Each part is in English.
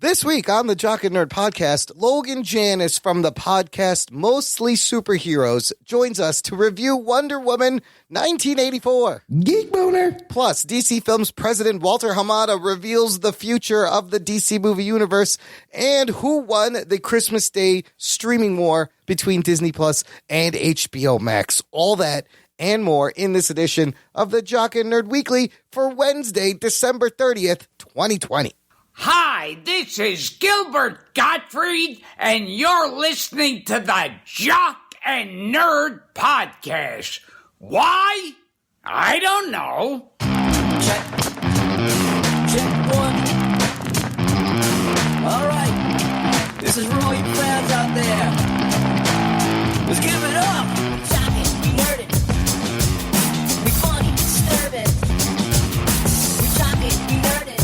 This week on the Jock and Nerd podcast, Logan Janis from the podcast Mostly Superheroes joins us to review Wonder Woman 1984. Geek boner. Plus, DC Films President Walter Hamada reveals the future of the DC movie universe and who won the Christmas Day streaming war between Disney Plus and HBO Max. All that and more in this edition of the Jock and Nerd Weekly for Wednesday, December 30th, 2020. Hi, this is Gilbert Gottfried, and you're listening to the Jock and Nerd podcast. Why? I don't know. Check one. All right. This is for all you fans out there. Let's give it up. Jock it, we nerd it. We funny, disturb it. We jock it, we nerd it.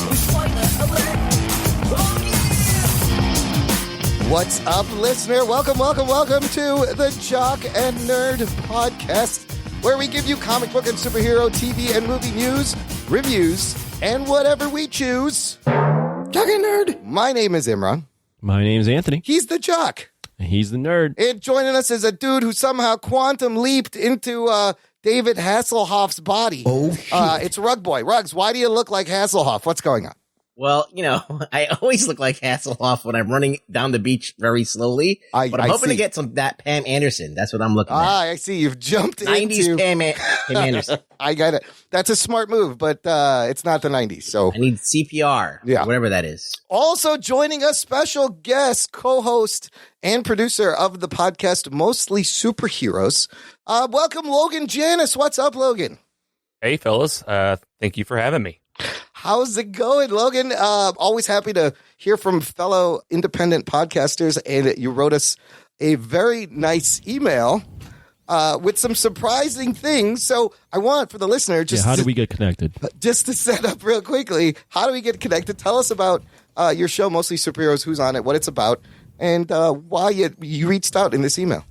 We spoiler alert. Oh yeah! What's up, listener? Welcome to the Jock and Nerd podcast, where we give you comic book and superhero TV and movie news, reviews, and whatever we choose. Jock and Nerd. My name is Imran. My name's Anthony. He's the Jock. And he's the nerd. And joining us is a dude who somehow quantum leaped into David Hasselhoff's body. Oh, shit. It's Rugboy. Rugs, why do you look like Hasselhoff? What's going on? Well, you know, I always look like Hasselhoff when I'm running down the beach very slowly. But I'm hoping to get that Pam Anderson. That's what I'm looking at. I see. You've jumped 90s into... Pam Anderson. I got it. That's a smart move, but it's not the 90s. So I need CPR. Yeah. Whatever that is. Also joining us, special guest, co-host, and producer of the podcast Mostly Superheroes. Welcome, Logan Janis. What's up, Logan? Hey, fellas. Thank you for having me. How's it going, Logan? Always happy to hear from fellow independent podcasters, and you wrote us a very nice email with some surprising things. So I want for the listener, how do we get connected? Just to set up real quickly, how do we get connected? Tell us about your show, Mostly Superheroes, who's on it, what it's about, and why you reached out in this email.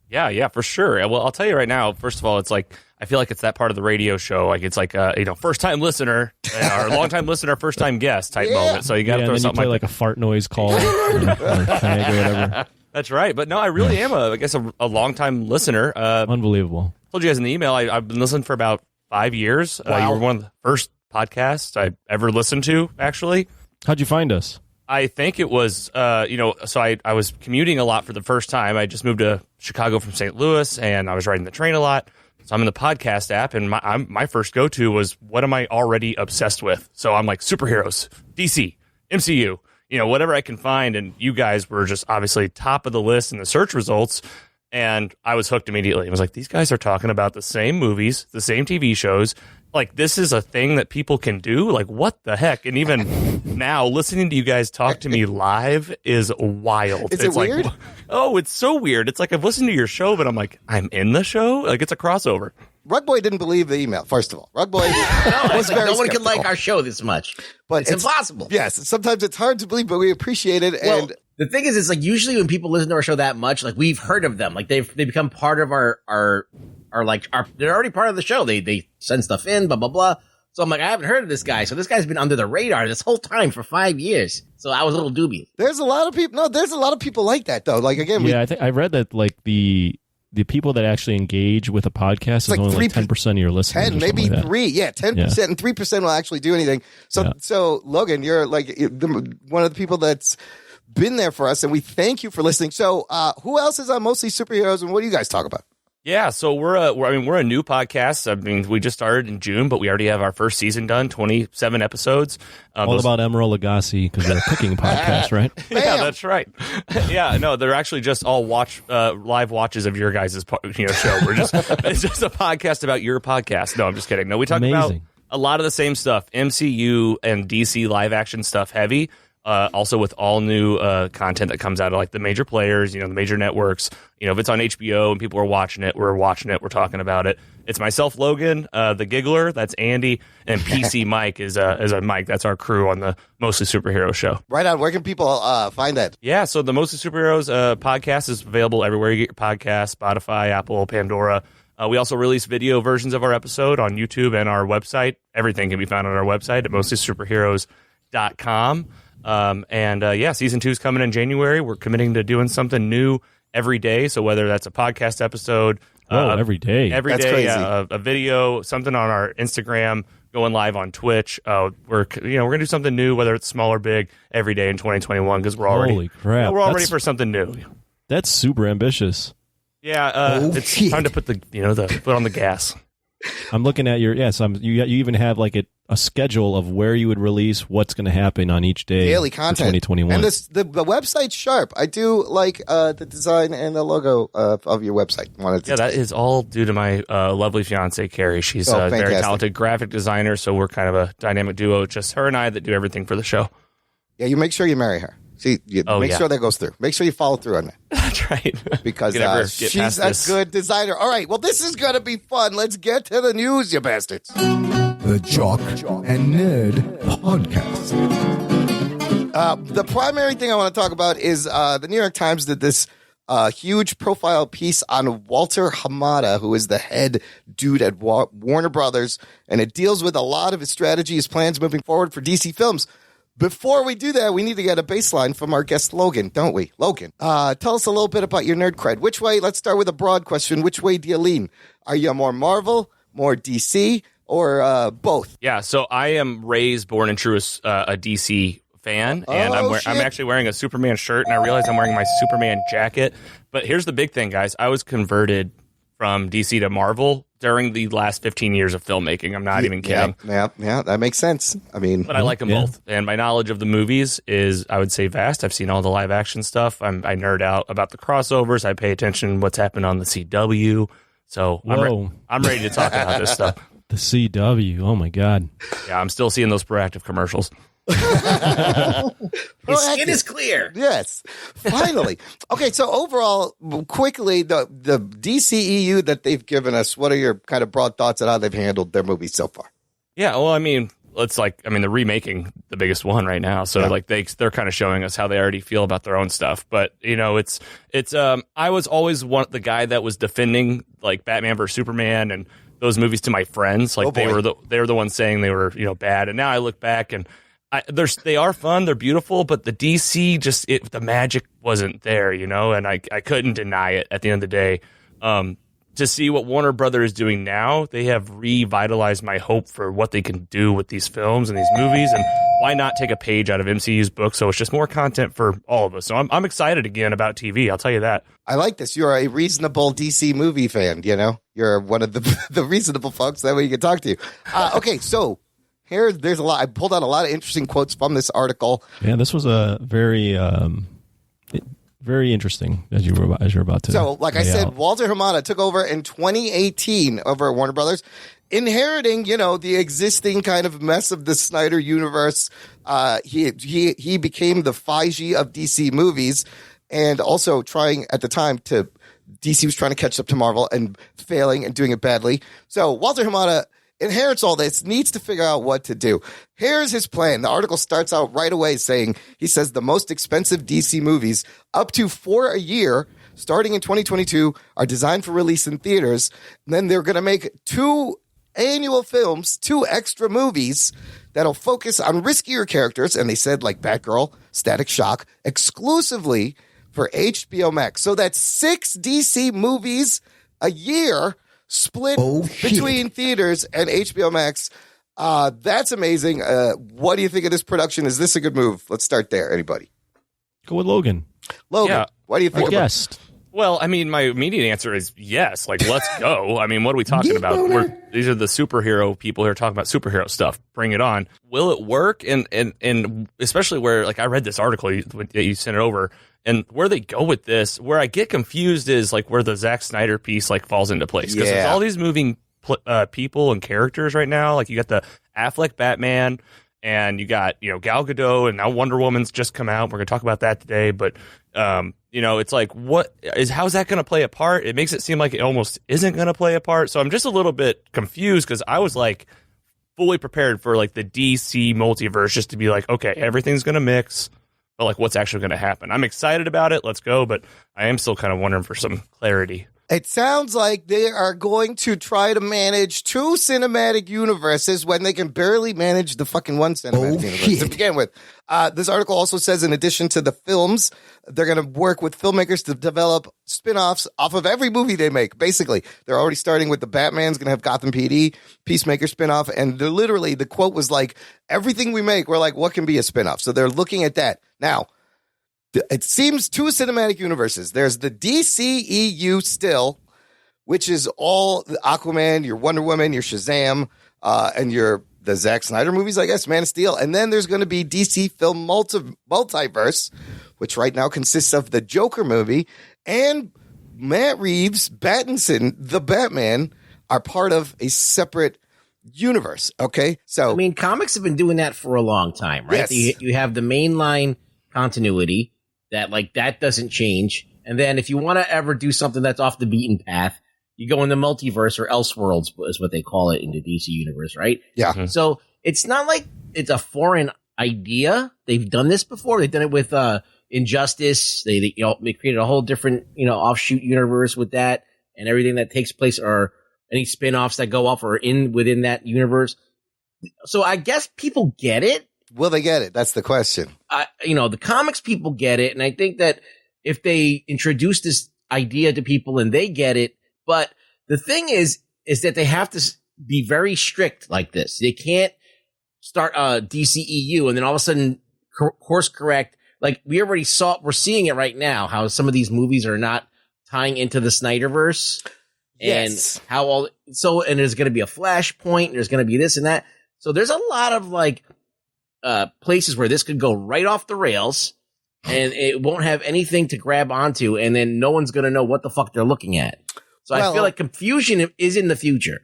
Yeah, for sure. Well, I'll tell you right now, first of all, it's like, I feel like it's that part of the radio show. Like, it's like, first-time listener, or long-time listener, first-time guest type moment. So you got to throw something like a fart noise call or tag or whatever. That's right. But no, I really am, a long-time listener. Unbelievable. I told you guys in the email, I've been listening for about 5 years. Wow. You were one of the first podcasts I ever listened to, actually. How'd you find us? I think it was, so I was commuting a lot for the first time. I just moved to Chicago from St. Louis, and I was riding the train a lot. So I'm in the podcast app, and my first go-to was, what am I already obsessed with? So I'm like, superheroes, DC, MCU, whatever I can find. And you guys were just obviously top of the list in the search results. And I was hooked immediately. I was like, these guys are talking about the same movies, the same TV shows. Like, this is a thing that people can do? Like, what the heck? And even now, listening to you guys talk to me live is wild. Is it weird? Oh, it's so weird. It's like, I've listened to your show, but I'm like, I'm in the show? Like, it's a crossover. Rugboy didn't believe the email, first of all. Rugboy was very no one can skeptical. like our show this much. But it's impossible. Yes, sometimes it's hard to believe, but we appreciate it. Well, and the thing is, it's like usually when people listen to our show that much, like we've heard of them, like they become part of our they're already part of the show. They send stuff in, blah blah blah. So I'm like, I haven't heard of this guy. So this guy's been under the radar this whole time for 5 years. So I was a little dubious. There's a lot of people. No, there's a lot of people like that though. Like again, I think I read that like the people that actually engage with a podcast is like only like 10% of your listeners. 10, maybe like 3. Yeah, 10%, and 3% will actually do anything. So Logan, you're like one of the people that's been there for us, and we thank you for listening. So who else is on Mostly Superheroes, and what do you guys talk about? Yeah, so we're a new podcast. I mean, we just started in June, but we already have our first season done, 27 episodes. All about Emeril Lagasse, because they're a cooking podcast, right? Yeah, that's right. Yeah, no, they're actually just all live watches of your guys' show. It's just a podcast about your podcast. No, I'm just kidding. No, we talk about a lot of the same stuff, MCU and DC live action stuff heavy. Also with all new content that comes out of like the major players, the major networks. If it's on HBO and people are watching it, we're talking about it. It's myself, Logan, the Giggler, that's Andy, and PC Mike is a Mike. That's our crew on the Mostly Superhero show. Right on. Where can people find that? Yeah, so the Mostly Superheroes podcast is available everywhere you get your podcasts, Spotify, Apple, Pandora. We also release video versions of our episode on YouTube and our website. Everything can be found on our website at mostlysuperheroes.com. geekery.com. Season 2 is coming in January. We're committing to doing something new every day. So whether that's a podcast episode, every day, That's crazy. a video, something on our Instagram, going live on Twitch. We're gonna do something new, whether it's small or big, every day in 2021 because we're already Holy crap. we're all ready That's- for something new. That's super ambitious. Yeah, it's time to put the foot on the gas. I'm looking at your you even have like a schedule of where you would release what's going to happen on each day. Daily for content. 2021. And the website's sharp. I do like the design and the logo of your website. Yeah, that is all due to my lovely fiance Carrie. She's a very fantastic. talented graphic designer, so we're kind of a dynamic duo, just her and I that do everything for the show. Yeah, you make sure you marry her. See, make sure that goes through. Make sure you follow through on that. That's right. Because Get she's past a this. good designer. All right, well, this is going to be fun. Let's get to the news, you bastards. The Jock and Nerd Podcast. The primary thing I want to talk about is the New York Times did this huge profile piece on Walter Hamada, who is the head dude at Warner Brothers, and it deals with a lot of his strategy, his plans moving forward for DC Films. Before we do that, we need to get a baseline from our guest Logan, don't we? Logan, tell us a little bit about your nerd cred. Which way? Let's start with a broad question. Which way do you lean? Are you more Marvel, more DC, or both? Yeah, so I am raised, born and true as a DC fan, and I'm actually wearing a Superman shirt, and I realize I'm wearing my Superman jacket. But here's the big thing, guys. I was converted from DC to Marvel during the last 15 years of filmmaking. I'm not even kidding. Yeah, that makes sense. I mean, But I like them both. And my knowledge of the movies is, I would say, vast. I've seen all the live action stuff. I nerd out about the crossovers. I pay attention to what's happened on the CW. So I'm ready to talk about this stuff. The CW. Oh my God. Yeah, I'm still seeing those proactive commercials. His skin is clear. Yes, finally. Okay, so overall, quickly, the DCEU that they've given us, what are your kind of broad thoughts on how they've handled their movies so far? Yeah, well, I mean, they're remaking the biggest one right now. So they're kind of showing us how they already feel about their own stuff. But, it's I was always the guy that was defending like Batman vs Superman and those movies to my friends. Like they were the ones saying they were, bad. And now I look back and they are fun, they're beautiful, but the DC the magic wasn't there, and I couldn't deny it at the end of the day. To see what Warner Brothers is doing now, they have revitalized my hope for what they can do with these films and these movies, and why not take a page out of MCU's book so it's just more content for all of us. So I'm excited again about TV, I'll tell you that. I like this. You're a reasonable DC movie fan, You're one of the reasonable folks. That way you can talk to you. Okay, so there's a lot. I pulled out a lot of interesting quotes from this article. Yeah, this was a very interesting as you're about to. So, like I said, out. Walter Hamada took over in 2018 over at Warner Brothers, inheriting, the existing kind of mess of the Snyder universe. He became the Feige of DC movies, and also trying at the time DC was trying to catch up to Marvel and failing and doing it badly. So Walter Hamada inherits all this, needs to figure out what to do. Here's his plan. The article starts out right away saying, he says the most expensive DC movies, up to 4 a year, starting in 2022, are designed for release in theaters. And then they're going to make 2 annual films, 2 extra movies that'll focus on riskier characters. And they said like Batgirl, Static Shock, exclusively for HBO Max. So that's 6 DC movies a year split between theaters and HBO Max. That's amazing. What do you think of this production? Is this a good move? Let's start there. Anybody? Go with Logan. Logan, what do you think? Well, I mean, my immediate answer is yes. Like, let's go. I mean, what are we talking about? These are the superhero people who are talking about superhero stuff. Bring it on. Will it work? And especially where, like, I read this article that you sent it over, and where they go with this, where I get confused is like where the Zack Snyder piece like falls into place, because there's all these moving people and characters right now. Like you got the Affleck Batman, and you got Gal Gadot, and now Wonder Woman's just come out. We're gonna talk about that today, but it's like how's that gonna play a part? It makes it seem like it almost isn't gonna play a part. So I'm just a little bit confused because I was like fully prepared for like the DC multiverse just to be like, okay, everything's gonna mix. But like, what's actually going to happen? I'm excited about it. Let's go. But I am still kind of wondering for some clarity. It sounds like they are going to try to manage 2 cinematic universes when they can barely manage the fucking one cinematic universe to begin with. This article also says, in addition to the films, they're going to work with filmmakers to develop spin-offs off of every movie they make. Basically, they're already starting with the Batman's going to have Gotham PD, Peacemaker spin-off, and they're literally, the quote was like, everything we make, we're like, what can be a spin-off? So they're looking at that. Now, it seems 2 cinematic universes. There's the DCEU still, which is all the Aquaman, your Wonder Woman, your Shazam, and the Zack Snyder movies, I guess, Man of Steel. And then there's going to be DC Film Multiverse, which right now consists of the Joker movie and Matt Reeves, Pattinson, the Batman, are part of a separate universe. Okay, so I mean, comics have been doing that for a long time, right? Yes. You have the mainline continuity that doesn't change, and then if you want to ever do something that's off the beaten path, you go in the multiverse, or Elseworlds is what they call it in the DC universe, right? Yeah. Mm-hmm. So it's not like it's a foreign idea. They've done this before. They've done it with Injustice. They created a whole different offshoot universe with that, and everything that takes place, or any spin-offs that go off or within that universe. So I guess people get it. Will they get it? That's the question. The comics people get it, and I think that if they introduce this idea to people and they get it, but the thing is that they have to be very strict like this. They can't start DCEU and then all of a sudden course correct. Like we're seeing it right now, how some of these movies are not tying into the Snyderverse. Yes. And and there's going to be a Flashpoint, and there's going to be this and that. So there's a lot of places where this could go right off the rails, and it won't have anything to grab onto, and then no one's going to know what the fuck they're looking at. So I feel like confusion is in the future.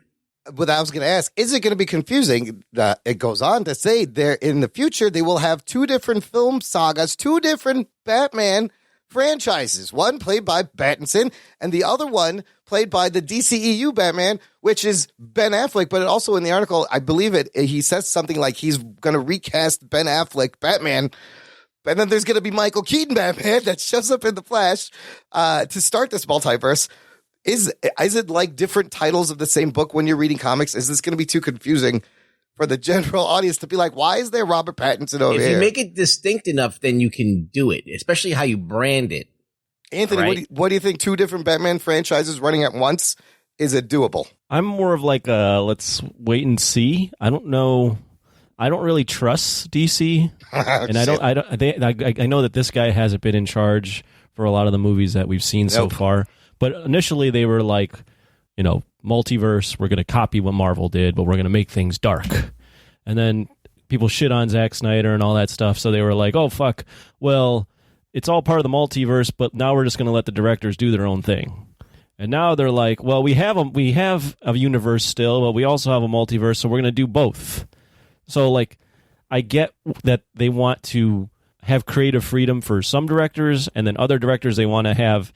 But I was going to ask, is it going to be confusing? It goes on to say there in the future, they will have 2 different film sagas, 2 different Batman franchises, one played by Pattinson and the other one played by the DCEU Batman, which is Ben Affleck. But also in the article, I believe he says something like he's going to recast Ben Affleck Batman. And then there's going to be Michael Keaton Batman that shows up in The Flash to start this multiverse. Is it like different titles of the same book when you're reading comics? Is this going to be too confusing for the general audience to be like, why is there Robert Pattinson over here? If you make it distinct enough, then you can do it, especially how you brand it. Anthony, right? what do you think 2 different Batman franchises running at once? Is it doable? I'm more of like let's wait and see. I don't know. I don't really trust DC, and I know that this guy hasn't been in charge for a lot of the movies that we've seen so far. But initially they were like, multiverse, we're going to copy what Marvel did, but we're going to make things dark. And then people shit on Zack Snyder and all that stuff. So they were like, oh, fuck, well, it's all part of the multiverse, but now we're just going to let the directors do their own thing. And now they're like, well, we have a universe still, but we also have a multiverse, so we're going to do both. So, I get that they want to have creative freedom for some directors, and then other directors they want to have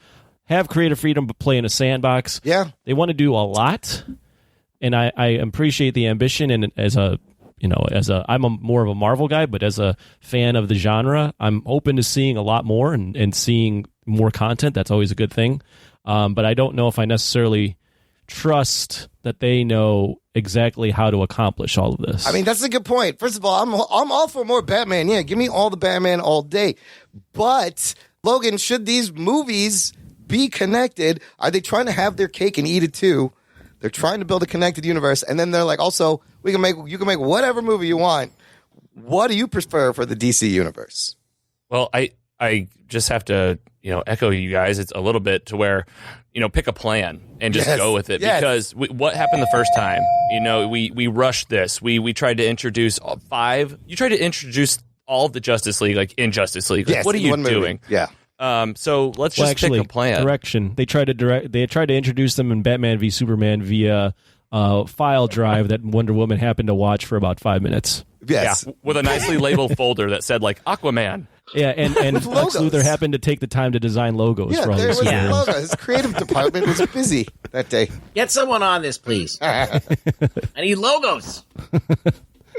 creative freedom but play in a sandbox. Yeah. They want to do a lot, and I appreciate the ambition, and I'm more of a Marvel guy, but as a fan of the genre, I'm open to seeing a lot more and seeing more content. That's always a good thing. But I don't know if I necessarily trust that they know exactly how to accomplish all of this. I mean, that's a good point. First of all, I'm all for more Batman. Yeah, give me all the Batman all day. But, Logan, should these movies be connected? Are they trying to have their cake and eat it too? They're trying to build a connected universe, and then they're like, also, you can make whatever movie you want. What do you prefer for the DC universe? Well, I just have to echo you guys. It's a little bit to where pick a plan and just go with it. Yes. Because what happened the first time? We rushed this. We tried to introduce 5. You tried to introduce all of the Justice League in Justice League. Yes, what are you doing? Yeah. So let's just pick a plan. Direction. They tried to introduce them in Batman v Superman via file drive that Wonder Woman happened to watch for about 5 minutes. Yes. Yeah, with a nicely labeled folder that said Aquaman. Yeah, and Lex Luthor happened to take the time to design logos for all there these was superheroes. a logo. His creative department was busy that day. Get someone on this, please. I need logos.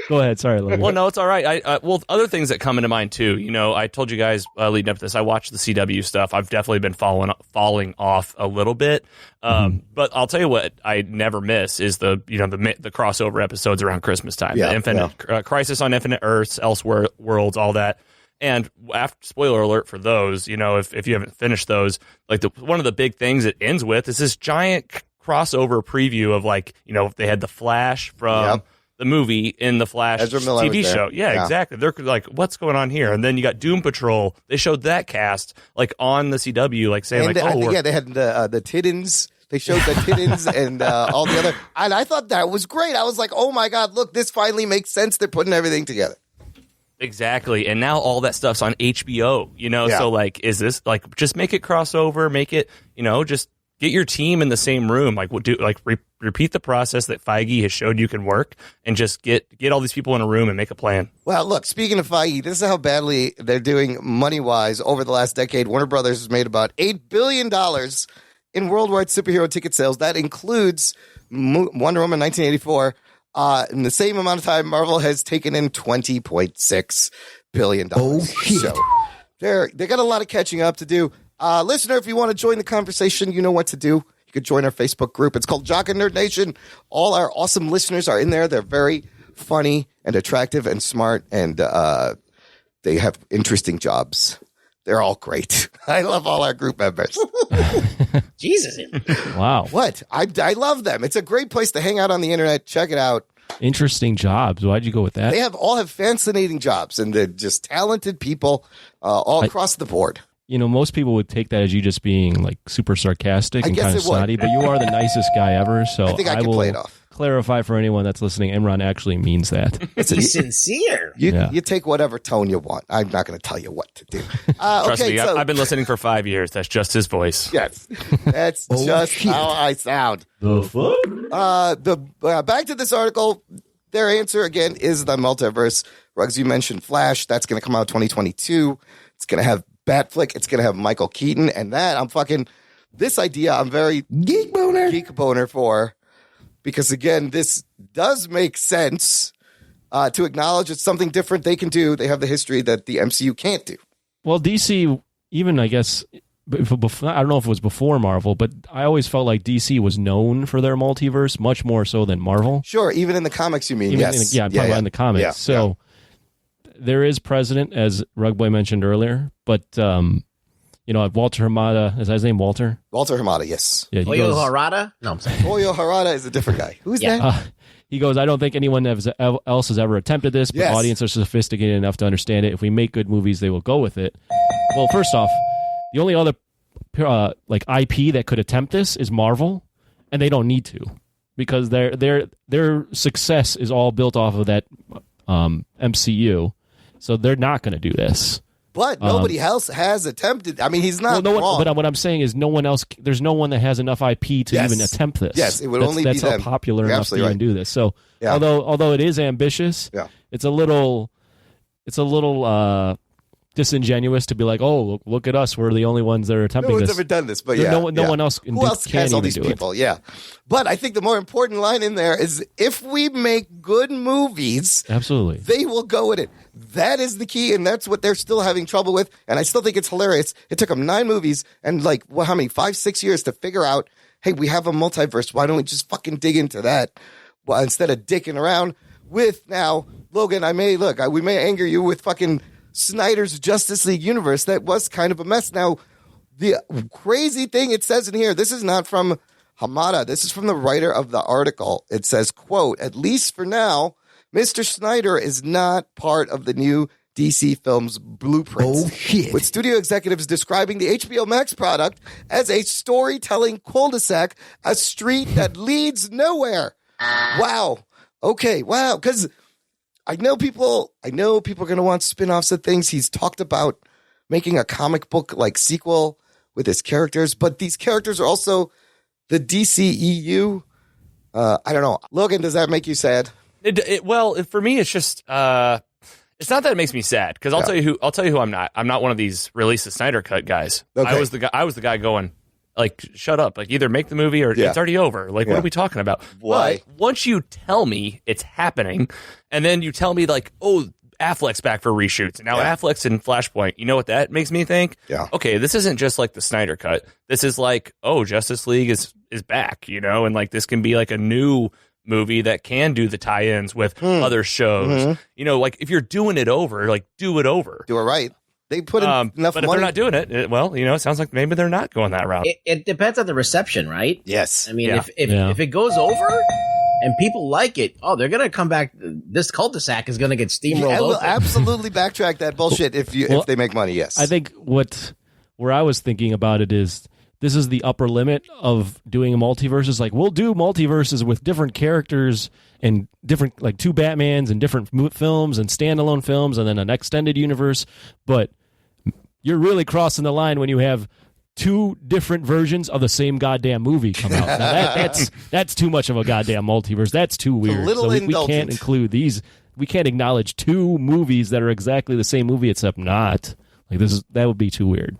Go ahead. Sorry, Logan. Well, no, it's all right. Well, other things that come into mind too. You know, I told you guys leading up to this, I watched the CW stuff. I've definitely been falling off a little bit. But I'll tell you what I never miss is the crossover episodes around Christmas time. Yeah, the Infinite Crisis on Infinite Earths, Elseworlds, all that. And after, spoiler alert for those, you know, if you haven't finished those, like one of the big things it ends with is this giant crossover preview of, like, you know, they had the Flash from the movie in the Flash TV show. Yeah, exactly. They're like, what's going on here? And then you got Doom Patrol. They showed that cast like on the CW, like saying, and like, they had the Tiddins. They showed the Tiddins and all the other. And I thought that was great. I was like, oh my God, look, this finally makes sense. They're putting everything together. Exactly. And now all that stuff's on HBO, you know? So, like, is this, like, just make it crossover, make it, you know, just get your team in the same room. Like, repeat the process that Feige has showed you can work, and just get all these people in a room and make a plan. Well, look, speaking of Feige, this is how badly they're doing money-wise. Over the last decade, Warner Brothers has made about $8 billion in worldwide superhero ticket sales. That includes Wonder Woman 1984. In the same amount of time, Marvel has taken in $20.6 billion. Oh, shit. So they got a lot of catching up to do. Listener, if you want to join the conversation, you know what to do. You could join our Facebook group. It's called Jock and Nerd Nation. All our awesome listeners are in there. They're very funny and attractive and smart, and they have interesting jobs. They're all great. I love all our group members. Jesus. Wow. What? I love them. It's a great place to hang out on the internet. Check it out. Interesting jobs. Why'd you go with that? They all have fascinating jobs, and they're just talented people all across the board. You know, most people would take that as you just being like super sarcastic and kind of snotty, but you are the nicest guy ever. So I think I can play it off. Clarify for anyone that's listening, Imran actually means that. He's sincere. You take whatever tone you want. I'm not going to tell you what to do. Trust me, I've been listening for 5 years. That's just his voice. Yes, that's just how I sound. The fuck? Back to this article. Their answer again is the multiverse. Ruggs, you mentioned Flash. That's going to come out 2022. It's going to have Batflick. It's going to have Michael Keaton, and that this idea I'm very geek boner for. Because, again, this does make sense to acknowledge it's something different they can do. They have the history that the MCU can't do. Well, DC, even, I guess, I don't know if it was before Marvel, but I always felt like DC was known for their multiverse much more so than Marvel. Sure, even in the comics, you mean, yes. I'm talking about in the comics. Yeah, so there is President, as Rugboy mentioned earlier, but... you know, Walter Hamada, is that his name, Walter? Walter Hamada, yes. Yeah, Oyo Harada? No, I'm sorry. Oyo Harada is a different guy. Who's that? He goes, I don't think anyone else has ever attempted this, but audiences are sophisticated enough to understand it. If we make good movies, they will go with it. Well, first off, the only other like IP that could attempt this is Marvel, and they don't need to, because their success is all built off of that MCU, so they're not going to do this. But nobody else has attempted. I mean, he's not wrong. But what I'm saying is no one else. There's no one that has enough IP to even attempt this. Yes, it would only be them. That's how popular enough to even do this. So although it is ambitious, it's a little disingenuous to be like, oh, look at us, we're the only ones that are attempting this. No one's ever done this, but no one else. Who else has all these people? Yeah, but I think the more important line in there is if we make good movies, absolutely, they will go with it. That is the key, and that's what they're still having trouble with. And I still think it's hilarious. It took them 9 movies and how many 5-6 years to figure out, hey, we have a multiverse. Why don't we just fucking dig into that? Well, instead of dicking around with now, Logan, we may anger you with fucking Snyder's Justice League universe. That was kind of a mess. Now, the crazy thing it says in here, this is not from Hamada. This is from the writer of the article. It says, quote, at least for now, Mr. Snyder is not part of the new DC Films blueprints. Oh, shit. With studio executives describing the HBO Max product as a storytelling cul-de-sac, a street that leads nowhere. Wow. Okay. Wow. Because I know people are going to want spin-offs of things. He's talked about making a comic book like sequel with his characters, but these characters are also the DCEU. I don't know. Logan, does that make you sad? Well, for me, it's just it's not that it makes me sad, because I'll tell you who I'm not. I'm not one of these release the Snyder Cut guys. Okay. I was the guy going, Like, shut up. Like, either make the movie or it's already over. Like, what are we talking about? Why? But once you tell me it's happening, and then you tell me, like, oh, Affleck's back for reshoots, and now Affleck's in Flashpoint. You know what that makes me think? Yeah. Okay, this isn't just like the Snyder Cut. This is like, oh, Justice League is back, you know, and like this can be like a new movie that can do the tie-ins with other shows. You know, like if you're doing it over, like do it over. Do it right. They put in enough but money. if they're not doing it, well, you know, it sounds like maybe they're not going that route. It depends on the reception, right? Yes. I mean, if it goes over and people like it, oh, they're gonna come back. This cul-de-sac is gonna get steamrolled. I will open. absolutely backtrack that bullshit if they make money. Yes. I think where I was thinking about it is this is the upper limit of doing multiverses. Like we'll do multiverses with different characters and different, like 2 Batmans and different films and standalone films and then an extended universe. But you're really crossing the line when you have 2 different versions of the same goddamn movie come out. Now that's too much of a goddamn multiverse. That's too weird. little we indulgent. can't include these. We can't acknowledge 2 movies that are exactly the same movie except not. Like that would be too weird.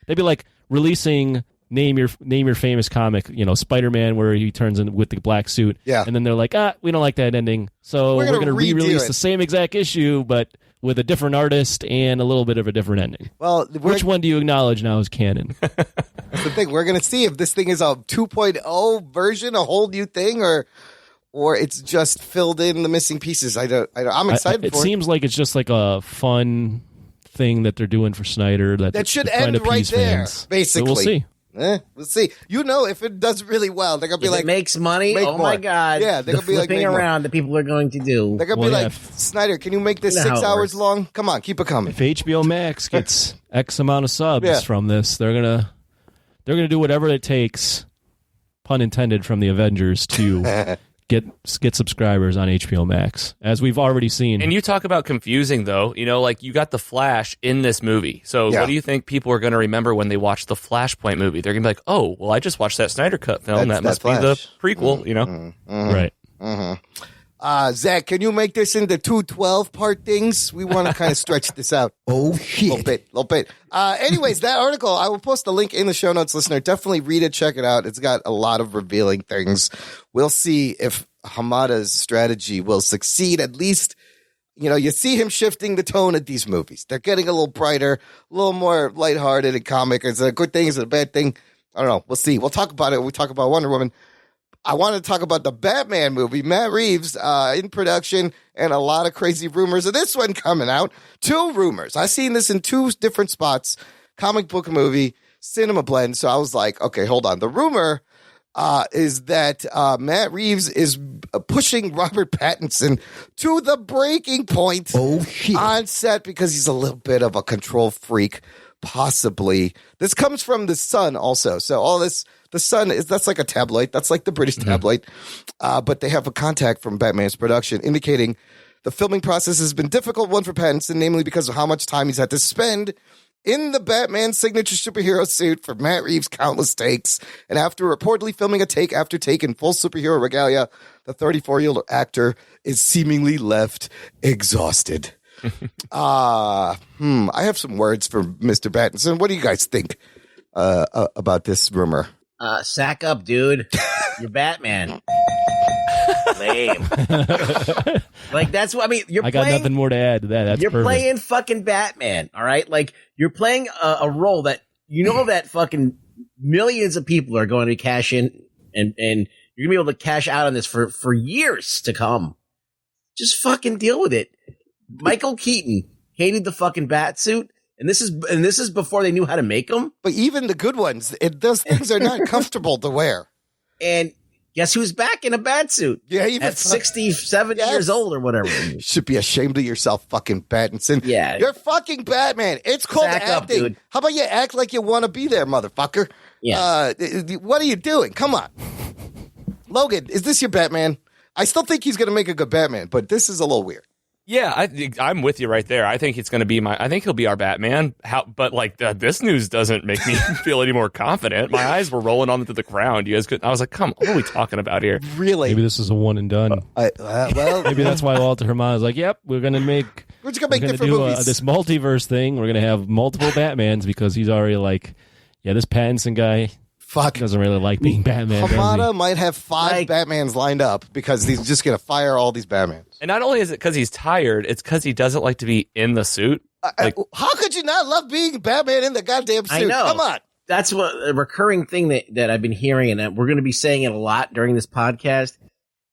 They'd be like releasing name your famous comic, you know, Spider-Man, where he turns in with the black suit. Yeah. And then they're like, we don't like that ending, so we're gonna re-release the same exact issue, but with a different artist and a little bit of a different ending. Well, which one do you acknowledge now as canon? That's the thing. We're going to see if this thing is a 2.0 version, a whole new thing, or it's just filled in the missing pieces. I'm excited for it. It seems like it's just like a fun thing that they're doing for Snyder. That should they're trying end to right appease there, fans. basically. So we'll see. We'll see. You know, if it does really well, they're gonna be If like, it makes money. make Oh more. my god! Yeah, they're the gonna be like, flipping make more. around that people are going to do. They're gonna Well, be yeah, like, Snyder, can you make this You know 6 how it hours works. long? Come on, keep it coming. If HBO Max gets X amount of subs from this, they're gonna do whatever it takes, pun intended, from the Avengers to get subscribers on HBO Max, as we've already seen. And you talk about confusing, though. You know, like you got the Flash in this movie. So what do you think people are going to remember when they watch the Flashpoint movie? They're going to be like, oh, well, I just watched that Snyder Cut film. That's That must be the prequel, you know? Right. Zach, can you make this into 2 12-part things? We want to kind of stretch this out. Oh, shit. Little bit. Anyways, that article, I will post the link in the show notes, listener. Definitely read it, check it out. It's got a lot of revealing things. We'll see if Hamada's strategy will succeed. At least, you know, you see him shifting the tone of these movies. They're getting a little brighter, a little more lighthearted and comic. Is it a good thing? Is it a bad thing? I don't know. We'll see. We'll talk about it when we talk about Wonder Woman. I want to talk about the Batman movie. Matt Reeves in production, and a lot of crazy rumors of this one coming out. 2 rumors. I've seen this in 2 different spots. Comic book movie, cinema blend. So I was like, okay, hold on. The rumor is that Matt Reeves is pushing Robert Pattinson to the breaking point on set because he's a little bit of a control freak, possibly. This comes from The Sun also. So all this, The Sun, that's like a tabloid. That's like the British tabloid. But they have a contact from Batman's production indicating the filming process has been a difficult one for Pattinson, namely because of how much time he's had to spend in the Batman signature superhero suit for Matt Reeves' countless takes. And after reportedly filming a take after take in full superhero regalia, the 34-year-old actor is seemingly left exhausted. I have some words for Mr. Pattinson. What do you guys think about this rumor? Sack up, dude. You're Batman. Lame. Like, that's what I mean. I got nothing more to add to that. That's you're perfect. playing fucking Batman, all right? Like, you're playing a role that you know that fucking millions of people are going to cash in, and you're gonna be able to cash out on this for years to come. Just fucking deal with it. Michael Keaton hated the fucking bat suit. And this is before they knew how to make them. But even the good ones, those things are not comfortable to wear. And guess who's back in a bat suit? Yeah, even at 67 years old or whatever. You should be ashamed of yourself, fucking Pattinson. Yeah. You're fucking Batman. It's called Sack up, acting. dude. How about you act like you want to be there, motherfucker? Yeah. What are you doing? Come on. Logan, is this your Batman? I still think he's going to make a good Batman, but this is a little weird. Yeah, I'm with you right there. I think it's going to be I think he'll be our Batman. But like this news doesn't make me feel any more confident. My eyes were rolling onto the ground. You guys I was like, come on, what are we talking about here? Really? Maybe this is a one and done. Well, maybe that's why Walter Hamada is like, yep, we're going to different do movies. This multiverse thing. We're going to have multiple Batmans because he's already like, Yeah, this Pattinson guy doesn't really like being Batman. Hamada might have 5 Batmans lined up because he's just going to fire all these Batmans. And not only is it because he's tired, it's because he doesn't like to be in the suit. How could you not love being Batman in the goddamn suit? I know. Come on. That's what a recurring thing that I've been hearing, and we're going to be saying it a lot during this podcast,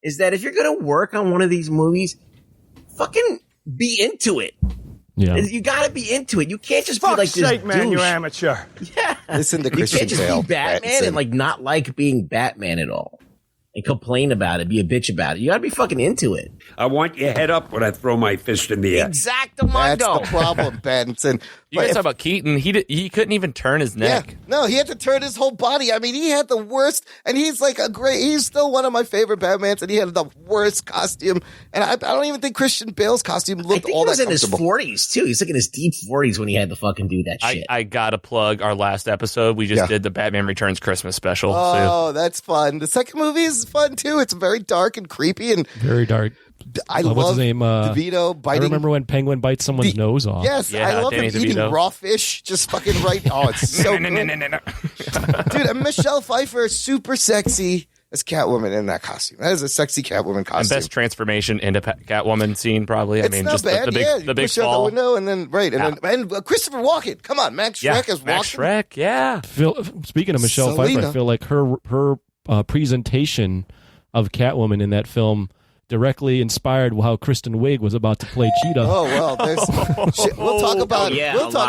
is that if you're going to work on one of these movies, fucking be into it. Yeah. You got to be into it. You can't just be like this sake, man, douche. you amateur. Yeah. Listen to You Christian can't just Bale. be Batman and like not like being Batman at all. And complain about it, be a bitch about it. You gotta be fucking into it. I want your head up when I throw my fist in the air. Exactamundo. That's the problem, Pattinson. You guys talk about Keaton. He couldn't even turn his neck. Yeah, no, he had to turn his whole body. I mean, he had the worst, and he's like he's still one of my favorite Batmans, and he had the worst costume. And I don't even think Christian Bale's costume looked all that comfortable. He was in his 40s, too. He's like in his deep 40s when he had to fucking do that shit. I gotta plug our last episode. We just did the Batman Returns Christmas special. Oh, that's fun. The second movie is fun, too. It's very dark and creepy and very dark. I love what's his name? DeVito biting. I remember when Penguin bites someone's nose off. Yes, I love Danny him eating DeVito. raw fish, just fucking right. Oh, it's so good. Dude, and Michelle Pfeiffer is super sexy as Catwoman in that costume. That is a sexy Catwoman costume. And best transformation into Catwoman scene, probably. It's not just bad. the big, the big push out fall. the window and then and Christopher Walken. Come on, Max Schreck is Max walking. Schreck, yeah. Speaking of Michelle Selena. Pfeiffer, I feel like her presentation of Catwoman in that film directly inspired how Kristen Wiig was about to play Cheetah. Oh well, we'll talk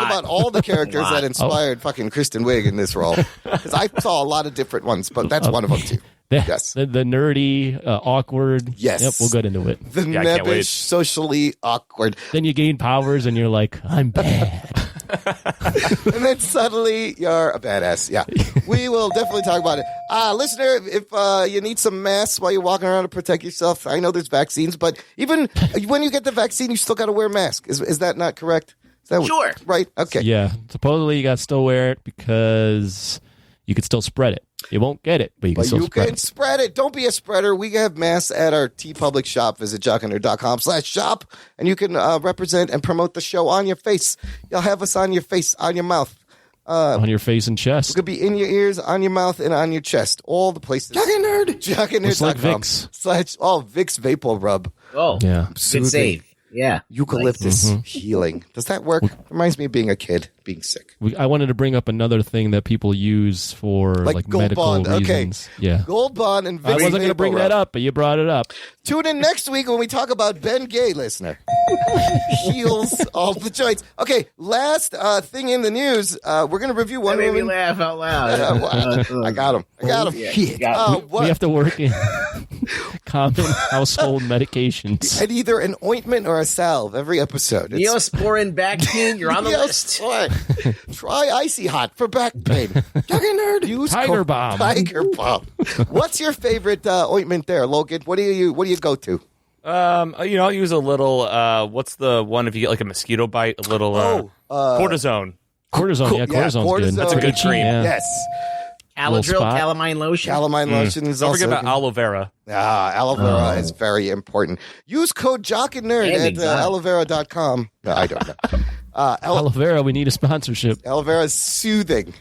about all the characters that inspired fucking Kristen Wiig in this role, because I saw a lot of different ones, but that's one of them too. Yes, the nerdy, awkward. Yes, yep, we'll get into it. The nebbish, socially awkward. Then you gain powers, and you're like, I'm bad. And then suddenly you're a badass. Yeah, we will definitely talk about it. Listener, if you need some masks while you're walking around to protect yourself, I know there's vaccines, but even when you get the vaccine, you still got to wear a mask. Is that not correct? Is that Sure. Right. Okay. Yeah. Supposedly you got to still wear it because you could still spread it. You won't get it, but you can still spread it. Spread it. Don't be a spreader. We have masks at our TeePublic shop. Visit jockandnerd.com/shop, and you can represent and promote the show on your face. You'll have us on your face, on your mouth. On your face and It chest. could be in your ears, on your mouth, and on your chest. All the places. Jock and Nerd. Jockandnerd.com. It's like Vicks. Vicks Vapor Rub. Oh, Yeah. good save. Yeah. Eucalyptus healing. Does that work? Reminds me of being a kid, being sick. I wanted to bring up another thing that people use for like Gold medical Bond. reasons. Okay. Yeah. Gold Bond and Vicks I wasn't going to Vapor bring Rub. that up, but you brought it up. Tune in next week when we talk about Ben Gay, listener. Heals all the joints. Okay, last thing in the news. We're going to review That Wonder made me Woman. laugh out loud. I got him. Yeah. What? We have to work in common household medications. And either an ointment or a salve every episode. It's- Neosporin back pain, you're on the list. Try Icy Hot for back pain. Jock and Nerd. Use Tiger Balm. Tiger Balm. What's your favorite ointment there, Logan? What do you go to? I'll use a little. What's the one if you get like a mosquito bite? A little cortisone. Cortisone, yeah, cortisone's good. That's a good cream. Yeah. Yes. Alladrill, spot. calamine lotion. Calamine lotion is Don't also forget about aloe vera. aloe vera is very important. Use code Jock and Nerd And at exotic. aloevera.com. No, I don't know. Aloe vera, we need a sponsorship. Aloe vera is soothing.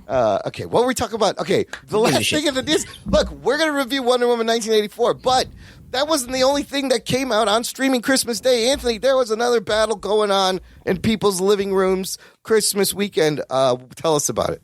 Okay, what were we talking about? Okay, the last thing in the news. Look, we're going to review Wonder Woman 1984, but that wasn't the only thing that came out on streaming Christmas Day. Anthony, there was another battle going on in people's living rooms Christmas weekend. Tell us about it.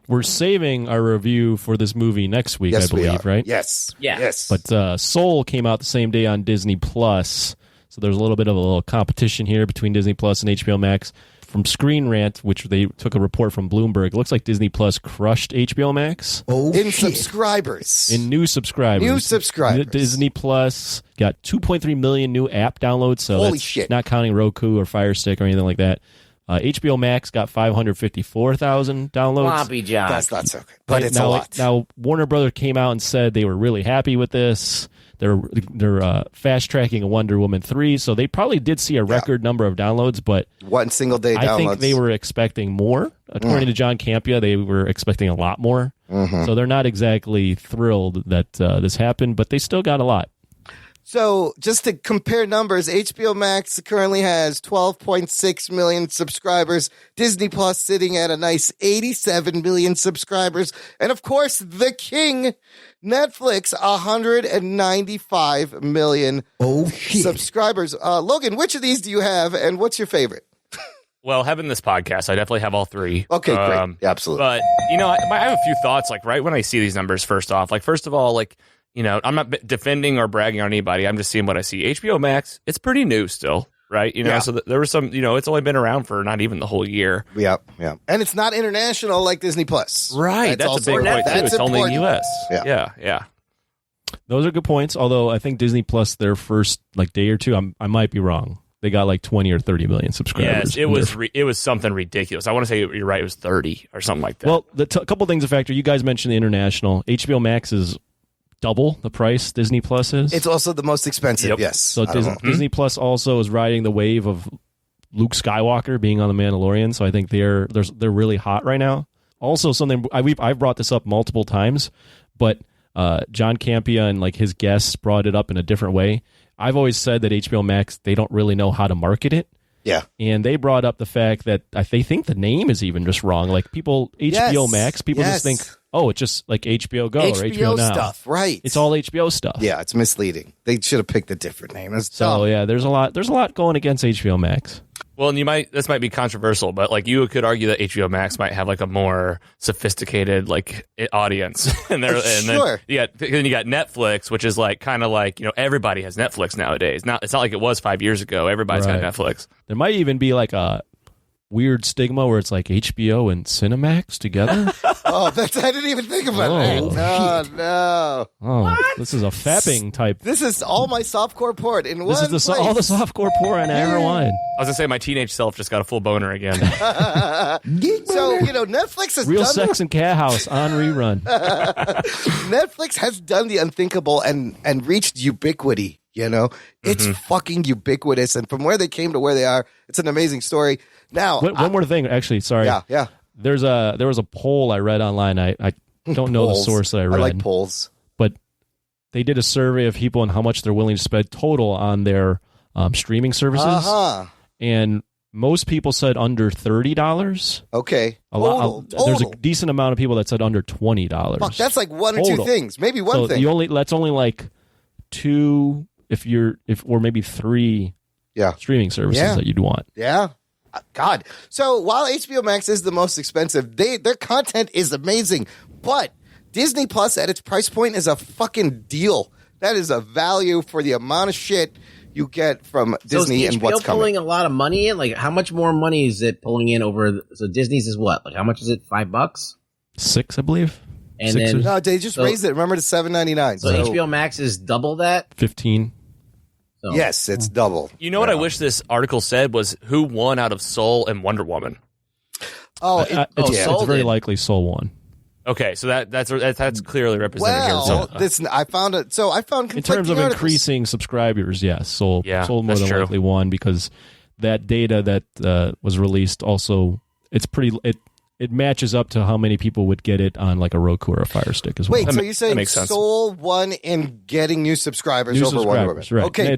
We're saving our review for this movie next week, I believe, right? Yes. Yeah. Yes. But Soul came out the same day on Disney Plus, so there's a little bit of a little competition here between Disney Plus and HBO Max. From Screen Rant, which they took a report from Bloomberg, it looks like Disney Plus crushed HBO Max in subscribers. in new subscribers. New subscribers. Disney Plus got 2.3 million new app downloads, so Holy that's shit. not counting Roku or Fire Stick or anything like that. HBO Max got 554,000 downloads. Floppy John. That's not so good, but it's now, a lot. Now, Warner Brothers came out and said they were really happy with this. They're fast tracking a Wonder Woman 3, so they probably did see a record number of downloads, but One single day downloads. I think they were expecting more. According to John Campia, they were expecting a lot more. So they're not exactly thrilled that this happened, but they still got a lot. So just to compare numbers, HBO Max currently has 12.6 million subscribers. Disney Plus sitting at a nice 87 million subscribers. And of course, the king, Netflix, 195 million subscribers. Logan, which of these do you have and what's your favorite? Well, having this podcast, I definitely have all three. Okay, great. Yeah, absolutely. But, I have a few thoughts, like, right when I see these numbers, first off. Like, first of all, like, I'm not defending or bragging on anybody. I'm just seeing what I see. HBO Max, it's pretty new still, right? So there was some, it's only been around for not even the whole year. Yeah. And it's not international like Disney Plus. Right. That's a big point, too. It's only in the U.S. Yeah. Those are good points, although I think Disney Plus, their first day or two, I might be wrong. They got like 20 or 30 million subscribers. Yes, it was something ridiculous. I want to say you're right. It was 30 or something like that. Well, a couple things to factor. You guys mentioned the international. HBO Max is double the price Disney Plus is. It's also the most expensive. Yes. So Disney Plus also is riding the wave of Luke Skywalker being on The Mandalorian. So I think they're really hot right now. Also, something I've brought this up multiple times, but John Campea and his guests brought it up in a different way. I've always said that HBO Max, they don't really know how to market it. Yeah. And they brought up the fact that they think the name is even just wrong. HBO Max, people just think, oh, it's just like HBO Go or HBO Now. Stuff, right. It's all HBO stuff. Yeah, it's misleading. They should have picked a different name. It's so, dumb. yeah, there's a lot going against HBO Max. Well, and this might be controversial, but you could argue that HBO Max might have a more sophisticated audience, and then you got Netflix, which is everybody has Netflix nowadays. It's not like it was 5 years ago. Everybody's got Netflix. There might even be a weird stigma where it's HBO and Cinemax together. I didn't even think about that. No. Oh, what? This is a fapping type. This is all my softcore porn in one place. This is all the softcore porn I ever wanted. I was going to say my teenage self just got a full boner again. So, Netflix has Real done Sex and Cat House on rerun. Netflix has done the unthinkable and reached ubiquity. It's fucking ubiquitous. And from where they came to where they are, it's an amazing story. Now, one more thing, actually, sorry. Yeah. There was a poll I read online. I don't know the source that I read. I like polls. But they did a survey of people and how much they're willing to spend total on their streaming services. And most people said under $30. Okay. Total. There's a decent amount of people that said under $20. Fuck, that's one or two things. Maybe one thing. That's only two or maybe three streaming services that you'd want. Yeah. God. So while HBO Max is the most expensive, their content is amazing. But Disney Plus at its price point is a fucking deal. That is a value for the amount of shit you get from Disney and what's coming. Pulling a lot of money in? How much more money is it pulling in over? So Disney's is what? How much is it? $5? $6, I believe. And then no, they just raised it. Remember to $7.99. So HBO Max is double that. 15. So. Yes, it's double. You know what I wish this article said was who won out of Soul and Wonder Woman. It's very likely Soul won. Okay, so that's clearly represented here. I found it. So I found in terms of increasing subscribers, yes, Soul more than likely won because that data that was released also it matches up to how many people would get it on a Roku or a Fire Stick as well. Wait, so you're saying Soul won in getting new subscribers over Wonder Woman? Right. Okay,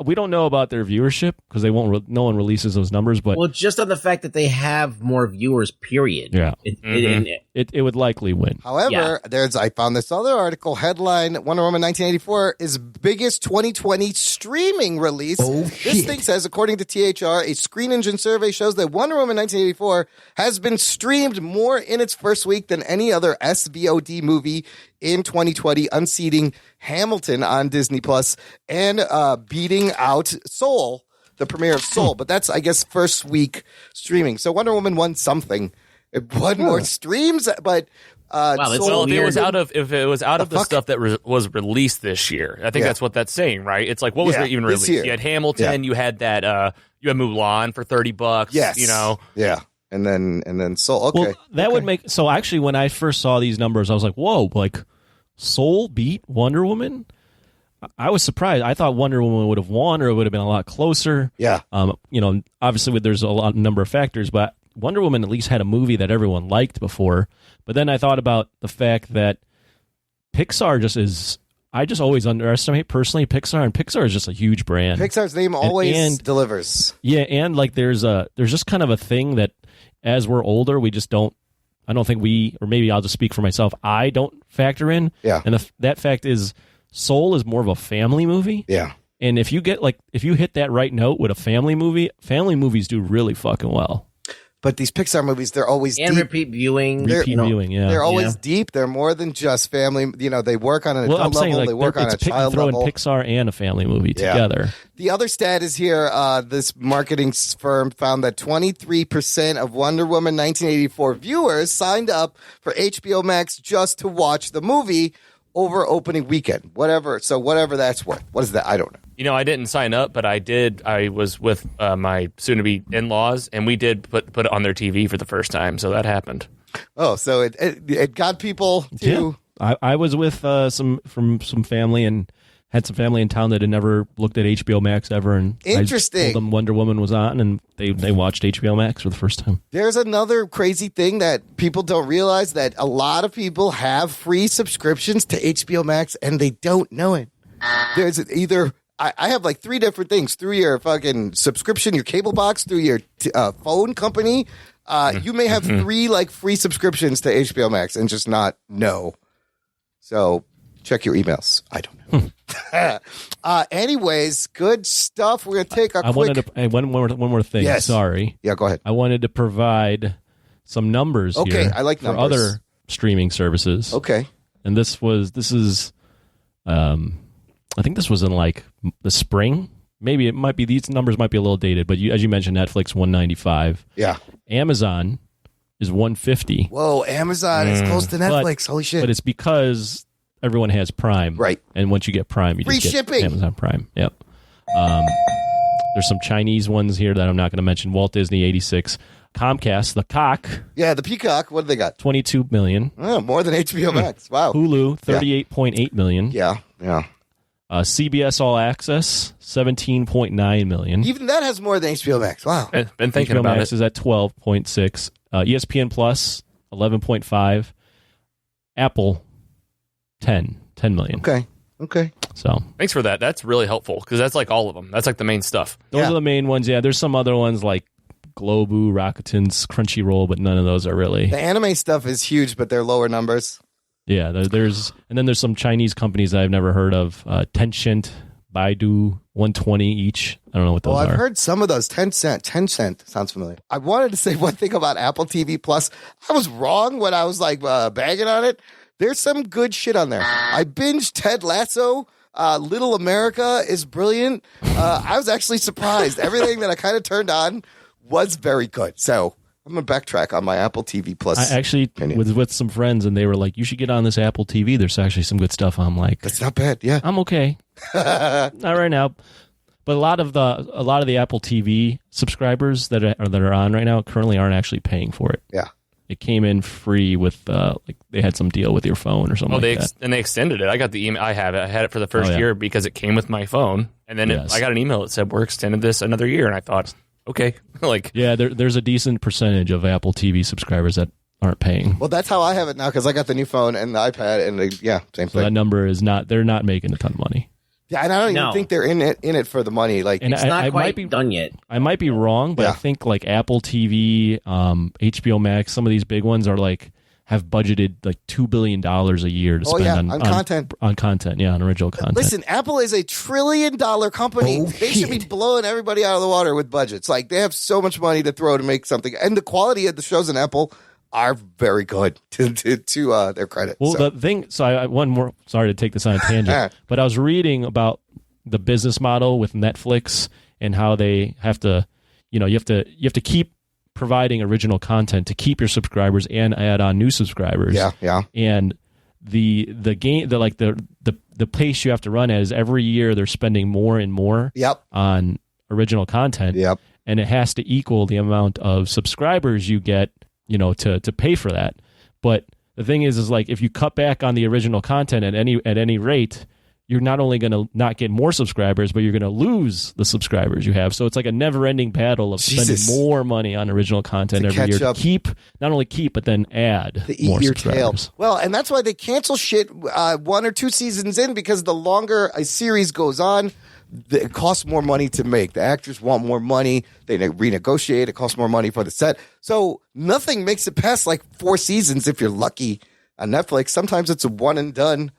we don't know about their viewership because they won't. No one releases those numbers, but just on the fact that they have more viewers. Period. Yeah, it would likely win. However, I found this other article headline: Wonder Woman 1984 is biggest 2020 streaming release. This thing says, according to THR, a Screen Engine survey shows that Wonder Woman 1984 has been streamed more in its first week than any other SVOD movie in 2020, unseating Hamilton on Disney Plus and beating out Soul, the premiere of Soul. But that's, I guess, first week streaming. So Wonder Woman won something. It won more streams, but if it was out of the stuff that was released this year, I think that's what that's saying, right? It's what was there even released? You had Hamilton, you had that, you had Mulan for $30. Yes, yeah. And then Soul. Okay. Well, that would make so. Actually, when I first saw these numbers, I was like, "Whoa!" Soul beat Wonder Woman. I was surprised. I thought Wonder Woman would have won, or it would have been a lot closer. Yeah. Obviously, there's a number of factors, but Wonder Woman at least had a movie that everyone liked before. But then I thought about the fact that Pixar just is. I just always underestimate personally Pixar, and Pixar is just a huge brand. Pixar's name always and delivers. Yeah, and like there's just kind of a thing that as we're older, we just don't. I don't think or maybe I'll just speak for myself. I don't factor in. Yeah. And that fact is, Soul is more of a family movie. Yeah. And if you hit that right note with a family movies do really fucking well. But these Pixar movies, they're always And deep. repeat viewing. Yeah. They're always deep. They're more than just family. They work on an adult level. They work on a child throwing level. Pixar and a family movie together. The other stat is here. This marketing firm found that 23% of Wonder Woman 1984 viewers signed up for HBO Max just to watch the movie over opening weekend. Whatever that's worth. What is that? I don't know. I didn't sign up, but I did. I was with my soon-to-be in-laws, and we did put it on their TV for the first time, so that happened. Oh, so it got people to... Yeah. I was with some family and had some family in town that had never looked at HBO Max ever, and Interesting. I told them Wonder Woman was on, and they watched HBO Max for the first time. There's another crazy thing that people don't realize, that a lot of people have free subscriptions to HBO Max, and they don't know it. There's either... I have like 3 different things through your fucking subscription, your cable box, through your phone company. You may have 3 like free subscriptions to HBO Max and just not know. So check your emails. I don't know. Anyways, good stuff. We're gonna take a quick. One more thing. Yes. Sorry. Yeah, go ahead. I wanted to provide some numbers. Okay, here I like for numbers. other streaming services. Okay. And this is. I think this was in like the spring. Maybe it might be, these numbers might be a little dated, but as you mentioned, Netflix $195. Yeah. Amazon is $150. Whoa, Amazon is close to Netflix. Holy shit! But it's because everyone has Prime, right? And once you get Prime, you free just get shipping. Amazon Prime. Yep. There's some Chinese ones here that I'm not going to mention. Walt Disney 86, Comcast, the cock. Yeah, the Peacock. What do they got? 22 million. Oh, more than HBO Max. Wow. Hulu 38.8 million. Yeah. CBS All Access, 17.9 million. Even that has more than HBO Max. Wow. Been thinking HBO about Max it. is at 12.6. ESPN Plus, 11.5. Apple, 10 million. Okay. So Thanks for that. That's really helpful because that's like all of them. That's like the main stuff. those are the main ones. Yeah, there's some other ones like Globu, Rakuten's, Crunchyroll, but none of those are really. The anime stuff is huge, but they're lower numbers. Yeah, there's some Chinese companies that I've never heard of. Tencent, Baidu, 120 each. I don't know what those I've are. heard some of those. Tencent sounds familiar. I wanted to say one thing about Apple TV Plus. I was wrong when I was like bagging on it. There's some good shit on there. I binged Ted Lasso. Little America is brilliant. I was actually surprised. Everything that I kind of turned on was very good. So I'm going to backtrack on my Apple TV Plus. I actually was with some friends, and they were like, you should get on this Apple TV. There's actually some good stuff. I'm like, that's not bad. Yeah. I'm okay. Not right now. But a lot of the Apple TV subscribers that are on right now currently aren't actually paying for it. Yeah. It came in free with like they had some deal with your phone or something. They like that. and they extended it. I got the email. I have it. I had it for the first Oh, yeah. year because it came with my phone, and then I got an email that said we're extended this another year, and I thought, okay, like yeah, there's a decent percentage of Apple TV subscribers that aren't paying. Well, that's how I have it now because I got the new phone and the iPad, and same So thing. that number is not. They're not making a ton of money. Yeah, and I don't even think they're in it for the money. Like, it's not quite done yet. I might be wrong, but I think like Apple TV, HBO Max, some of these big ones are like have budgeted like $2 billion a year to spend on content. On content, on original content. Listen, Apple is a $1 trillion company. They should be blowing everybody out of the water with budgets. Like, they have so much money to throw to make something, and the quality of the shows in Apple are very good to their credit. Well, the thing. So I one more. Sorry to take this on a tangent, but I was reading about the business model with Netflix and how they have to, you have to keep providing original content to keep your subscribers and add on new subscribers. Yeah. And the pace you have to run at is every year they're spending more and more. On original content. And it has to equal the amount of subscribers you get, to pay for that. But the thing is like if you cut back on the original content at any rate, you're not only going to not get more subscribers, but you're going to lose the subscribers you have. So it's like a never-ending battle of spending more money on original content every year to keep, not only keep, but then add more subscribers. Well, and that's why they cancel shit 1 or 2 seasons in, because the longer a series goes on, it costs more money to make. The actors want more money. They renegotiate. It costs more money for the set. So nothing makes it past like 4 seasons if you're lucky on Netflix. Sometimes it's a one and done.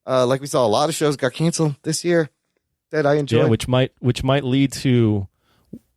Like we saw, a lot of shows got canceled this year that I enjoyed. Yeah, which might lead to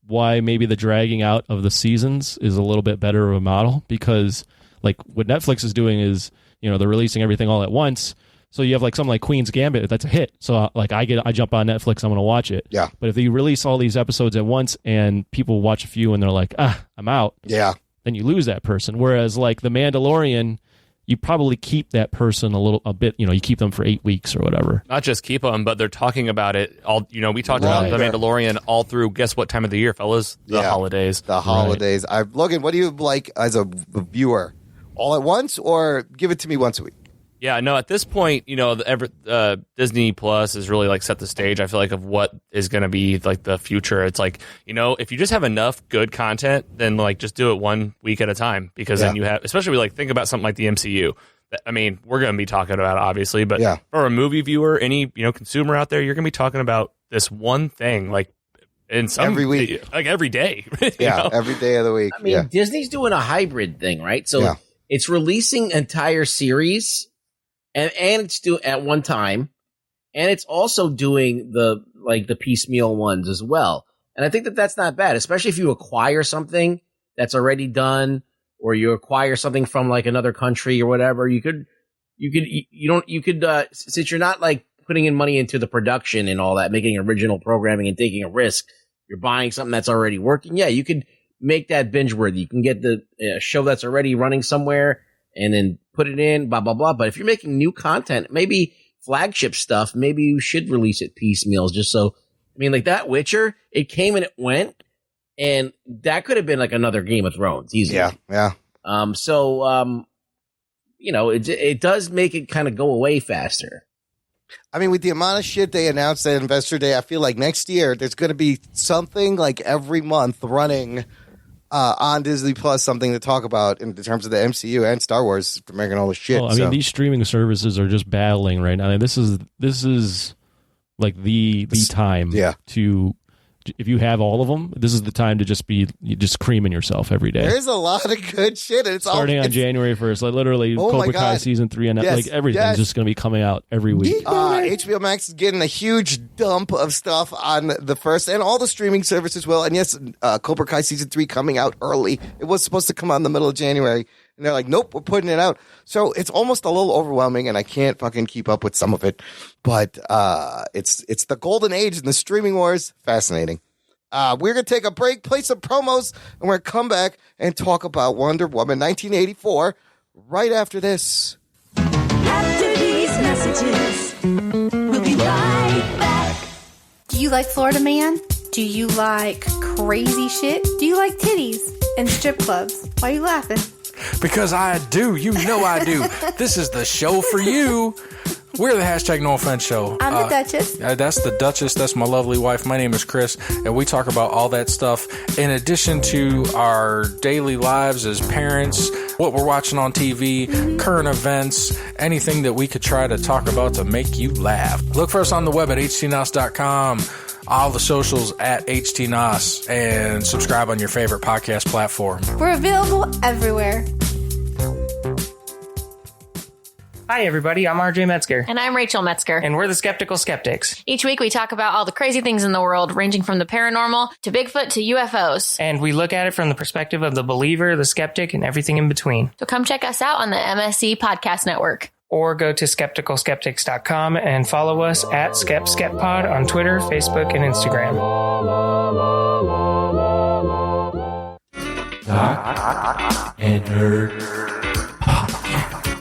why maybe the dragging out of the seasons is a little bit better of a model, because like what Netflix is doing is, they're releasing everything all at once. So you have like something like Queen's Gambit, that's a hit. So like I jump on Netflix, I'm going to watch it. Yeah. But if you release all these episodes at once and people watch a few and they're like, I'm out. Yeah. Then you lose that person. Whereas like The Mandalorian, you probably keep that person a bit, you keep them for 8 weeks or whatever. Not just keep them, but they're talking about it all. We talked about The Mandalorian all through, guess what time of the year, fellas? The holidays. The holidays. Right. Logan, what do you like as a viewer? All at once, or give it to me once a week? Yeah, no, at this point, Disney Plus has really like set the stage, I feel like, of what is going to be like the future. It's like, if you just have enough good content, then like just do it 1 week at a time, because then you have, especially like think about something like the MCU. I mean, we're going to be talking about it, obviously, but for a movie viewer, any, consumer out there, you're going to be talking about this one thing like in every week, like every day. Every day of the week. I mean, Disney's doing a hybrid thing, right? So it's releasing entire series. And it's doing at one time, and it's also doing the piecemeal ones as well. And I think that that's not bad, especially if you acquire something that's already done, or you acquire something from like another country or whatever. You could, since you're not like putting in money into the production and all that, making original programming and taking a risk, you're buying something that's already working. Yeah, you could make that binge worthy. You can get the show that's already running somewhere and then put it in, blah, blah, blah. But if you're making new content, maybe flagship stuff, maybe you should release it piecemeal, just so, like that Witcher, it came and it went, and that could have been like another Game of Thrones easily. Yeah. It does make it kind of go away faster. I mean, with the amount of shit they announced at Investor Day, I feel like next year there's going to be something like every month running on Disney Plus, something to talk about in terms of the MCU and Star Wars for making all the shit. Well, I mean, these streaming services are just battling right now. This is like the time to, if you have all of them, this is the time to just creaming yourself every day. There's a lot of good shit. And it's starting on January 1st, like literally Cobra Kai season 3 and like everything's just going to be coming out every week. HBO Max is getting a huge dump of stuff on the first, and all the streaming services will. And yes, Cobra Kai season 3 coming out early. It was supposed to come out in the middle of January, and they're like, nope, we're putting it out. So it's almost a little overwhelming, and I can't fucking keep up with some of it. But it's the golden age in the streaming wars. Fascinating. We're going to take a break, play some promos, and we're going to come back and talk about Wonder Woman 1984 right after this. After these messages, we'll be right back. Do you like Florida Man? Do you like crazy shit? Do you like titties and strip clubs? Why are you laughing? Because I do. You know I do. This is the show for you. We're the hashtag No Offense Show. I'm the Duchess. That's the Duchess. That's my lovely wife. My name is Chris, and we talk about all that stuff in addition to our daily lives as parents, what we're watching on TV, current events, anything that we could try to talk about to make you laugh. Look for us on the web at htnos.com, all the socials at htnos, and subscribe on your favorite podcast platform. We're available everywhere. Hi, everybody. I'm RJ Metzger. And I'm Rachel Metzger. And we're the Skeptical Skeptics. Each week we talk about all the crazy things in the world, ranging from the paranormal to Bigfoot to UFOs. And we look at it from the perspective of the believer, the skeptic, and everything in between. So come check us out on the MSC Podcast Network. Or go to skepticalskeptics.com and follow us at SkepSkepPod on Twitter, Facebook, and Instagram. Jock and Nerd.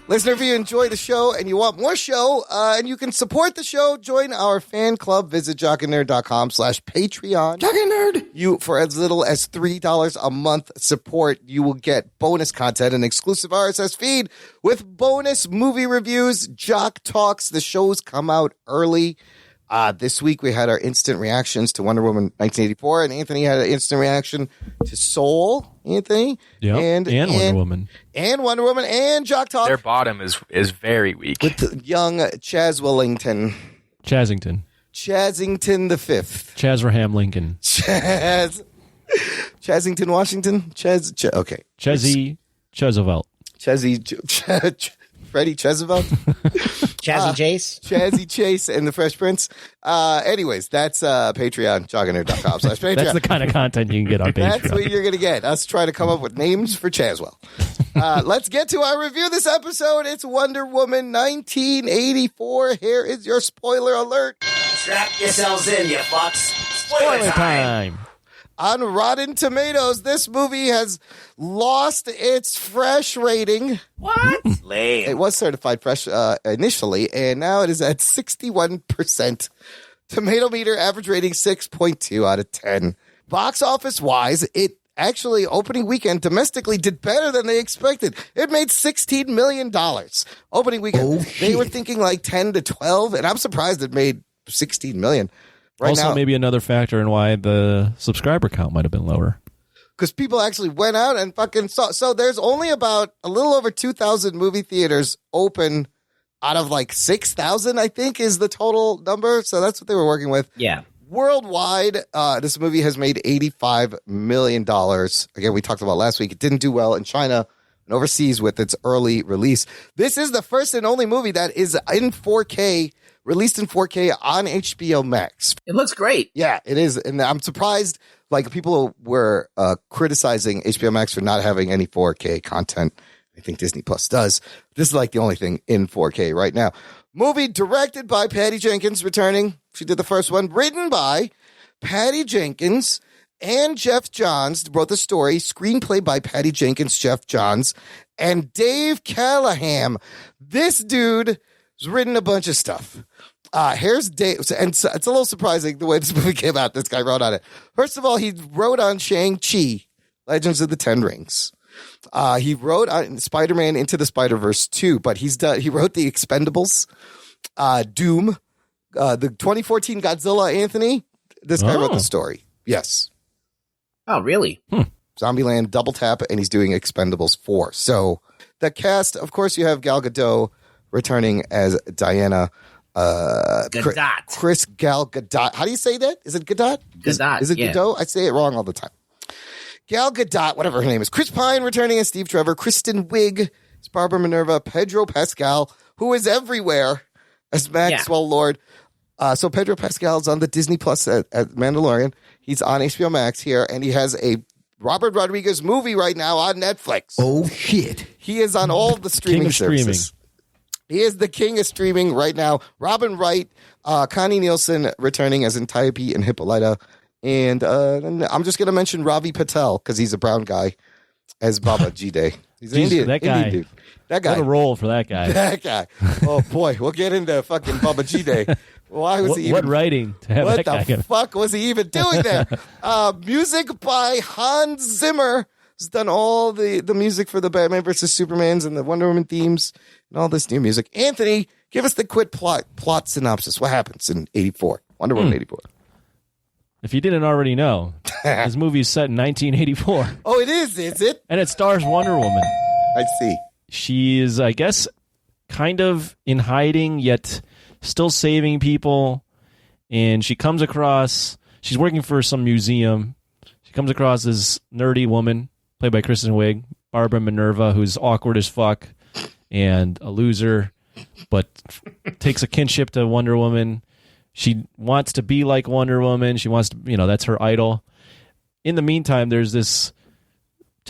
Listener, if you enjoy the show and you want more show, and you can support the show, join our fan club. Visit jockandnerd.com/Patreon. Jock and Nerd. You, for as little as $3 a month support, you will get bonus content, an exclusive RSS feed with bonus movie reviews, Jock Talks. The shows come out early. This week we had our instant reactions to Wonder Woman 1984, and Anthony had an instant reaction to Soul, Anthony. Yep. And Wonder Woman. And Wonder Woman and Jock Talk. Their bottom is very weak. With the young Chaz Chazington the Fifth. Chazraham Lincoln. Chazington Washington? Okay. Chezzy Chezovelt. Freddie Chezovelt. Chazzy Chase and the Fresh Prince. Anyways, that's Patreon, jockandnerd.com/Patreon. That's the kind of content you can get on Patreon. That's what you're going to get. Us trying to come up with names for Chazwell. Let's get to our review this episode. It's Wonder Woman 1984. Here is your spoiler alert. Strap yourselves in, you fucks. Spoiler time. On Rotten Tomatoes, this movie has lost its fresh rating. What? Lame. It was certified fresh initially, and now it is at 61%. Tomato meter average rating 6.2 out of 10. Box office wise, it actually opening weekend domestically did better than they expected. It made $16 million opening weekend. They were thinking like 10 to 12, and I'm surprised it made $16 million. Right also, now, maybe another factor in why the subscriber count might have been lower. Because people actually went out and fucking saw. So there's only about a little over 2,000 movie theaters open out of like 6,000, I think, is the total number. So that's what they were working with. Yeah. Worldwide, this movie has made $85 million. Again, we talked about last week. It didn't do well in China and overseas with its early release. This is the first and only movie that is in 4K, released in 4K on HBO Max. It looks great. Yeah, it is. And I'm surprised, like, people were criticizing HBO Max for not having any 4K content. I think Disney Plus does. This is like the only thing in 4K right now. Movie directed by Patty Jenkins, returning. She did the first one. Written by Patty Jenkins and Jeff Johns. Wrote the story. Screenplay by Patty Jenkins, Jeff Johns, and Dave Callahan. This dude has written a bunch of stuff. Here's Dave, and it's a little surprising the way this movie came out. This guy wrote on it. First of all, he wrote on Shang-Chi, Legends of the Ten Rings. He wrote on Spider-Man Into the Spider-Verse 2, but he wrote The Expendables, Doom, the 2014 Godzilla, Anthony. This guy wrote the story. Yes. Oh, really? Zombieland, Double Tap, and he's doing Expendables 4. So the cast, of course, you have Gal Gadot returning as Diana. Gadot. Chris Gal Gadot. How do you say that? Is it Gadot? Gadot. Is it yeah. Gadot? I say it wrong all the time. Gal Gadot, whatever her name is. Chris Pine returning as Steve Trevor. Kristen Wiig as Barbara Minerva. Pedro Pascal, who is everywhere, as Maxwell Lord. So Pedro Pascal is on the Disney Plus at Mandalorian. He's on HBO Max here, and he has a Robert Rodriguez movie right now on Netflix. Oh, shit. He is on all the streaming services. He is the king of streaming right now. Robin Wright, Connie Nielsen returning as Antiope and Hippolyta. And I'm just going to mention Ravi Patel because he's a brown guy as Baba G-Day. He's an Indian dude. That guy. What a role for that guy. That guy. Oh, boy. We'll get into fucking Baba G-Day. Why was he even... What writing to have that guy? What the fuck was he even doing there? Music by Hans Zimmer. He's done all the music for the Batman versus Supermans and the Wonder Woman themes and all this new music. Anthony, give us the quick plot synopsis. What happens in 84? Wonder Woman 84. If you didn't already know, this movie is set in 1984. Oh, it is it? And it stars Wonder Woman. I see. She is, I guess, kind of in hiding, yet still saving people. And she comes across, she's working for some museum. She comes across this nerdy woman, played by Kristen Wiig, Barbara Minerva, who's awkward as fuck and a loser, but takes a kinship to Wonder Woman. She wants to be like Wonder Woman. She wants to, that's her idol. In the meantime, there's this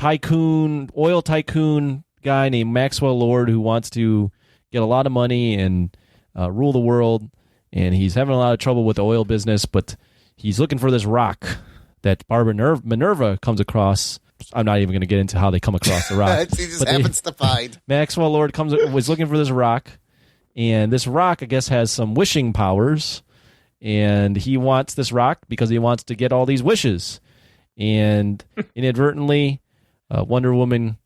oil tycoon guy named Maxwell Lord who wants to get a lot of money and rule the world. And he's having a lot of trouble with the oil business, but he's looking for this rock that Barbara Minerva comes across. I'm not even going to get into how they come across the rock. He just happens to find. Maxwell Lord was looking for this rock, and this rock, I guess, has some wishing powers, and he wants this rock because he wants to get all these wishes. And inadvertently, Wonder Woman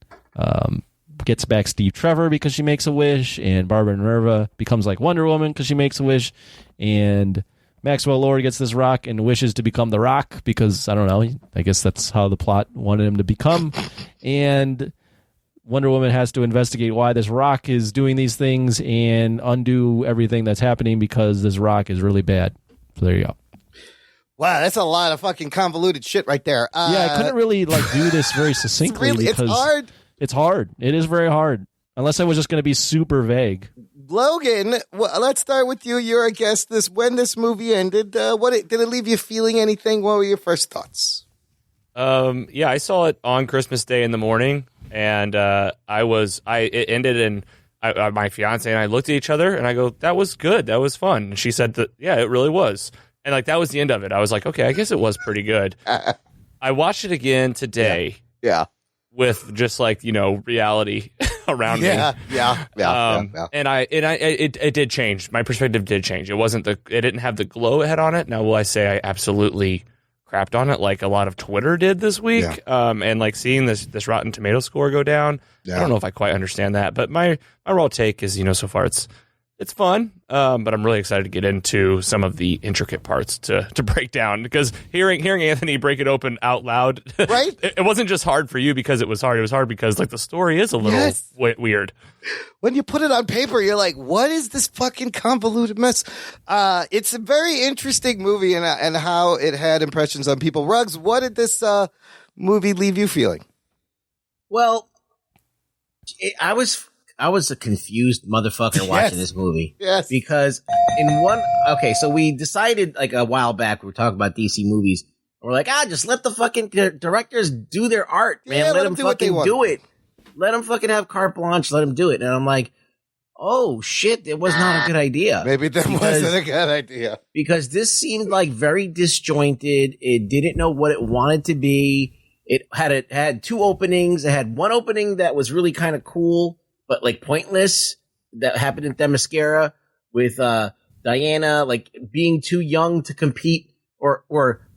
gets back Steve Trevor because she makes a wish, and Barbara Minerva becomes like Wonder Woman because she makes a wish, and Maxwell Lord gets this rock and wishes to become the Rock because, I don't know, I guess that's how the plot wanted him to become. And Wonder Woman has to investigate why this rock is doing these things and undo everything that's happening because this rock is really bad. So there you go. Wow, that's a lot of fucking convoluted shit right there. Yeah, I couldn't really do this very succinctly because it's hard. It's hard. It is very hard. Unless I was just going to be super vague. Logan, let's start with you. You're a guest. When this movie ended, did it leave you feeling anything? What were your first thoughts? Yeah, I saw it on Christmas Day in the morning, and it ended, and my fiance and I looked at each other, and I go, "That was good. That was fun." And she said that, yeah, it really was. And that was the end of it. I was like, okay, I guess it was pretty good. I watched it again today. Yeah. With just reality around me. Yeah. And it did change. My perspective did change. It didn't have the glow it had on it. Now, will I say I absolutely crapped on it like a lot of Twitter did this week? Yeah. And seeing this Rotten Tomato score go down. Yeah. I don't know if I quite understand that, but my raw take is, so far it's fun, but I'm really excited to get into some of the intricate parts to break down, because hearing Anthony break it open out loud, right? It wasn't just hard for you because it was hard. It was hard because the story is a little weird. When you put it on paper, you're like, what is this fucking convoluted mess? It's a very interesting movie and how it had impressions on people. Ruggs, what did this movie leave you feeling? Well, I was a confused motherfucker watching this movie. Yes. Because so we decided a while back, we were talking about DC movies. We're like, just let the fucking directors do their art, man. Yeah, let them fucking do it. Let them fucking have carte blanche. Let them do it. And I'm like, oh shit, it was not a good idea. Maybe that wasn't a good idea. Because this seemed very disjointed. It didn't know what it wanted to be. It had two openings. It had one opening that was really kind of cool, but pointless, that happened in Themyscira with Diana being too young to compete, or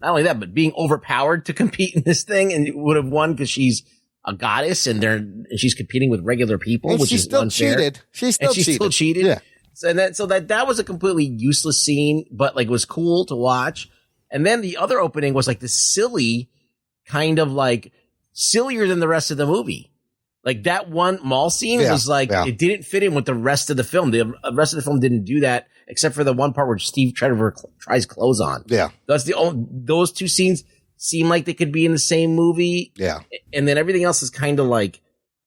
not only that, but being overpowered to compete in this thing, and would have won because she's a goddess and she's competing with regular people, and which is still unfair. Cheated. She's still cheated. Yeah. So that was a completely useless scene, but was cool to watch. And then the other opening was this silly kind of sillier than the rest of the movie. That one mall scene was it didn't fit in with the rest of the film. The rest of the film didn't do that, except for the one part where Steve Trevor tries clothes on. Yeah. Those two scenes seem like they could be in the same movie. Yeah. And then everything else is kind of a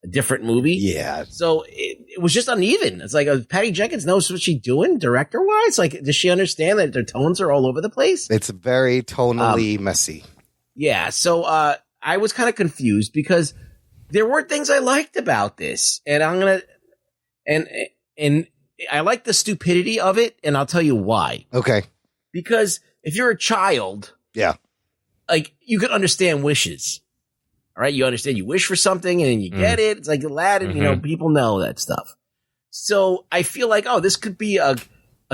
different movie. Yeah. So it was just uneven. It's Patty Jenkins knows what she's doing director-wise. Does she understand that their tones are all over the place? It's very tonally messy. Yeah. So I was kind of confused because there were things I liked about this, and and I like the stupidity of it, and I'll tell you why. Okay. Because if you're a child, you could understand wishes. All right, you understand you wish for something and then you get it. It's like Aladdin, people know that stuff. So I feel this could be a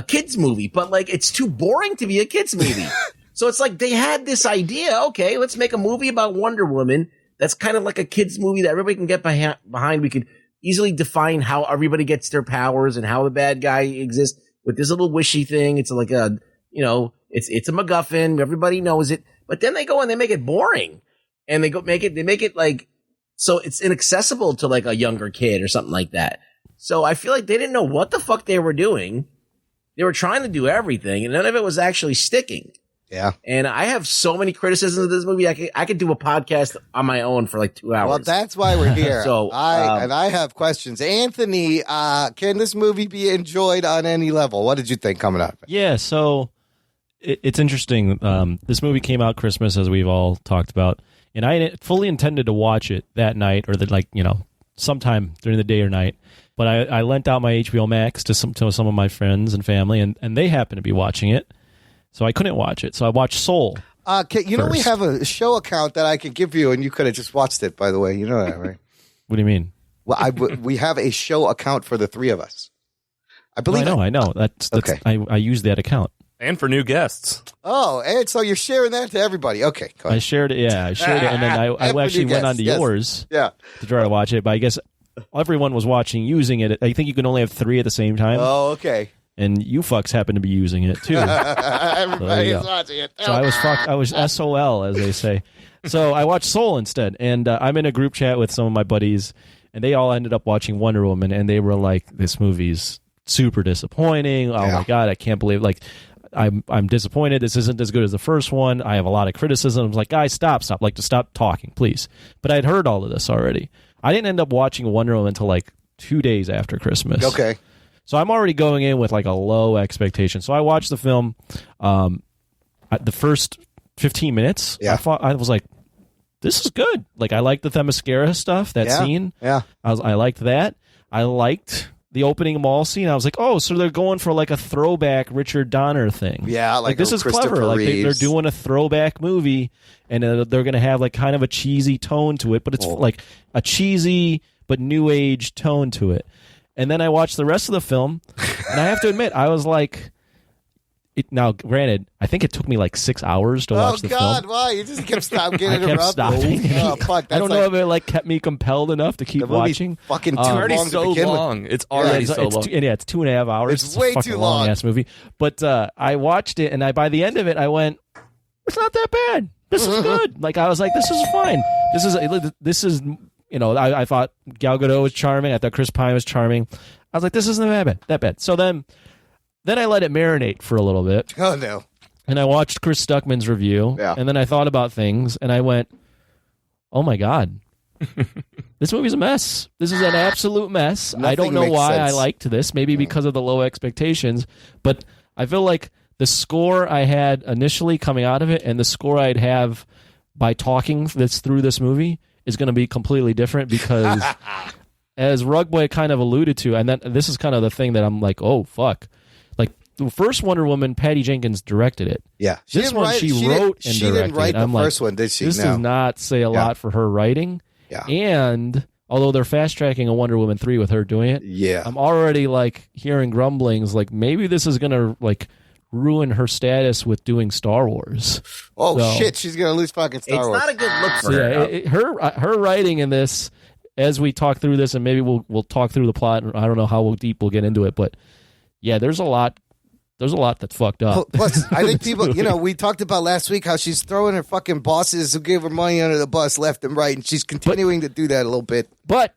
kid's movie, but it's too boring to be a kid's movie. So it's they had this idea, okay, let's make a movie about Wonder Woman. That's kind of like a kid's movie that everybody can get behind. We could easily define how everybody gets their powers and how the bad guy exists with this little wishy thing. It's it's a MacGuffin. Everybody knows it. But then they go and they make it boring, and they make it so it's inaccessible to a younger kid or something like that. So I feel they didn't know what the fuck they were doing. They were trying to do everything, and none of it was actually sticking. Yeah. And I have so many criticisms of this movie. I could do a podcast on my own for 2 hours. Well, that's why we're here. So I have questions. Anthony, can this movie be enjoyed on any level? What did you think coming up? Yeah, so it's interesting. This movie came out Christmas, as we've all talked about, and I fully intended to watch it that night, or sometime during the day or night. But I lent out my HBO Max to some of my friends and family, and they happened to be watching it. So I couldn't watch it. So I watched Soul. You know, we first. have a show account that I can give you, and you could have just watched it, by the way. You know that, right? What do you mean? Well, we have a show account for the three of us. I believe. I know. That's okay. I use that account. And for new guests. Oh, and so you're sharing that to everybody. Okay. Go ahead. I shared it. Yeah, I shared it, and then I actually went onto yours. Yeah. To try to watch it, but I guess everyone was watching using it. I think you can only have 3 at the same time. Oh, okay. And you fucks happen to be using it too. Everybody's watching it. So I was SOL, as they say. So I watched Soul instead, and I'm in a group chat with some of my buddies, and they all ended up watching Wonder Woman, and they were like, "This movie's super disappointing. Oh my god, I can't believe I'm disappointed. This isn't as good as the first one. I have a lot of criticism." I was like, "Guys, stop! Like, to stop talking, please." But I'd heard all of this already. I didn't end up watching Wonder Woman until like 2 days after Christmas. Okay. So I'm already going in with like a low expectation. So I watched the film. The first 15 minutes, I was like, "This is good." Like, I liked the Themyscira stuff. That scene, I liked that. I liked the opening mall scene. I was like, "Oh, so they're going for like a throwback Richard Donner thing." Yeah, like this is clever. Like they're doing a throwback movie, and they're going to have like kind of a cheesy tone to it, but it's like a cheesy but new age tone to it. And then I watched the rest of the film, and I have to admit, I was like, now, granted, I think it took me like 6 hours to watch the film. Oh, God, why? You just kept stopping. I kept stopping. Oh, fuck, I don't know if it like kept me compelled enough to keep watching. Fucking too long so long. It's already so long. It's 2.5 hours. It's way too long. Ass movie. But I watched it, and by the end of it, I went, "It's not that bad. This is good." Like, I was like, "This is fine. This is." You know, I thought Gal Gadot was charming. I thought Chris Pine was charming. I was like, "This isn't that bad." So then I let it marinate for a little bit. Oh, no. And I watched Chris Stuckman's review. Yeah. And then I thought about things, and I went, "Oh, my God. This movie's a mess. This is an absolute mess." I don't know why I liked this. Maybe because of the low expectations. But I feel like the score I had initially coming out of it and the score I'd have by talking through this movie is going to be completely different because, as Rugboy kind of alluded to, and this is kind of the thing that I'm like, "Oh, fuck." Like, the first Wonder Woman, Patty Jenkins directed it. Yeah. This one, she wrote and directed. She didn't write the like, first one, did she? This does not say a lot for her writing. Yeah. And although they're fast-tracking a Wonder Woman 3 with her doing it, I'm already, like, hearing grumblings, like, maybe this is going to, like, ruin her status with doing Star Wars. Oh, shit, she's going to lose fucking Star Wars. It's not a good look for her. Her writing in this, as we talk through this, and maybe we'll talk through the plot, and I don't know how deep we'll get into it, but yeah, there's a lot that's fucked up. Plus, I think people, you know, we talked about last week how she's throwing her fucking bosses who gave her money under the bus left and right, and she's continuing to do that a little bit. But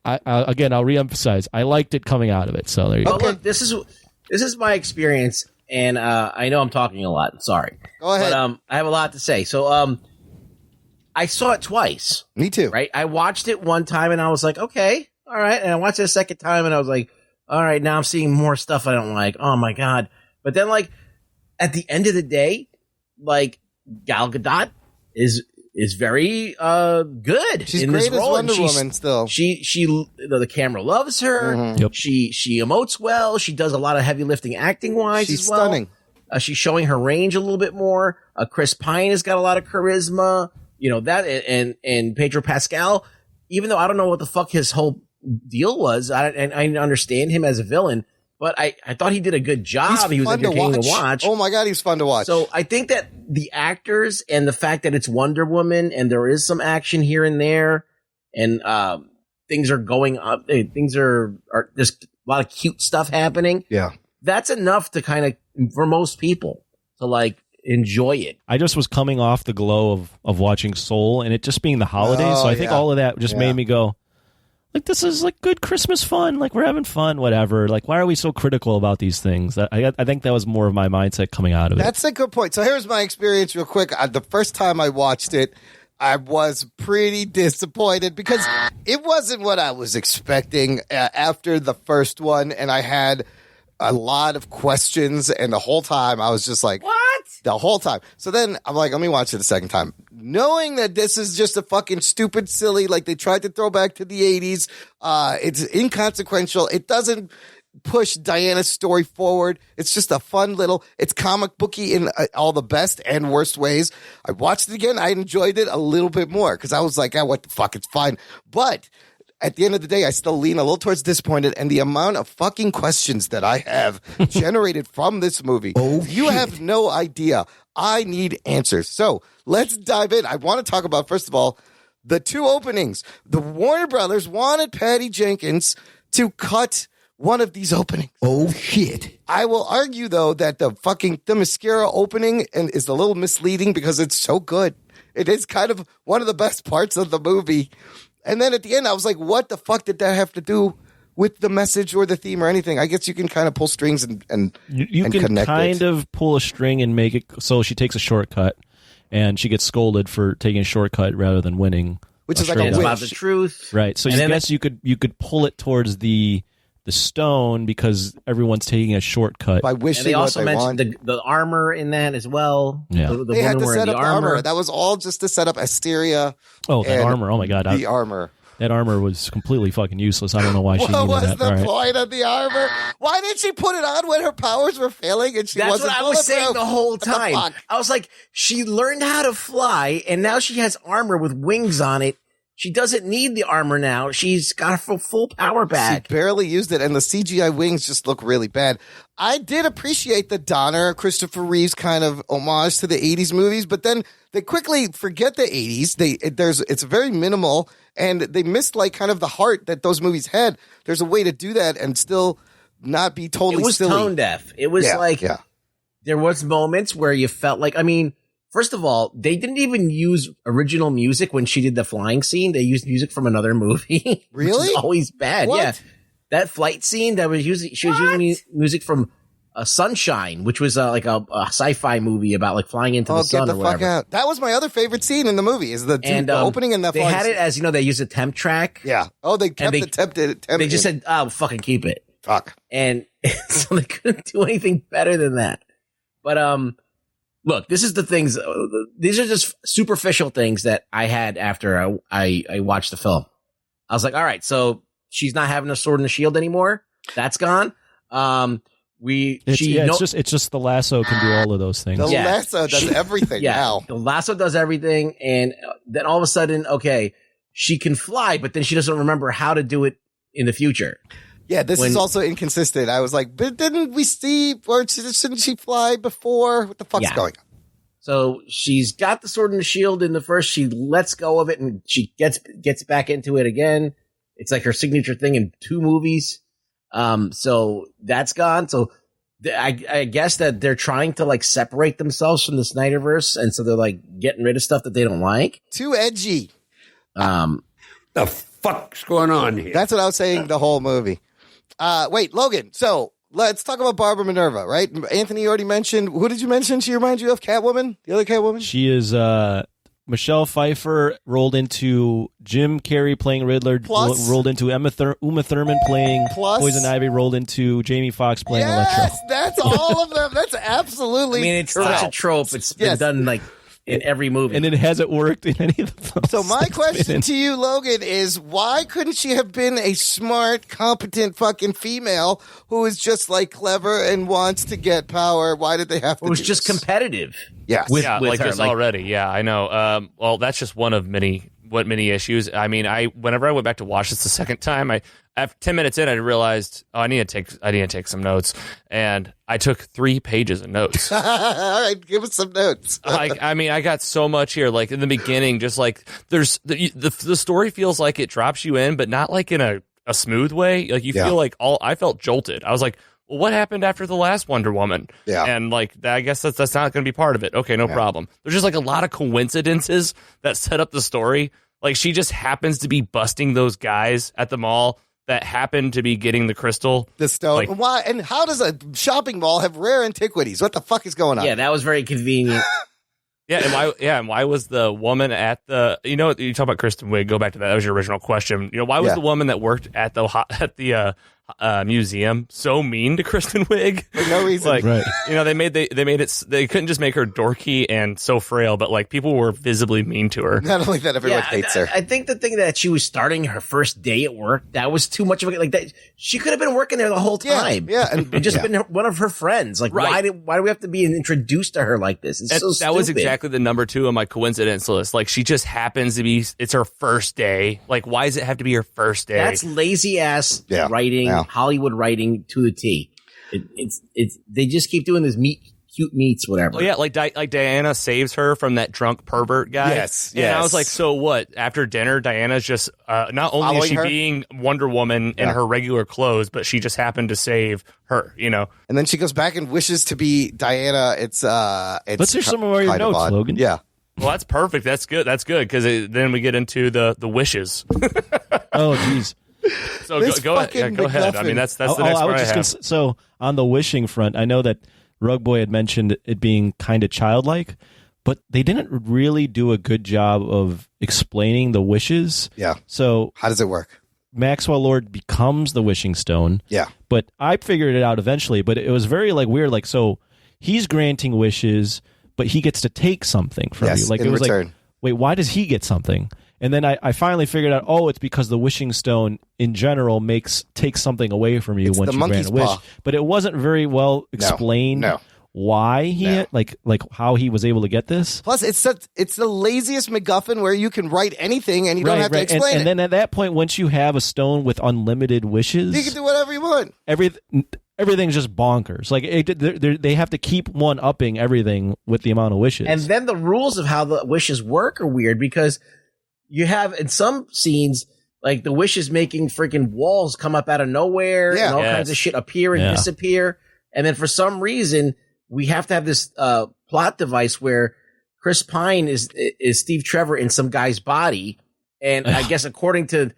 I'll reemphasize, I liked it coming out of it. So there you go. Look, this is my experience, and I know I'm talking a lot. Sorry. Go ahead. But I have a lot to say. So I saw it twice. Me too. Right? I watched it one time, and I was like, okay, all right. And I watched it a second time, and I was like, all right, now I'm seeing more stuff I don't like. Oh, my God. But then, like, at the end of the day, like, Gal Gadot is very good. She's in great this as role. Wonder Woman still. The camera loves her. Mm-hmm. Yep. She emotes well. She does a lot of heavy lifting acting wise She's as well. stunning. She's showing her range a little bit more. Chris Pine has got a lot of charisma. You know that, and Pedro Pascal. Even though I don't know what the fuck his whole deal was, I understand him as a villain, but I thought he did a good job. He was entertaining to watch. Oh my God, he's fun to watch. So I think that the actors and the fact that it's Wonder Woman and there is some action here and there, and things are going up. Things are there's a lot of cute stuff happening. Yeah, that's enough to kind of, for most people, to like enjoy it. I just was coming off the glow of watching Soul, and it just being the holidays. So I think all of that just made me go, like, this is like good Christmas fun. Like, we're having fun, whatever. Like, why are we so critical about these things? I think that was more of my mindset coming out of it. That's a good point. So here's my experience real quick. The first time I watched it, I was pretty disappointed because it wasn't what I was expecting after the first one. And I had a lot of questions. And the whole time I was just like, what? The whole time. So then I'm like, let me watch it a second time. Knowing that this is just a fucking stupid, silly, like they tried to throw back to the 80s. It's inconsequential. It doesn't push Diana's story forward. It's just a fun it's comic booky in all the best and worst ways. I watched it again. I enjoyed it a little bit more because I was like, what the fuck? It's fine. But at the end of the day, I still lean a little towards disappointed, and the amount of fucking questions that I have generated from this movie, you have no idea. I need answers. So let's dive in. I want to talk about, first of all, the two openings. The Warner Brothers wanted Patty Jenkins to cut one of these openings. Oh, shit. I will argue, though, that the Themyscira opening is a little misleading because it's so good. It is kind of one of the best parts of the movie. And then at the end, I was like, what the fuck did that have to do with the message or the theme or anything? I guess you can kind of pull strings and you can connect kind it. of pull a string and make it so she takes a shortcut, and she gets scolded for taking a shortcut rather than winning, which is like a about the truth, right? So I guess you could pull it towards the stone because everyone's taking a shortcut by wishing. And they also mentioned the armor in that as well. Yeah, the they had to set the up armor. That was all just to set up Asteria. Oh, that armor! Oh my god, the armor. That armor was completely fucking useless. I don't know why she needed that. What was the right. point of the armor? Why did she put it on when her powers were failing and she That's wasn't what I was saying the whole time. What the fuck? I was like, she learned how to fly, and now she has armor with wings on it. She doesn't need the armor now. She's got her full power back. She barely used it, and the CGI wings just look really bad. I did appreciate the Donner, Christopher Reeves kind of homage to the 80s movies, but then they quickly forget the 80s. It's very minimal, and they missed like kind of the heart that those movies had. There's a way to do that and still not be totally It was silly. tone deaf. It was there was moments where you felt like, first of all, they didn't even use original music when she did the flying scene. They used music from another movie. Really? Which is always bad. What? Yeah. That flight scene she was using music from Sunshine, which was like a sci-fi movie about like flying into the sun or whatever. Fuck out. That was my other favorite scene in the movie is the opening and that they flying had it as, they used a temp track. Yeah. Oh, they kept the temp. They just said, fucking keep it. Fuck. And so they couldn't do anything better than that. But, look, this is the things. These are just superficial things that I had after I watched the film. I was like, all right, so she's not having a sword and a shield anymore. That's gone. It's just the lasso can do all of those things. The lasso does everything now. The lasso does everything, and then all of a sudden, okay, she can fly, but then she doesn't remember how to do it in the future. Yeah, this is also inconsistent. I was like, but didn't we see, or shouldn't she fly before? What the fuck's going on? So she's got the sword and the shield in the first. She lets go of it, and she gets back into it again. It's like her signature thing in 2 movies. So that's gone. So I guess that they're trying to like separate themselves from the Snyderverse, and so they're like getting rid of stuff that they don't like. Too edgy. The fuck's going on here? That's what I was saying the whole movie. Wait, Logan. So let's talk about Barbara Minerva, right? Anthony, you already mentioned. Who did you mention? She reminds you of Catwoman? The other Catwoman? She is Michelle Pfeiffer rolled into Jim Carrey playing Riddler, rolled into Uma Thurman playing Poison Ivy, rolled into Jamie Foxx playing Electro. That's all of them. That's absolutely it's such a trope. It's been done like in every movie. And it hasn't worked in any of the films. So my question to you, Logan, is why couldn't she have been a smart, competent fucking female who is just like clever and wants to get power? Why did they have to It was do just this? competitive. Yes. With like her. this already. Yeah, I know. Well, that's just one of many issues. I mean, whenever I went back to watch this the second time, after 10 minutes in, I realized, I need to take some notes, and I took 3 pages of notes. All right, give us some notes. I got so much here. Like in the beginning, just like there's the story feels like it drops you in, but not like in a smooth way. Like you feel like I felt jolted. I was like, well, what happened after the last Wonder Woman? Yeah. And like, I guess that's not going to be part of it. Okay, no problem. There's just like a lot of coincidences that set up the story. Like she just happens to be busting those guys at the mall that happen to be getting the crystal. The stone. Like, why? And how does a shopping mall have rare antiquities? What the fuck is going on? Yeah, that was very convenient. and why was the woman at the, you talk about Kristen Wiig, go back to that. That was your original question. Why was the woman that worked at the museum so mean to Kristen Wiig for no reason. Like, Right. you know, they made it. They couldn't just make her dorky and so frail, but like people were visibly mean to her. Not only that, everyone hates her. I think the thing that she was starting her first day at work, that was too much of a, like that. She could have been working there the whole time. Yeah, and just been one of her friends. Like, why do we have to be introduced to her like this? It's so stupid. That was exactly the number 2 on my coincidence list. Like, she just happens to be, it's her first day. Like, why does it have to be her first day? That's lazy ass writing, Hollywood writing to the T. It's they just keep doing this cute meets, whatever. Oh yeah, like Diana saves her from that drunk pervert guy. Yes, and I was like, so what? After dinner, Diana's just not only Following is she her? being Wonder Woman in her regular clothes, but she just happened to save her. You know, and then she goes back and wishes to be Diana. It's let's hear some of your notes, Logan. Yeah. Well, that's perfect. That's good. That's good because then we get into the wishes. Oh, geez. So go ahead. Yeah, go ahead. I mean, that's the next part I have. So on the wishing front, I know that Rugboy had mentioned it being kind of childlike, but they didn't really do a good job of explaining the wishes. Yeah. So how does it work? Maxwell Lord becomes the wishing stone. Yeah. But I figured it out eventually, but it was very like weird. Like, so he's granting wishes, but he gets to take something from you. Like, in it was return. like, wait, why does he get something? And then I finally figured out, it's because the wishing stone in general takes something away from you once you grant a wish. paw. But it wasn't very well explained why he had, like how he was able to get this. Plus, it's the laziest MacGuffin where you can write anything and you don't have to explain it. And then at that point, once you have a stone with unlimited wishes, you can do whatever you want. Everything's just bonkers. Like they have to keep one upping everything with the amount of wishes. And then the rules of how the wishes work are weird because you have in some scenes like the wishes making freaking walls come up out of nowhere and all kinds of shit appear and disappear. And then for some reason we have to have this plot device where Chris Pine is Steve Trevor in some guy's body. And I guess according to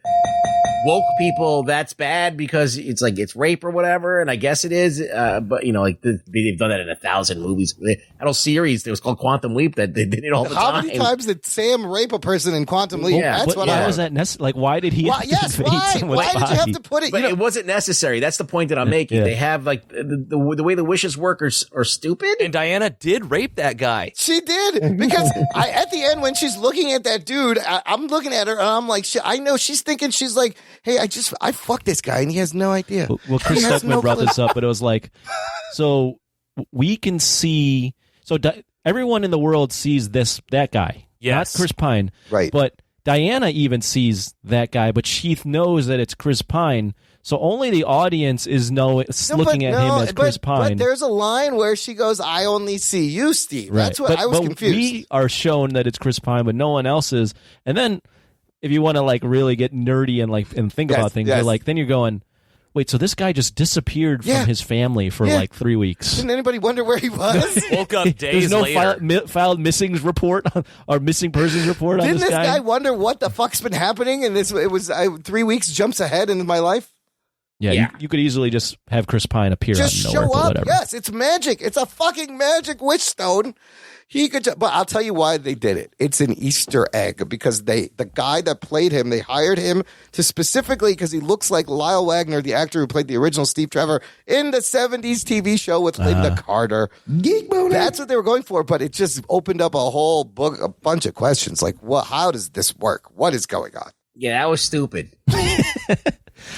woke people, that's bad because it's like it's rape or whatever, and I guess it is. But you know, like they've done that in 1,000 movies. That whole series, it was called Quantum Leap. That they did it all the time. How many times did Sam rape a person in Quantum Leap? That's what I was that necessary? Like, why did he? Why did you have to put it? But it wasn't necessary. That's the point that I'm making. They have like the way the wishes work are stupid. And Diana did rape that guy. She did because at the end when she's looking at that dude, I'm looking at her and I'm like, I know she's thinking she's like, hey, I fucked this guy and he has no idea. Well, Chris Stuckman brought this up, but it was like, so we can see, everyone in the world sees that guy, not Chris Pine, right? But Diana even sees that guy, but she knows that it's Chris Pine. So only the audience is looking at him as Chris Pine. But there's a line where she goes, "I only see you, Steve." Right. That's what I was confused. We are shown that it's Chris Pine, but no one else is. And then, if you want to like really get nerdy and think about things, you're like, then you're going, wait, so this guy just disappeared from his family for like 3 weeks. Didn't anybody wonder where he was? Woke up days later. There's no filed missing report or missing persons report on Didn't this this guy. guy wonder what the fuck's been happening? And it was 3 weeks jumps ahead in my life. Yeah. You could easily just have Chris Pine appear Just out of nowhere show or up. whatever. Yes, it's magic. It's a fucking magic witch stone. He could, but I'll tell you why they did it. It's an Easter egg because the guy that played him, they hired him to specifically because he looks like Lyle Wagner, the actor who played the original Steve Trevor in the 70s TV show with Linda Carter. Geek boner. That's what they were going for, but it just opened up a whole book, a bunch of questions like, how does this work? What is going on? Yeah, that was stupid.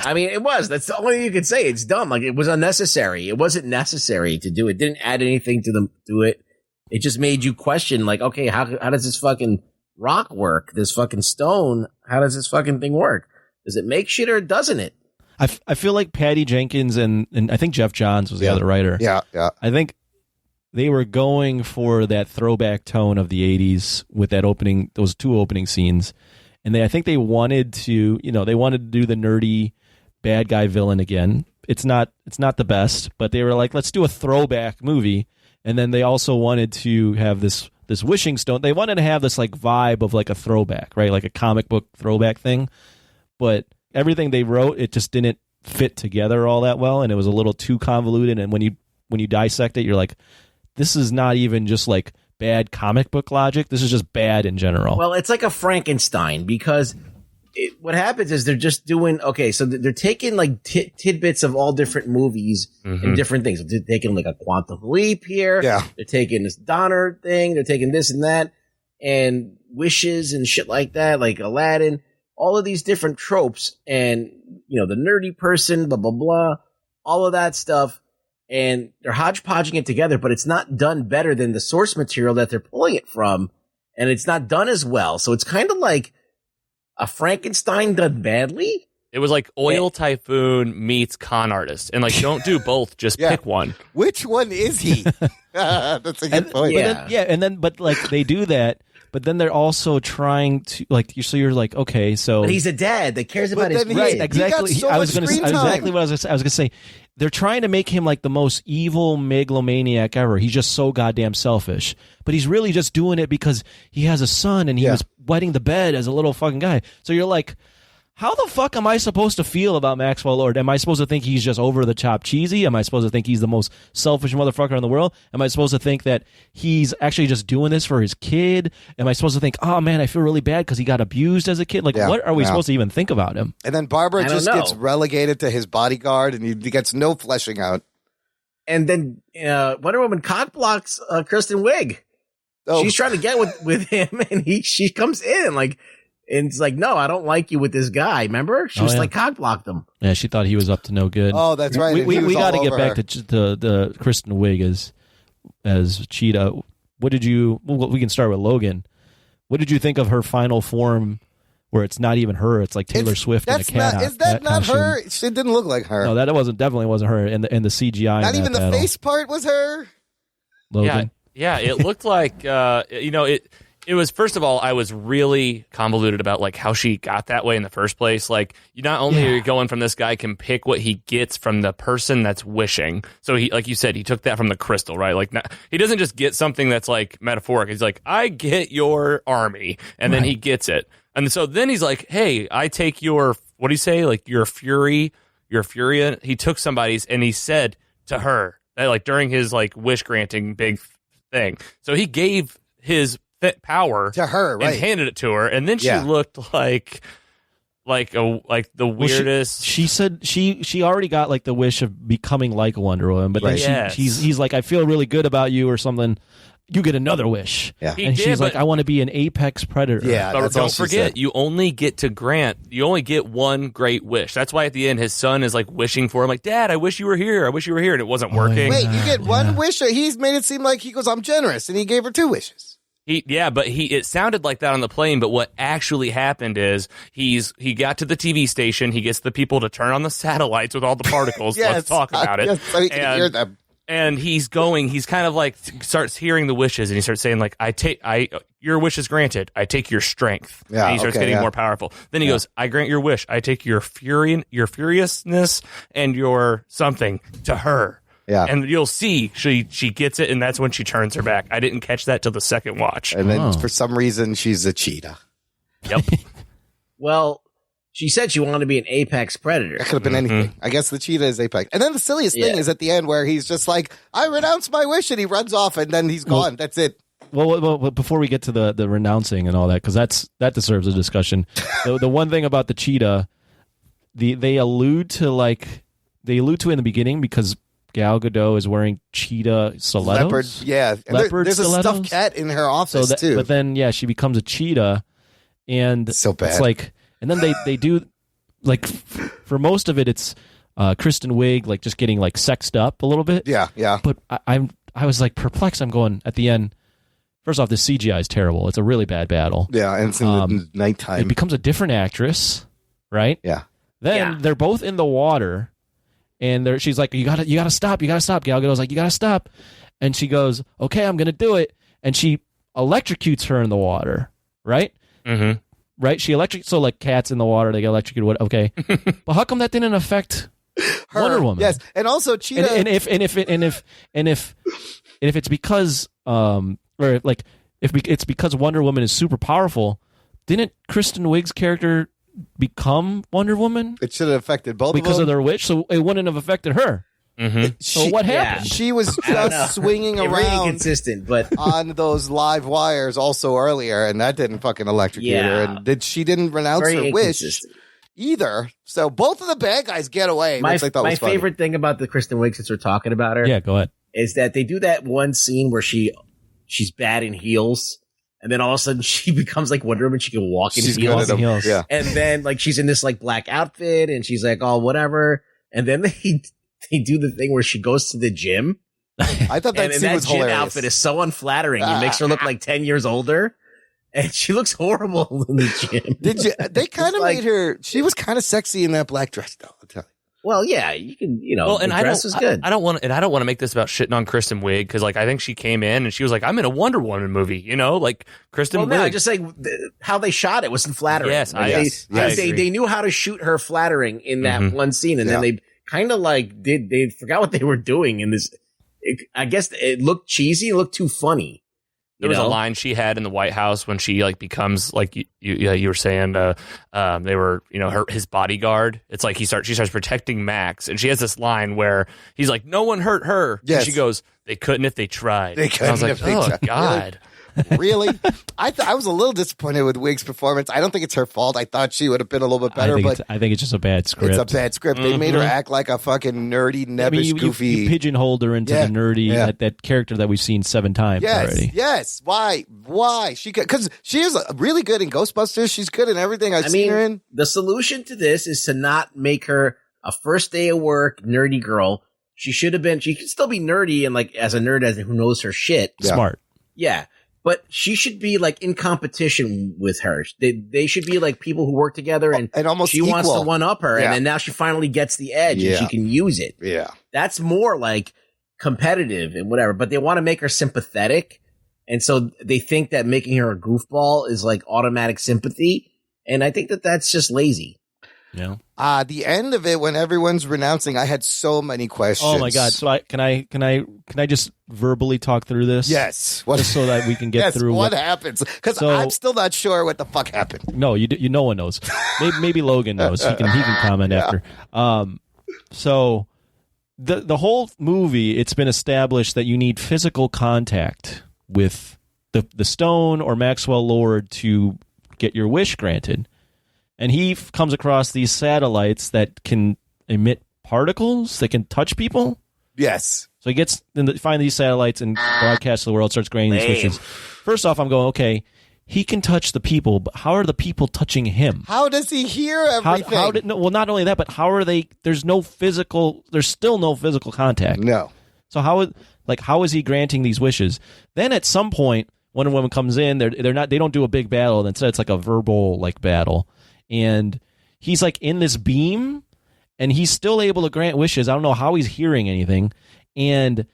I mean, it was. That's the only thing you could say. It's dumb. Like, it was unnecessary. It wasn't necessary to do it. It didn't add anything to it. It just made you question, like, okay, how does this fucking rock work? This fucking stone, how does this fucking thing work? Does it make shit or doesn't it? I feel like Patty Jenkins and I think Jeff Johns was the other writer. Yeah. I think they were going for that throwback tone of the 80s with those two opening scenes. And I think they wanted to, they wanted to do the nerdy bad guy villain again. It's not the best, but they were like, let's do a throwback movie. And then they also wanted to have this wishing stone. They wanted to have this like vibe of like a throwback, right? Like a comic book throwback thing. But everything they wrote, it just didn't fit together all that well. And it was a little too convoluted. And when you dissect it, you're like, this is not even just like bad comic book logic. This is just bad in general. Well, it's like a Frankenstein because what happens is they're just doing so they're taking like tidbits of all different movies and different things. They're taking like a Quantum Leap here. Yeah. They're taking this Donner thing. They're taking this and that and wishes and shit like that, like Aladdin. All of these different tropes and the nerdy person, blah blah blah, all of that stuff, and they're hodgepodging it together. But it's not done better than the source material that they're pulling it from, and it's not done as well. So it's kind of like a Frankenstein done badly. It was like Oil Typhoon meets Con Artist, and like don't do both, just pick one. Which one is he? That's a good point. But like they do that, but then they're also trying to you're like, okay, so but he's a dad that cares about his right, exactly. He got so much screen time. Exactly what I was gonna say. They're trying to make him like the most evil megalomaniac ever. He's just so goddamn selfish. But he's really just doing it because he has a son and he was wetting the bed as a little fucking guy. So you're like, how the fuck am I supposed to feel about Maxwell Lord? Am I supposed to think he's just over the top cheesy? Am I supposed to think he's the most selfish motherfucker in the world? Am I supposed to think that he's actually just doing this for his kid? Am I supposed to think, oh man, I feel really bad because he got abused as a kid? Like, what are we supposed to even think about him? And then Barbara just gets relegated to his bodyguard, and he gets no fleshing out. And then Wonder Woman cock blocks Kristen Wiig. Oh. She's trying to get with him, and she comes in and it's like, no, I don't like you with this guy. Remember? She was like cock blocked him. Yeah, she thought he was up to no good. Oh, that's right. We got to get back to the Kristen Wiig as Cheetah. What did you? Well, we can start with Logan. What did you think of her final form, where it's not even her? It's like Taylor Swift in a cat. Is that not her? It didn't look like her. No, that definitely wasn't her. And the CGI. Not even the face part was her. Logan. Yeah, it looked like It was, first of all, I was really convoluted about like how she got that way in the first place. Like, you not only are you going from this guy can pick what he gets from the person that's wishing. So he, like you said, he took that from the crystal, right? Like, he doesn't just get something that's like metaphoric. He's like, I get your army, and then he gets it. And so then he's like, hey, I take your, what do you say? Like your fury, your furia. He took somebody's and he said to her that like during his like wish granting big thing. So he gave his power to her, right? And handed it to her, and then she looked like the weirdest. She said she already got like the wish of becoming like a Wonder Woman, but then he's like, I feel really good about you or something. You get another wish, and she's like, I want to be an apex predator. Yeah, but don't forget, you only get one great wish. That's why at the end his son is like wishing for him, like, Dad, I wish you were here. I wish you were here, and it wasn't working. Wait, you get one wish? He's made it seem like he goes, I'm generous, and he gave her 2 wishes. It sounded like that on the plane, but what actually happened is he got to the TV station, he gets the people to turn on the satellites with all the particles. Let's talk about it. So he can hear them. And he's kind of like starts hearing the wishes, and he starts saying like, your wish is granted. I take your strength. Yeah, and he starts getting more powerful. Then he goes, I grant your wish. I take your furiousness and your something to her. Yeah. And you'll see she gets it, and that's when she turns her back. I didn't catch that till the second watch. And then for some reason, she's a cheetah. Yep. Well, she said she wanted to be an apex predator. That could have been anything. I guess the cheetah is apex. And then the silliest thing is at the end where he's just like, I renounce my wish, and he runs off, and then he's gone. That's it. Well, before we get to the renouncing and all that, because that deserves a discussion. The one thing about the cheetah, they allude to it in the beginning because Gal Gadot is wearing cheetah stilettos. Leopard there's stilettos. A stuffed cat in her office too. But then, she becomes a cheetah, and so bad. It's like, and then they do like for most of it, it's Kristen Wiig like just getting like sexed up a little bit. Yeah. But I was like perplexed. I'm going at the end. First off, the CGI is terrible. It's a really bad battle. Yeah, and it's in the nighttime. It becomes a different actress, right? Yeah. Then they're both in the water. And she's like, you gotta stop. Gal Gadot's like, you gotta stop. And she goes, okay, I'm gonna do it. And she electrocutes her in the water, right? Mm-hmm. Right? She so like cats in the water, they get electrocuted. Okay, but how come that didn't affect Wonder Woman? Yes, and also Cheetah. And if it's because if it's because Wonder Woman is super powerful, didn't Kristen Wiig's character become Wonder Woman? It should have affected both because of them. Their wish, so it wouldn't have affected her. So what happened? She was just swinging Very around inconsistent, but on those live wires also earlier, and that didn't fucking electrocute her. And she didn't renounce Very her wish inconsistent. either. So both of the bad guys get away, which I thought was funny. My favorite thing about the Kristen Wiig, since we're talking about her, Yeah, go ahead. is that they do that one scene where she's bad in heels, and then all of a sudden she becomes like Wonder Woman. She can walk in She's good heels. at them. Yeah. And then like she's in this like black outfit, and she's like, oh, whatever. And then they do the thing where she goes to the gym. I thought that and scene that was gym hilarious. outfit is so unflattering. It makes her look like 10 years older. And she looks horrible in the gym. Did you? They kind of like- made her. She was kind of sexy in that black dress, though. I'll tell you. Well, yeah, you can, Well, the and dress was good. I don't want to make this about shitting on Kristen Wiig because, like, I think she came in and she was like, "I'm in a Wonder Woman movie," like Kristen Wiig. No, I just say how they shot it wasn't flattering. Yes, Like, I they agree. knew how to shoot her flattering in that one scene, and then they kind of like they forgot what they were doing in this. I guess it looked cheesy, it looked too funny. There was a line she had in the White House when she like becomes like you were saying they were his bodyguard. It's like she starts protecting Max, and she has this line where he's like, "No one hurt her." Yes. And she goes, "They couldn't if they tried." They And I was couldn't like, if they "Oh tried." God." Really? I was a little disappointed with Wig's performance. I don't think it's her fault. I thought she would have been a little bit better, I think it's just a bad script. it's a bad script. They made her act like a fucking nerdy, nebbish, goofy. You pigeonholed her into the nerdy that character that we've seen 7 times already. Yes. Why? Because she is really good in Ghostbusters. She's good in everything I've seen her in. The solution to this is to not make her a first day of work nerdy girl. She could still be nerdy and like as a nerd who knows her shit. Smart. Yeah. But she should be like in competition with her. They should be like people who work together and almost she wants equal. to one up her. Yeah. And then now she finally gets the edge and she can use it. Yeah. That's more like competitive and whatever, but they want to make her sympathetic. And so they think that making her a goofball is like automatic sympathy. And I think that that's just lazy. Yeah. The end of it when everyone's renouncing, I had so many questions. Oh my God! So can I just verbally talk through this? Yes. Just so that we can get through what happens? Because I'm still not sure what the fuck happened. No, no one knows. Maybe Logan knows. He can comment after. So the whole movie, it's been established that you need physical contact with the stone or Maxwell Lord to get your wish granted. And he comes across these satellites that can emit particles that can touch people. Yes. So he gets find these satellites and broadcasts to the world, starts granting these wishes. First off, I'm going, okay, he can touch the people, but how are the people touching him? How does he hear everything? Well, not only that, but how are they? There's still no physical contact. No. So how is he granting these wishes? Then at some point, Wonder Woman comes in. They don't do a big battle. Instead, it's like a verbal like battle. And he's like in this beam, and he's still able to grant wishes. I don't know how he's hearing anything. And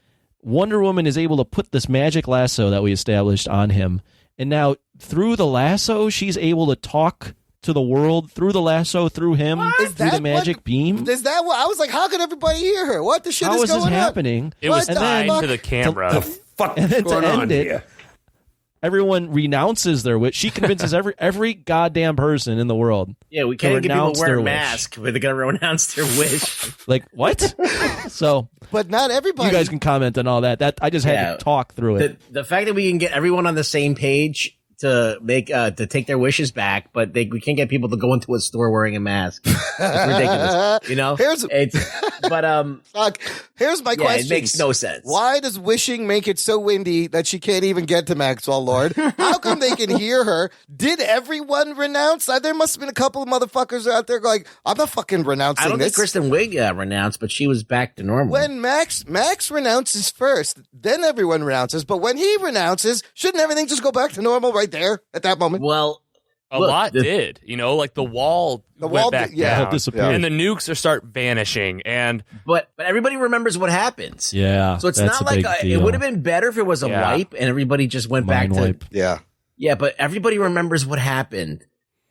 Wonder Woman is able to put this magic lasso that we established on him. And now through the lasso, she's able to talk to the world through the lasso, through him, through the magic beam. Is that what? I was like, how can everybody hear her? What the shit How is is going this on? happening? It was What the tied fuck? to the camera. And then to end it, everyone renounces their wish. She convinces every goddamn person in the world. Yeah, we can't to get people renounce their wearing wish. masks, but they're going to renounce their wish. Like, what? So, but not everybody. You guys can comment on all that. I just had to talk through it. The fact that we can get everyone on the same page to make to take their wishes back, but we can't get people to go into a store wearing a mask. It's ridiculous. Here's my question. It makes no sense. Why does wishing make it so windy that she can't even get to Maxwell Lord? How come they can hear her? Did everyone renounce? There must have been a couple of motherfuckers out there going, I'm not fucking renouncing I don't this. think Kristen Wiig renounced, but she was back to normal. When Max renounces first, then everyone renounces. But when he renounces, shouldn't everything just go back to normal right there at that moment? Well, a lot did. Like the wall went back down. disappeared. And the nukes start vanishing. But everybody remembers what happens. Yeah. So it's that's not a like big it deal. would have been better if it was a wipe and everybody just went back Mind to wipe. Yeah. Yeah, but everybody remembers what happened.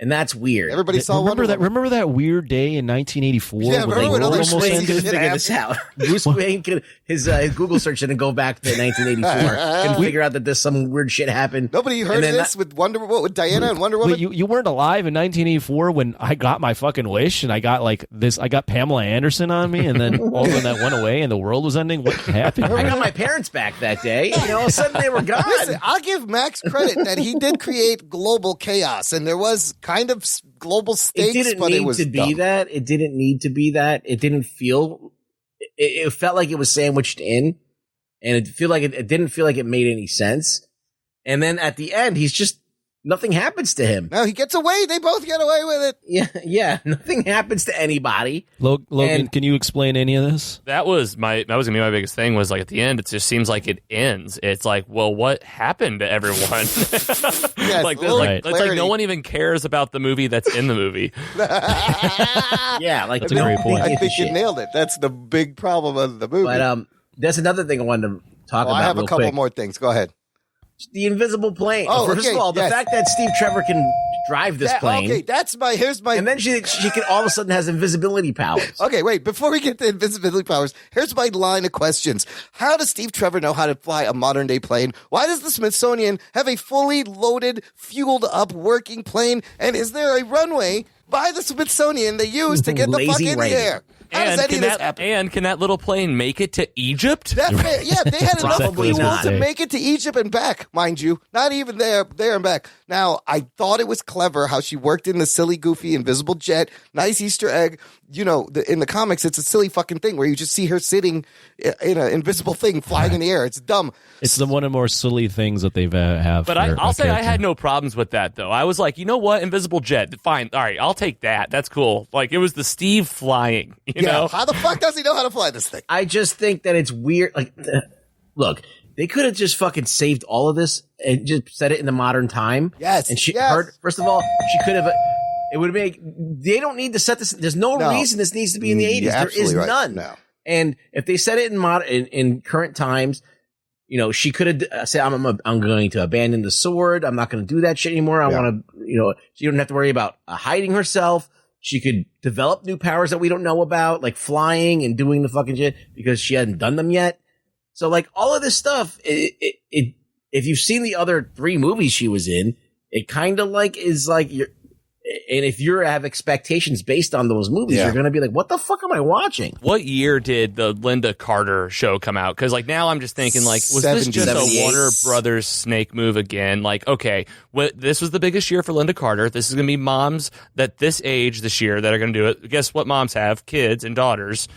And that's weird. Everybody saw remember that weird day in 1984 Yeah, when remember the when all world this almost crazy ended? shit Figure this out. Bruce Wayne could his Google search didn't go back to 1984 and figure out that there's some weird shit happened. Nobody heard of this with with Diana and Wonder Woman. Wait, you weren't alive in 1984 when I got my fucking wish and I got like this. I got Pamela Anderson on me, and then all of a sudden that went away and the world was ending. What happened? I got my parents back that day. All of a sudden they were gone. Listen, I'll give Max credit that he did create global chaos, and there was kind of global stakes, it didn't but need it was to be dumb. that. It didn't need to be that. It didn't feel. It felt like it was sandwiched in, and it didn't feel like it made any sense. And then at the end, he's just nothing happens to him. No, he gets away. They both get away with it. Yeah. Nothing happens to anybody. Logan, can you explain any of this? That was gonna be my biggest thing. Was like at the end, it just seems like it ends. It's like, well, what happened to everyone? Like, it's like no one even cares about the movie that's in the movie. Yeah, like That's a great point. I think you nailed it. That's the big problem of the movie. But there's another thing I wanted to talk about. I have a real couple quick. more things. Go ahead. The invisible plane. Oh, First okay, of all, the yes. fact that Steve Trevor can drive this plane. Okay, here's my. And then she can all of a sudden has invisibility powers. Okay, wait. Before we get to invisibility powers, here's my line of questions. How does Steve Trevor know how to fly a modern day plane? Why does the Smithsonian have a fully loaded, fueled up working plane? And is there a runway by the Smithsonian they use to get the fuck in the air? How does any of this happen? And can that little plane make it to Egypt? Yeah, they had enough Probably fuel not. to make it to Egypt and back, mind you. Not even there and back. Now, I thought it was clever how she worked in the silly, goofy, invisible jet. Nice Easter egg. You know, in the comics, it's a silly fucking thing where you just see her sitting in an invisible thing flying in the air. It's dumb. It's one of the more silly things that they've have. But I'll say I had no problems with that, though. I was like, you know what? Invisible jet. Fine. All right. I'll take that. That's cool. Like, it was the Steve flying. You know? How the fuck does he know how to fly this thing? I just think that it's weird. Like, look, they could have just fucking saved all of this and just set it in the modern time. Yes. And yes. First of all, she could have. It would make. They don't need to set this. There's no reason this needs to be in the 80s. There is none. No. And if they set it in current times, you know, she could have said, I'm going to abandon the sword. I'm not going to do that shit anymore. I want to, you know, she don't have to worry about hiding herself. She could develop new powers that we don't know about, like flying and doing the fucking shit because she hadn't done them yet. So like all of this stuff, if you've seen the other 3 movies she was in, it kind of like is like and if you have expectations based on those movies, you're going to be like, what the fuck am I watching? What year did the Linda Carter show come out? Because like now I'm just thinking like, was this just a Warner Brothers snake move again? Like, okay, this was the biggest year for Linda Carter. This is going to be moms that this age this year that are going to do it. Guess what moms have? Kids and daughters.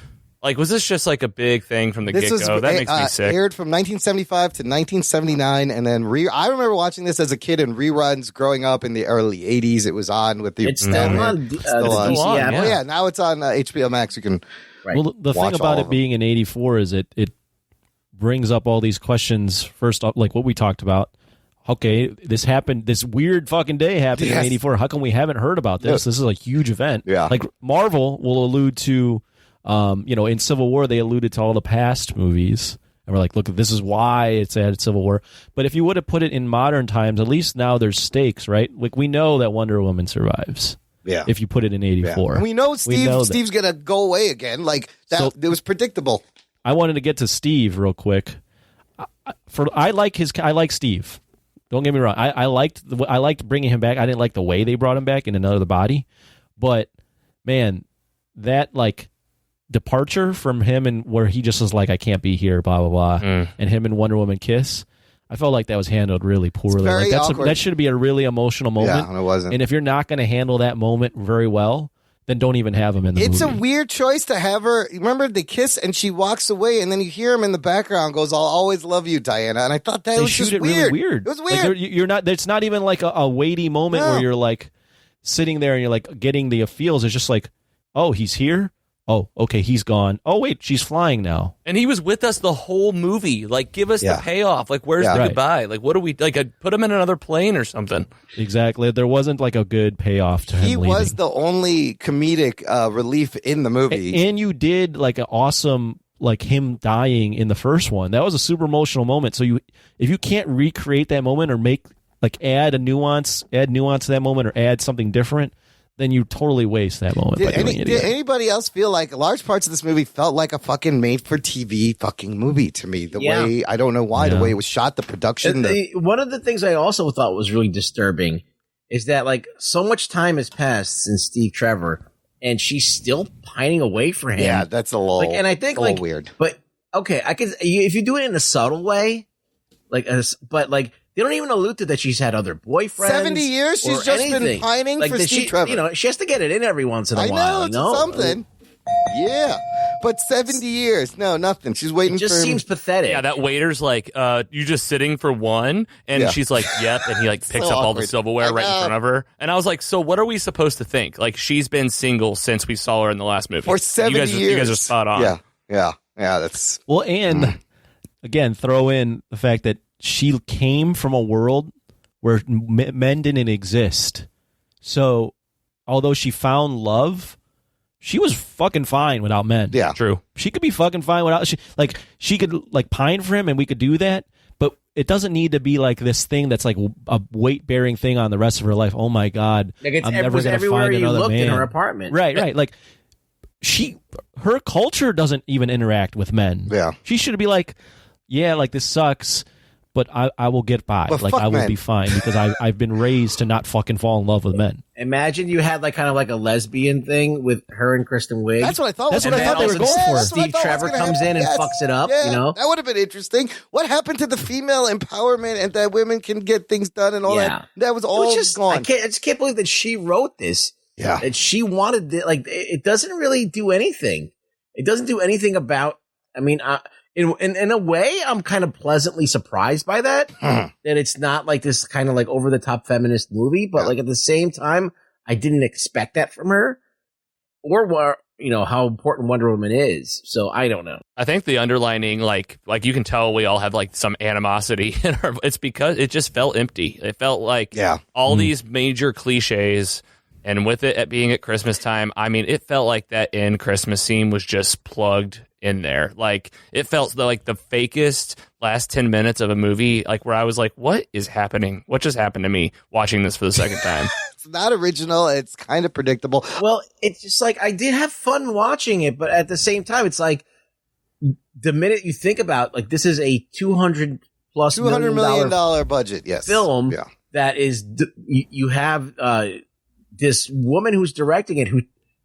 Like, was this just like a big thing from the get-go? That makes me sick. Aired from 1975 to 1979, and then I remember watching this as a kid in reruns growing up in the early 80s. It was on with the... It's still on. DC app. Yeah, now it's on HBO Max. You can Well, the thing about it being in 84 is it brings up all these questions. First off, like what we talked about. Okay, this happened. This weird fucking day happened in 84. How come we haven't heard about this? This is a huge event. Yeah. Like Marvel will allude to... in Civil War, they alluded to all the past movies. And we're like, look, this is why it's at Civil War. But if you would have put it in modern times, at least now there's stakes, right? Like, we know that Wonder Woman survives. Yeah. If you put it in 84. And we know Steve's going to go away again. Like, that, it was predictable. I wanted to get to Steve real quick. I like Steve. Don't get me wrong. I liked bringing him back. I didn't like the way they brought him back in another body. But, man, that, like... departure from him and where he just was like, I can't be here, blah, blah, blah. And him and Wonder Woman kiss. I felt like that was handled really poorly. Very like awkward. that should be a really emotional moment. Yeah, and it wasn't. And if you're not going to handle that moment very well, then don't even have him in the movie. It's a weird choice to have her. Remember, they kiss and she walks away, and then you hear him in the background goes, I'll always love you, Diana. And I thought that was just weird. Really weird. It was weird. Like you're not. It's not even like a weighty moment where you're like sitting there and you're like getting the feels. It's just like, oh, he's here. Oh, okay, he's gone. Oh, wait, she's flying now. And he was with us the whole movie. Like, give us the payoff. Like, where's the goodbye? Like, what do we, like, I'd put him in another plane or something. Exactly. There wasn't, like, a good payoff to him He leaving. was the only comedic relief in the movie. And you did, like, an awesome, like, him dying in the first one. That was a super emotional moment. So if you can't recreate that moment or make like add nuance to that moment, or add something different, then you totally waste that moment. Did anybody else feel like large parts of this movie felt like a fucking made-for-TV fucking movie to me? The way, I don't know why, the way it was shot, the production. One of the things I also thought was really disturbing is that, like, so much time has passed since Steve Trevor, and she's still pining away for him. Yeah, that's a little, and I think, like, weird. But, okay, if you do it in a subtle way, but they don't even allude to that she's had other boyfriends. 70 years? She's just been pining for Steve Trevor. You know, she has to get it in every once in a while. I know, it's something. Yeah. But 70 years. No, nothing. She's waiting for him. It just seems pathetic. Yeah, that waiter's like, you just sitting for one? And she's like, yep. And he like picks up all the silverware right in front of her. And I was like, so what are we supposed to think? Like, she's been single since we saw her in the last movie. For 70 years. You guys are spot on. Yeah, that's... Well, and again, throw in the fact that she came from a world where men didn't exist. So, although she found love, she was fucking fine without men. Yeah, true. She could be fucking fine without. She could like pine for him, and we could do that. But it doesn't need to be like this thing that's like a weight bearing thing on the rest of her life. Oh my god, I'm never going to find another man. In her apartment, right. Like her culture doesn't even interact with men. Yeah, she should be like, yeah, like this sucks. But I will get by. But like I will men. be fine because I've been raised to not fucking fall in love with men. Imagine you had like kind of like a lesbian thing with her and Kristen Wiig. That's what I thought. That's what I thought they were going for. Steve Trevor comes in and fucks it up. Yeah, you know, that would have been interesting. What happened to the female empowerment and that women can get things done and all that? That was all gone. I just can't believe that she wrote this. Yeah, that she wanted it. Like, it doesn't really do anything. It doesn't do anything about. I mean, in a way, I'm kind of pleasantly surprised by that. That it's not like this kind of like over the top feminist movie, but like at the same time, I didn't expect that from her, or how important Wonder Woman is. So I don't know. I think the underlining, like you can tell, we all have like some animosity in our. It's because it just felt empty. It felt like all these major cliches. And with it at being at Christmas time, I mean, it felt like that end Christmas scene was just plugged in there. Like, it felt like the fakest last 10 minutes of a movie, like where I was like, what is happening? What just happened to me watching this for the second time? It's not original. It's kind of predictable. Well, it's just like, I did have fun watching it, but at the same time, it's like, the minute you think about, like, this is a $200 million budget, yes, film that is, you have, this woman who's directing it, who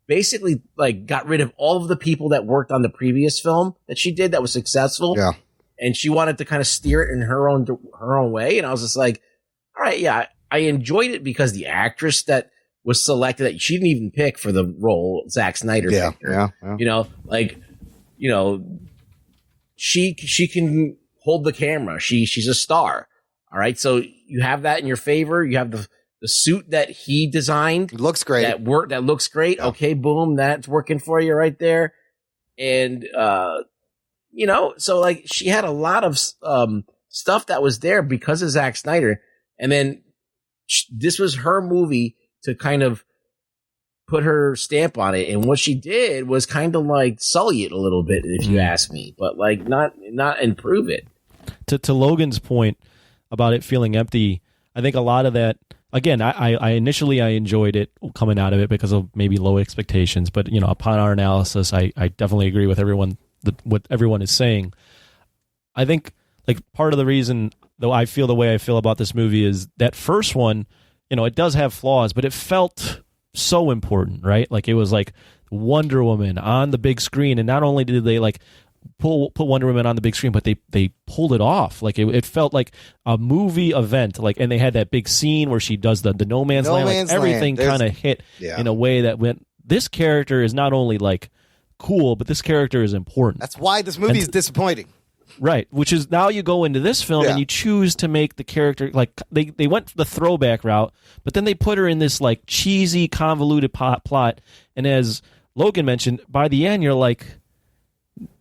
basically like got rid of all of the people that worked on the previous film that she did that was successful. Yeah. And she wanted to kind of steer it in her own way. And I was just like, all right, yeah, I enjoyed it because the actress that was selected, that she didn't even pick for the role, Zack Snyder. picked her. She can hold the camera. She's a star. All right. So you have that in your favor. You have the suit that he designed. It looks great. That looks great. Yeah. Okay, boom, that's working for you right there. And, so like she had a lot of stuff that was there because of Zack Snyder. And then this was her movie to kind of put her stamp on it. And what she did was kind of like sully it a little bit, if you ask me, but like not improve it. To Logan's point about it feeling empty, I think a lot of that, again, I initially enjoyed it coming out of it because of maybe low expectations, but upon our analysis, I definitely agree with what everyone is saying. I think like part of the reason though I feel the way I feel about this movie is that first one, it does have flaws, but it felt so important, right? Like it was like Wonder Woman on the big screen, and not only did they like put Wonder Woman on the big screen, but they pulled it off. Like it felt like a movie event. Like, and they had that big scene where she does the no man's land. Like everything kind of hit in a way that went. This character is not only like cool, but this character is important. That's why this movie is disappointing. Right, which is now you go into this film and you choose to make the character like they went the throwback route, but then they put her in this like cheesy, convoluted plot. And as Logan mentioned, by the end you're like,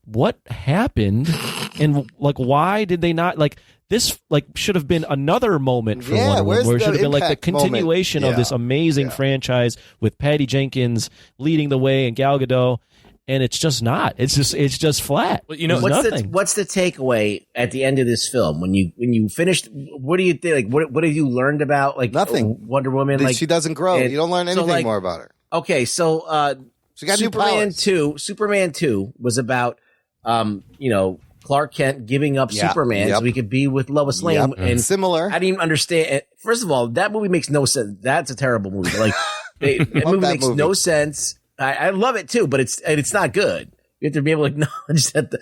what happened? And like, why did they not like this? Like, should have been another moment for Wonder Woman, where it should have been like the continuation of this amazing franchise with Patty Jenkins leading the way and Gal Gadot. and it's just not. It's just flat. Well, you know, what's the takeaway at the end of this film when you finished? What do you think? Like, what have you learned about nothing? Wonder Woman, She doesn't grow. You don't learn anything more about her. Okay, so she got Superman 2. Superman 2 was about Clark Kent giving up Superman so he could be with Lois Lane. And similar. I didn't even understand. First of all, that movie makes no sense. That's a terrible movie. Like that movie makes no sense. I love it too, but it's not good. You have to be able to acknowledge that.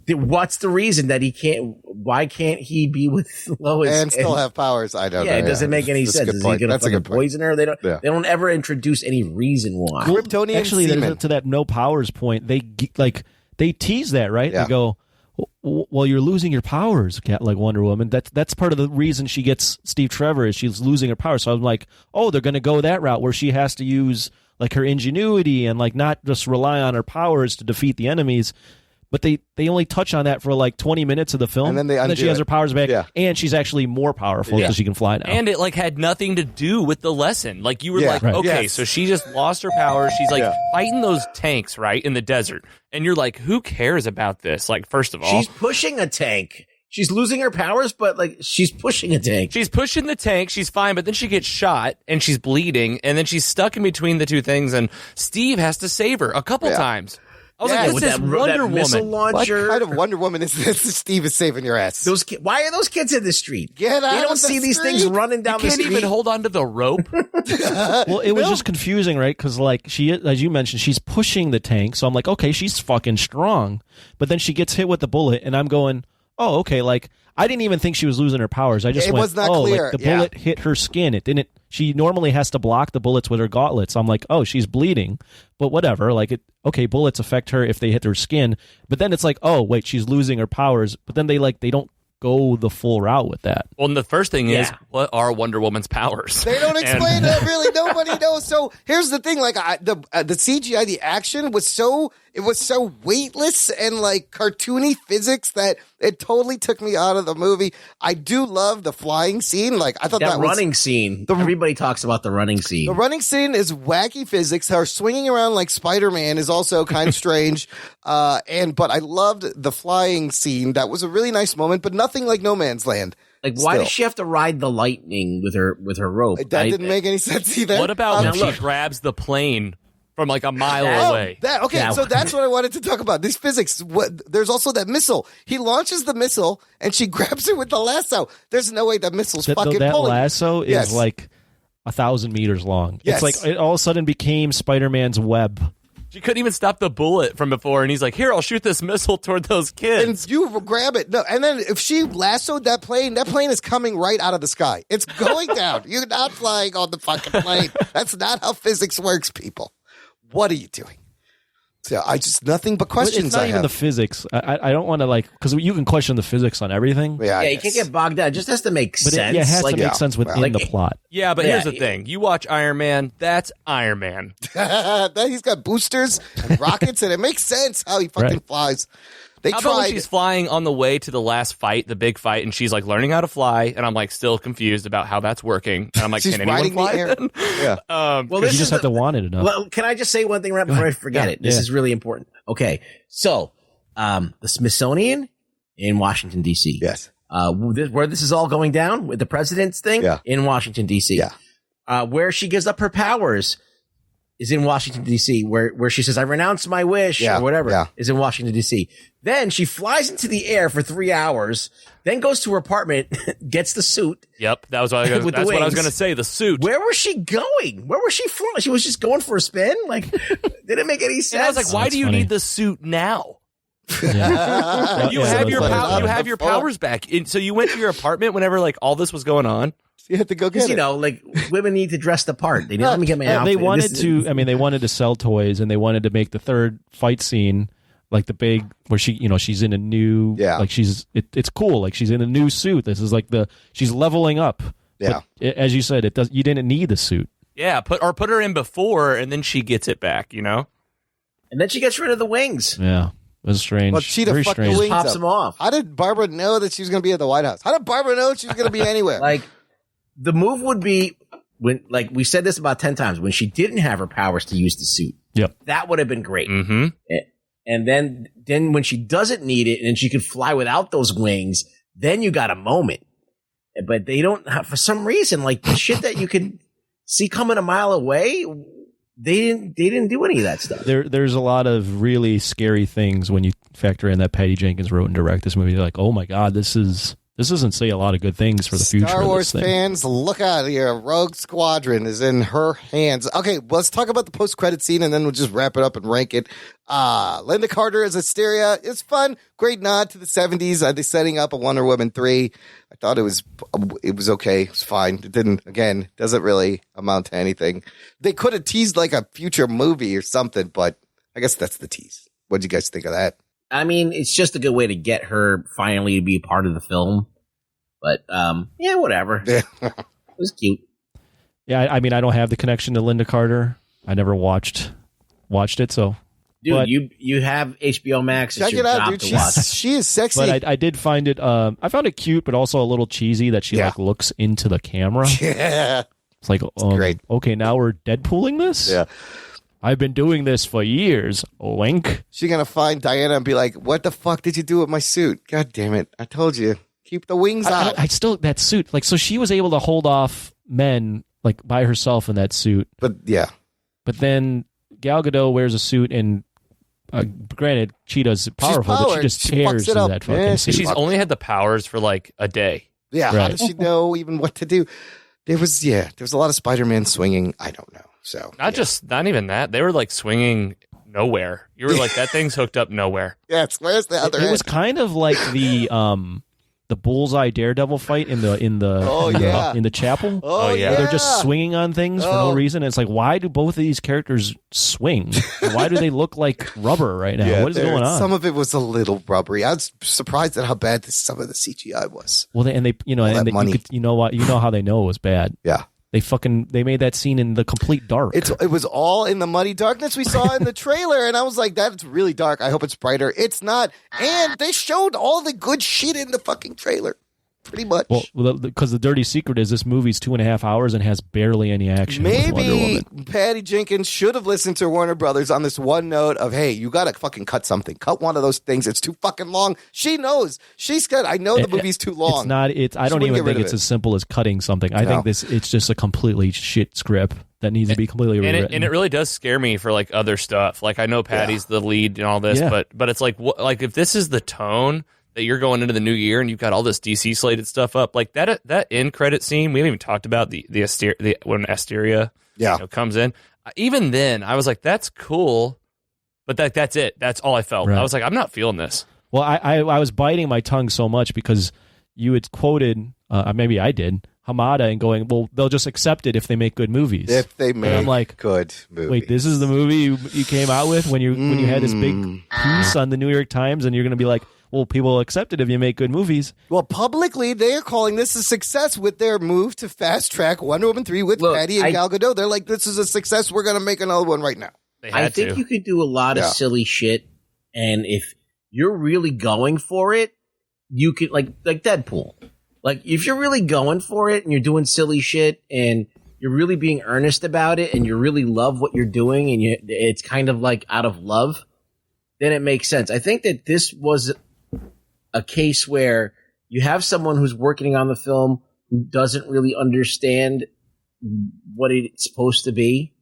What's the reason that he can't? Why can't he be with Lois and still have powers? I don't know. Yeah, it doesn't make any sense. Is he going to poison her? They don't ever introduce any reason why. Kryptonian Actually, semen. to that no powers point, they tease that, right? Yeah. They go, well, you're losing your powers, like Wonder Woman. That's part of the reason she gets Steve Trevor is she's losing her powers. So I'm like, oh, they're going to go that route where she has to use like her ingenuity and like not just rely on her powers to defeat the enemies. But they only touch on that for like 20 minutes of the film, and then she has her powers back, and she's actually more powerful because she can fly now. And it like had nothing to do with the lesson. Like you were okay, so she just lost her powers. She's like fighting those tanks right in the desert, and you're like, who cares about this? Like, first of all, she's pushing a tank. She's losing her powers, but like she's pushing a tank. She's pushing the tank. She's fine, but then she gets shot and she's bleeding, and then she's stuck in between the two things. And Steve has to save her a couple times. I was like, "This is Wonder Woman." Launcher. What kind of Wonder Woman is this? Steve is saving your ass. Why are those kids in the street? Get out They don't of see the these street. things running down the Can't street. even hold on to the rope. Well, it was just confusing, right? Because like she, as you mentioned, she's pushing the tank. So I'm like, okay, she's fucking strong. But then she gets hit with the bullet, and I'm going, oh, okay. Like I didn't even think she was losing her powers. I just went, was not oh, clear. like the bullet hit her skin. It didn't. She normally has to block the bullets with her gauntlets. I'm like, oh, she's bleeding. But whatever. Like okay, bullets affect her if they hit her skin. But then it's like, oh, wait, she's losing her powers. But then they don't go the full route with that. Well, and the first thing is, what are Wonder Woman's powers? They don't explain that really. Nobody knows. So here's the thing: like the CGI, the action was so weightless and like cartoony physics that it totally took me out of the movie. I do love the flying scene. Like I thought that running scene. Everybody talks about the running scene. The running scene is wacky physics. Her swinging around like Spider-Man is also kind of strange. But I loved the flying scene. That was a really nice moment, but nothing like No Man's Land. Like, why does she have to ride the lightning with her rope? That didn't make any sense either. What about when she grabs the plane from like a mile away? So that's what I wanted to talk about. These physics. There's also that missile. He launches the missile and she grabs it with the lasso. There's no way that missile's fucking that pulling. lasso is like 1,000 meters long. Yes. It's like it all of a sudden became Spider-Man's web. She couldn't even stop the bullet from before, and he's like, here, I'll shoot this missile toward those kids. And you grab it. No, and then if she lassoed that plane is coming right out of the sky. It's going down. You're not flying on the fucking plane. That's not how physics works, people. What are you doing? So nothing but questions. It's not even the physics. I don't want to because you can question the physics on everything. Yeah, you can't get bogged down. It just has to make sense. It has to make sense within the plot. Yeah, but here's the thing. You watch Iron Man, that's Iron Man. He's got boosters and rockets, and it makes sense how he fucking flies. How about when she's flying on the way to the last fight, the big fight, and she's like learning how to fly, and I'm like still confused about how that's working. And I'm like, can anyone fly? Yeah. Well, you just have to want it enough. Well, can I just say one thing right before I forget it? This is really important. Okay, so the Smithsonian in Washington D.C. Yes. Where this is all going down with the president's thing in Washington D.C. Yeah. Where she gives up her powers is in Washington D.C. Where she says, "I renounce my wish" or whatever is in Washington D.C. Then she flies into the air for 3 hours, then goes to her apartment, gets the suit. Yep, that's what I was going to say. The suit. Where was she going? Where was she flying? She was just going for a spin. Like, didn't make any sense. And I was like, why do you need the suit now? Yeah. You have your powers back. So you went to your apartment whenever like all this was going on. You had to go get it. You know, like women need to dress the part. They didn't let me get my outfit. They wanted to. I mean, they wanted to sell toys, and they wanted to make the third fight scene like the big where she's in a new like it's cool, like she's in a new suit. This is like she's leveling up. Yeah, but as you said, you didn't need the suit. Yeah, put her in before, and then she gets it back. You know, and then she gets rid of the wings. Yeah. It was strange. Well, she Very fucked the strange. wings Pops up. them off. How did Barbara know that she was going to be at the White House? How did Barbara know she was going to be anywhere? Like, the move would be when, like we said this about 10 times, when she didn't have her powers to use the suit. Yep. That would have been great. Mm-hmm. And then when she doesn't need it and she could fly without those wings, then you got a moment. But they don't have, for some reason, like the shit that you could see coming a mile away, they didn't do any of that stuff. There's a lot of really scary things when you factor in that Patty Jenkins wrote and directed this movie. You're like, oh my God, this doesn't say a lot of good things for the future. Star Wars of this thing. fans, look out here. Rogue Squadron is in her hands. Okay, let's talk about the post-credit scene, and then we'll just wrap it up and rank it. Linda Carter as Asteria. It's fun. Great nod to the 70s. They're setting up a Wonder Woman 3. I thought it was okay. It was fine. It doesn't really amount to anything. They could have teased like a future movie or something, but I guess that's the tease. What'd you guys think of that? I mean, it's just a good way to get her finally to be a part of the film. But, yeah, whatever. It was cute. Yeah, I mean, I don't have the connection to Linda Carter. I never watched it, so. Dude, but, you have HBO Max. Check it out, dude. She is sexy. But I did find it, I found it cute, but also a little cheesy that she like looks into the camera. Yeah. It's like, great. Okay, now we're Deadpooling this? Yeah. I've been doing this for years. Wink. She's going to find Diana and be like, what the fuck did you do with my suit? God damn it. I told you. Keep the wings out. I still, that suit, like, so she was able to hold off men, like, by herself in that suit. But, yeah. But then Gal Gadot wears a suit and, granted, Cheetah's powerful, but she just tears through that fucking suit. She's only had the powers for, like, a day. Yeah, how does she know even what to do? There was a lot of Spider-Man swinging. I don't know. So Not even that. They were like swinging nowhere. You were like, that thing's hooked up nowhere. Yes, where's the other end? It was kind of like the Bullseye Daredevil fight in the chapel. Oh yeah, they're just swinging on things for no reason. It's like, why do both of these characters swing? Why do they look like rubber right now? What is going on? Some of it was a little rubbery. I was surprised at how bad some of the CGI was. Well, you know how they know it was bad. Yeah. They made that scene in the complete dark. It was all in the muddy darkness we saw in the trailer, and I was like, that's really dark. I hope it's brighter. It's not. And they showed all the good shit in the fucking trailer. Pretty much. Well, because the dirty secret is this movie's 2.5 hours and has barely any action. Maybe Patty Jenkins should have listened to Warner Brothers on this one note of, hey, you got to fucking cut something. Cut one of those things. It's too fucking long. She knows. She's good. I know the movie's too long. It's not. I don't even think it's as simple as cutting something. I think it's just a completely shit script that needs to be completely rewritten. And it really does scare me for like other stuff. Like I know Patty's the lead and all this, but it's like if this is the tone that you're going into the new year and you've got all this DC slated stuff up, like that end credit scene. We haven't even talked about the when Asteria comes in. Even then, I was like, that's cool, but that's it. That's all I felt. Right. I was like, I'm not feeling this. Well, I was biting my tongue so much because you had quoted, maybe I did, Hamada and going, well, they'll just accept it if they make good movies. If they make I'm like, good movies. Wait, this is the movie you came out with when you had this big piece on the New York Times, and you're going to be like, well, people will accept it if you make good movies. Well, publicly, they are calling this a success with their move to fast track Wonder Woman 3 with Patty and Gal Gadot. They're like, this is a success. We're going to make another one right now. I think you could do a lot of silly shit, and if you're really going for it, you could like Deadpool. Like if you're really going for it and you're doing silly shit and you're really being earnest about it and you really love what you're doing and it's kind of like out of love, then it makes sense. I think that this was a case where you have someone who's working on the film who doesn't really understand what it's supposed to be.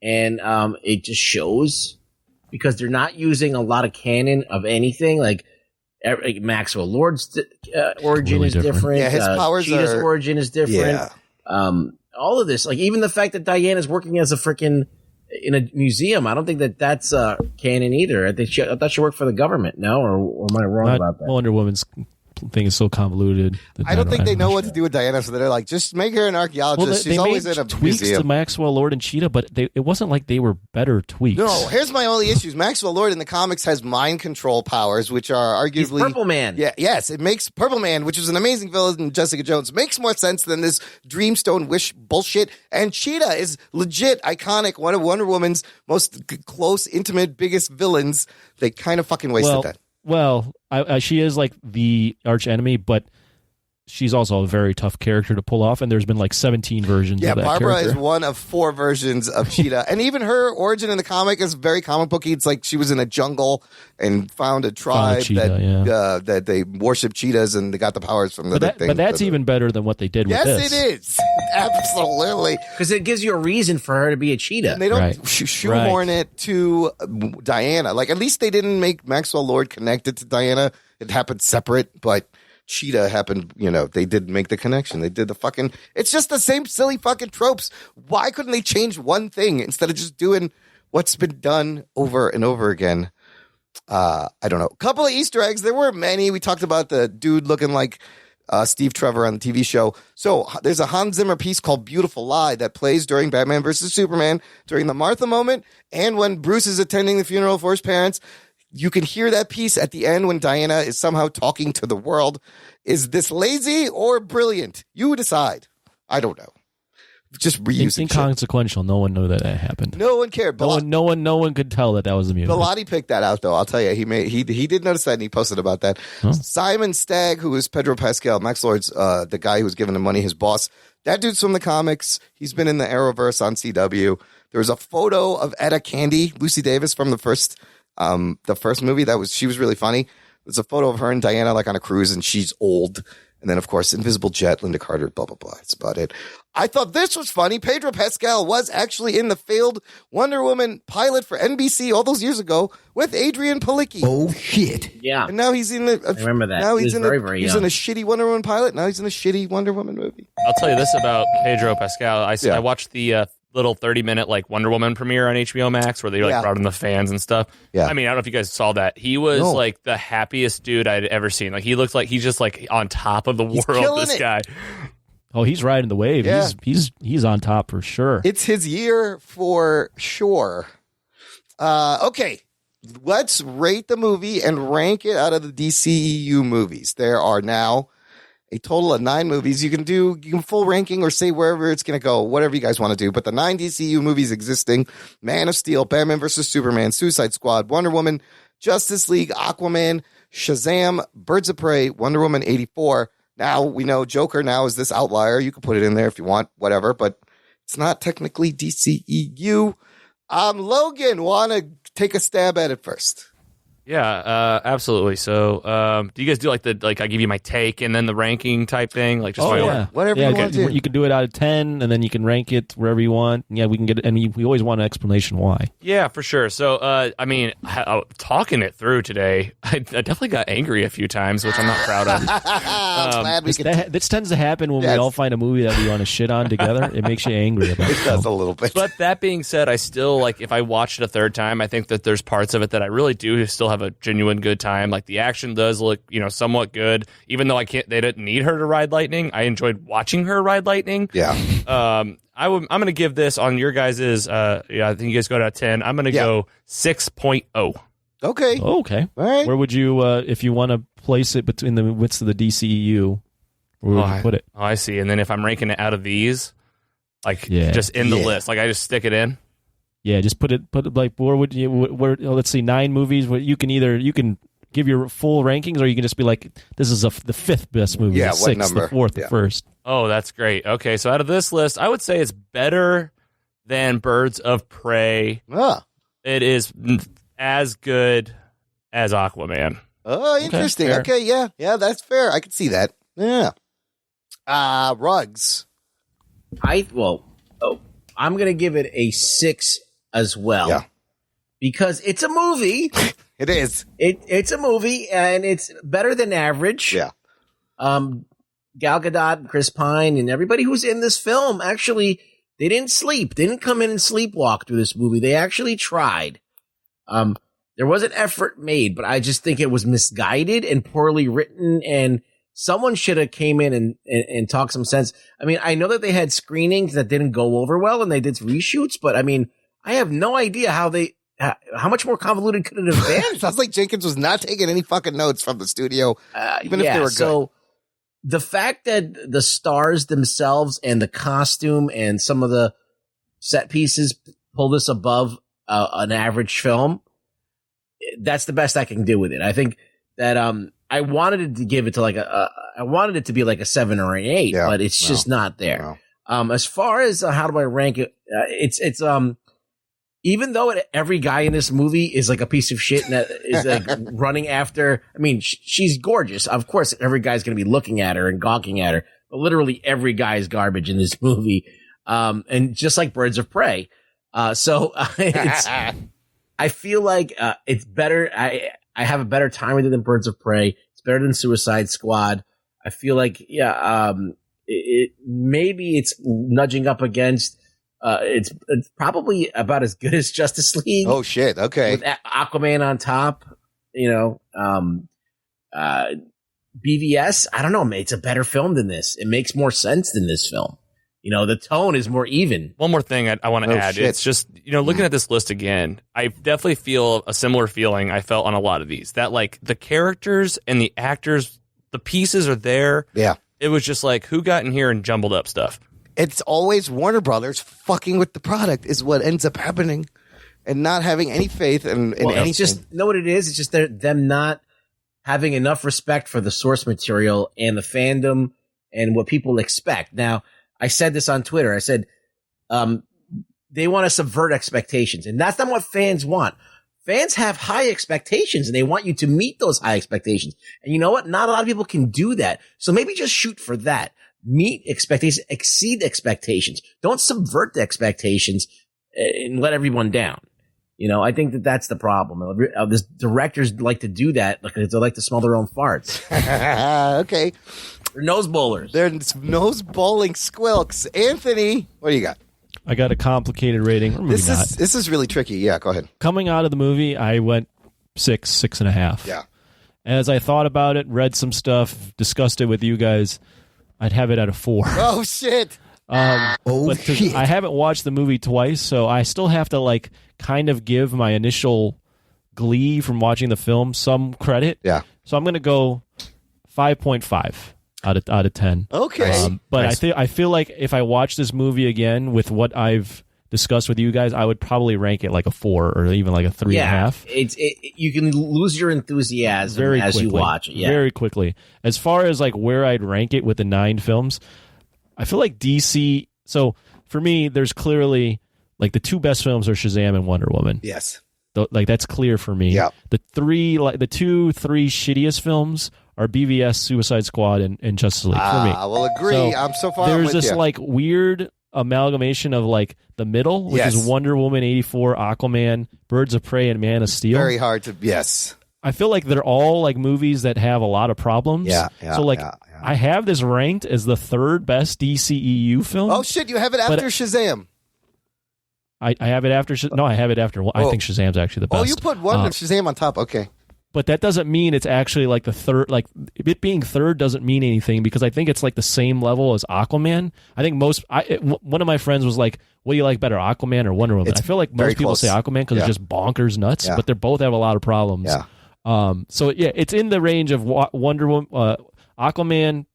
And it just shows because they're not using a lot of canon of anything. Like Maxwell Lord's origin is different. Yeah, his powers Cheetah's origin is different. Yeah. All of this, like even the fact that Diana's working as a freaking in a museum, I don't think that's canon either. I thought she worked for the government. No, or am I wrong about that? Wonder Woman's thing is so convoluted. I don't think they know what to do with Diana, so they're like, just make her an archaeologist. Well, She's always in a tweaks museum. to Maxwell Lord and Cheetah, but it wasn't like they were better tweaks. No, here's my only issues. Maxwell Lord in the comics has mind control powers, which are arguably... He's Purple Man. Yeah, yes, it makes Purple Man, which is an amazing villain in Jessica Jones, makes more sense than this Dreamstone wish bullshit. And Cheetah is legit iconic, one of Wonder Woman's most close, intimate, biggest villains. They kind of fucking wasted that. Well, she is like the arch enemy, but she's also a very tough character to pull off, and there's been like 17 versions Yeah, of that Barbara character. is one of 4 versions of Cheetah. And even her origin in the comic is very comic booky. It's like she was in a jungle and found a tribe that they worship cheetahs, and they got the powers from the thing. But that's even better than what they did with this. Yes, it is. Absolutely. Because it gives you a reason for her to be a cheetah. And they don't shoehorn it to Diana. Like, at least they didn't make Maxwell Lord connected to Diana. It happened separate, but Cheetah happened, they did make the connection. They did the fucking, it's just the same silly fucking tropes. Why couldn't they change one thing instead of just doing what's been done over and over again? I don't know. A couple of Easter eggs. There were many. We talked about the dude looking like Steve Trevor on the TV show. So there's a Hans Zimmer piece called Beautiful Lie that plays during Batman versus Superman, during the Martha moment, and when Bruce is attending the funeral for his parents. You can hear that piece at the end when Diana is somehow talking to the world. Is this lazy or brilliant? You decide. I don't know. Just reusing inconsequential. No one knew that happened. No one cared. No one could tell that was the music. Bilotti picked that out, though. I'll tell you, he did notice that, and he posted about that. Huh? Simon Stagg, who is Pedro Pascal, Max Lord's the guy who was giving him money, his boss. That dude's from the comics. He's been in the Arrowverse on CW. There was a photo of Etta Candy, Lucy Davis from the first movie. She was really funny. There's a photo of her and Diana like on a cruise, and she's old. And then, of course, Invisible Jet, Linda Carter, blah, blah, blah. That's about it. I thought this was funny. Pedro Pascal was actually in the failed Wonder Woman pilot for NBC all those years ago with Adrian Palicki. Oh, shit. Yeah. And now he's in I remember that. Now he's in very he's young. in a shitty Wonder Woman pilot. Now he's in a shitty Wonder Woman movie. I'll tell you this about Pedro Pascal. I watched the little 30-minute like Wonder Woman premiere on HBO Max where they brought in the fans and stuff. Yeah. I mean, I don't know if you guys saw that. He was like the happiest dude I'd ever seen. Like he looks like he's just like on top of the world. This guy. Oh, he's riding the wave. Yeah. He's on top for sure. It's his year for sure. Okay. Let's rate the movie and rank it out of the DCEU movies. There are now a total of 9 movies. You can full ranking or say wherever it's going to go, whatever you guys want to do. But the 9 DCU movies existing: Man of Steel, Batman vs. Superman, Suicide Squad, Wonder Woman, Justice League, Aquaman, Shazam, Birds of Prey, Wonder Woman 84. Now we know Joker now is this outlier. You can put it in there if you want, whatever, but it's not technically DCEU. Logan, want to take a stab at it first? Yeah, absolutely. So, do you guys do like I give you my take and then the ranking type thing? Like just whatever you want to do. You can do it out of 10, and then you can rank it wherever you want. Yeah, we can get it, and we always want an explanation why. Yeah, for sure. So, I mean, talking it through today, I definitely got angry a few times, which I'm not proud of. Glad we could. This tends to happen when we all find a movie that we want to shit on together. It makes you angry about it. It does a little bit. But that being said, I still like if I watch it a third time, I think that there's parts of it that I really do still have a genuine good time. Like the action does look, somewhat good, even though they didn't need her to ride lightning. I enjoyed watching her ride lightning. Yeah. I'm going to give this on your guys's, I think you guys go to 10. I'm going to go 6.0. Okay. Okay. All right. Where would you, if you want to place it between the midst of the DCEU, where would you put it? Oh, I see. And then if I'm ranking it out of these, just in the list, like I just stick it in. Yeah, just put it like where would you? Let's see, 9 movies. Where you can give your full rankings, or you can just be like, this is the 5th best movie, Yeah, the 6th, what number? the 4th, the 1st. Oh, that's great. Okay, so out of this list, I would say it's better than Birds of Prey. It is as good as Aquaman. Oh, interesting. Okay, yeah, that's fair. I can see that. Yeah. Rugs. I'm gonna give it a 6 as well. Yeah. Because it's a movie. It is. It's a movie, and it's better than average. Yeah. Gal Gadot, Chris Pine, and everybody who's in this film, actually, they didn't sleep. They didn't come in and sleepwalk through this movie. They actually tried. There was an effort made, but I just think it was misguided and poorly written, and someone should have came in and talked some sense. I mean, I know that they had screenings that didn't go over well, and they did reshoots, but I mean, I have no idea how much more convoluted could it have been? Sounds like Jenkins was not taking any fucking notes from the studio, even if they were good. So the fact that the stars themselves and the costume and some of the set pieces pull this above an average film, that's the best I can do with it. I think that I wanted it to give it to like I wanted it to be like a 7 or an 8, but it's just not there. As far as how do I rank it, it's even though every guy in this movie is like a piece of shit and that is like running after, I mean, she's gorgeous. Of course, every guy's going to be looking at her and gawking at her, but literally every guy is garbage in this movie. And just like Birds of Prey. So I feel like it's better. I have a better time with it than Birds of Prey. It's better than Suicide Squad. I feel like, maybe it's nudging up against. It's probably about as good as Justice League. Oh shit! Okay, with Aquaman on top. BVS. I don't know. It's a better film than this. It makes more sense than this film. The tone is more even. One more thing I want to add. Shit. It's just, looking at this list again, I definitely feel a similar feeling I felt on a lot of these. That, like, the characters and the actors, the pieces are there. Yeah. It was just like, who got in here and jumbled up stuff? It's always Warner Brothers fucking with the product is what ends up happening, and not having any faith in anything. It's just, what it is? It's just them not having enough respect for the source material and the fandom and what people expect. Now, I said this on Twitter. I said, they want to subvert expectations, and that's not what fans want. Fans have high expectations, and they want you to meet those high expectations. And you know what? Not a lot of people can do that. So maybe just shoot for that. Meet expectations, exceed expectations. Don't subvert the expectations and let everyone down. I think that's the problem. These directors like to do that because they like to smell their own farts. Okay. They're nose bowlers. They're nose bowling squilks. Anthony, what do you got? I got a complicated rating. Or maybe not. This is really tricky. Yeah, go ahead. Coming out of the movie, I went 6.5. Yeah. As I thought about it, read some stuff, discussed it with you guys, I'd have it at a 4. Oh, shit. Shit. I haven't watched the movie twice, so I still have to kind of give my initial glee from watching the film some credit. Yeah. So I'm going to go 5.5 out of 10. Okay. But Nice. I feel like if I watch this movie again with what I've discussed with you guys, I would probably rank it like a 4 or even like a 3.5. You can lose your enthusiasm Very as quickly. you watch it. Yeah. Very quickly. As far as where I'd rank it with the 9 films, I feel like DC. So for me, there's clearly the 2 best films are Shazam and Wonder Woman. Yes. That's clear for me. Yeah. The 3 shittiest films are BVS, Suicide Squad, and Justice League for me. I will agree. So I'm so far there's with this you. weird amalgamation of the middle, which is Wonder Woman 84, Aquaman, Birds of Prey, and Man of Steel. Very hard to, yes. I feel like they're all movies that have a lot of problems. Yeah. So I have this ranked as the 3rd best DCEU film. Oh, shit. You have it after Shazam. I have it after. No, I have it after. I think Shazam's actually the best. Oh, you put one of Shazam on top. Okay. But that doesn't mean it's actually the 3rd. It being 3rd doesn't mean anything because I think it's the same level as Aquaman. I think one of my friends was like, "What do you like better, Aquaman or Wonder Woman?" I feel like most people say Aquaman because it's just bonkers nuts, but they both have a lot of problems. Yeah. So yeah, it's in the range of Wonder Woman, Aquaman,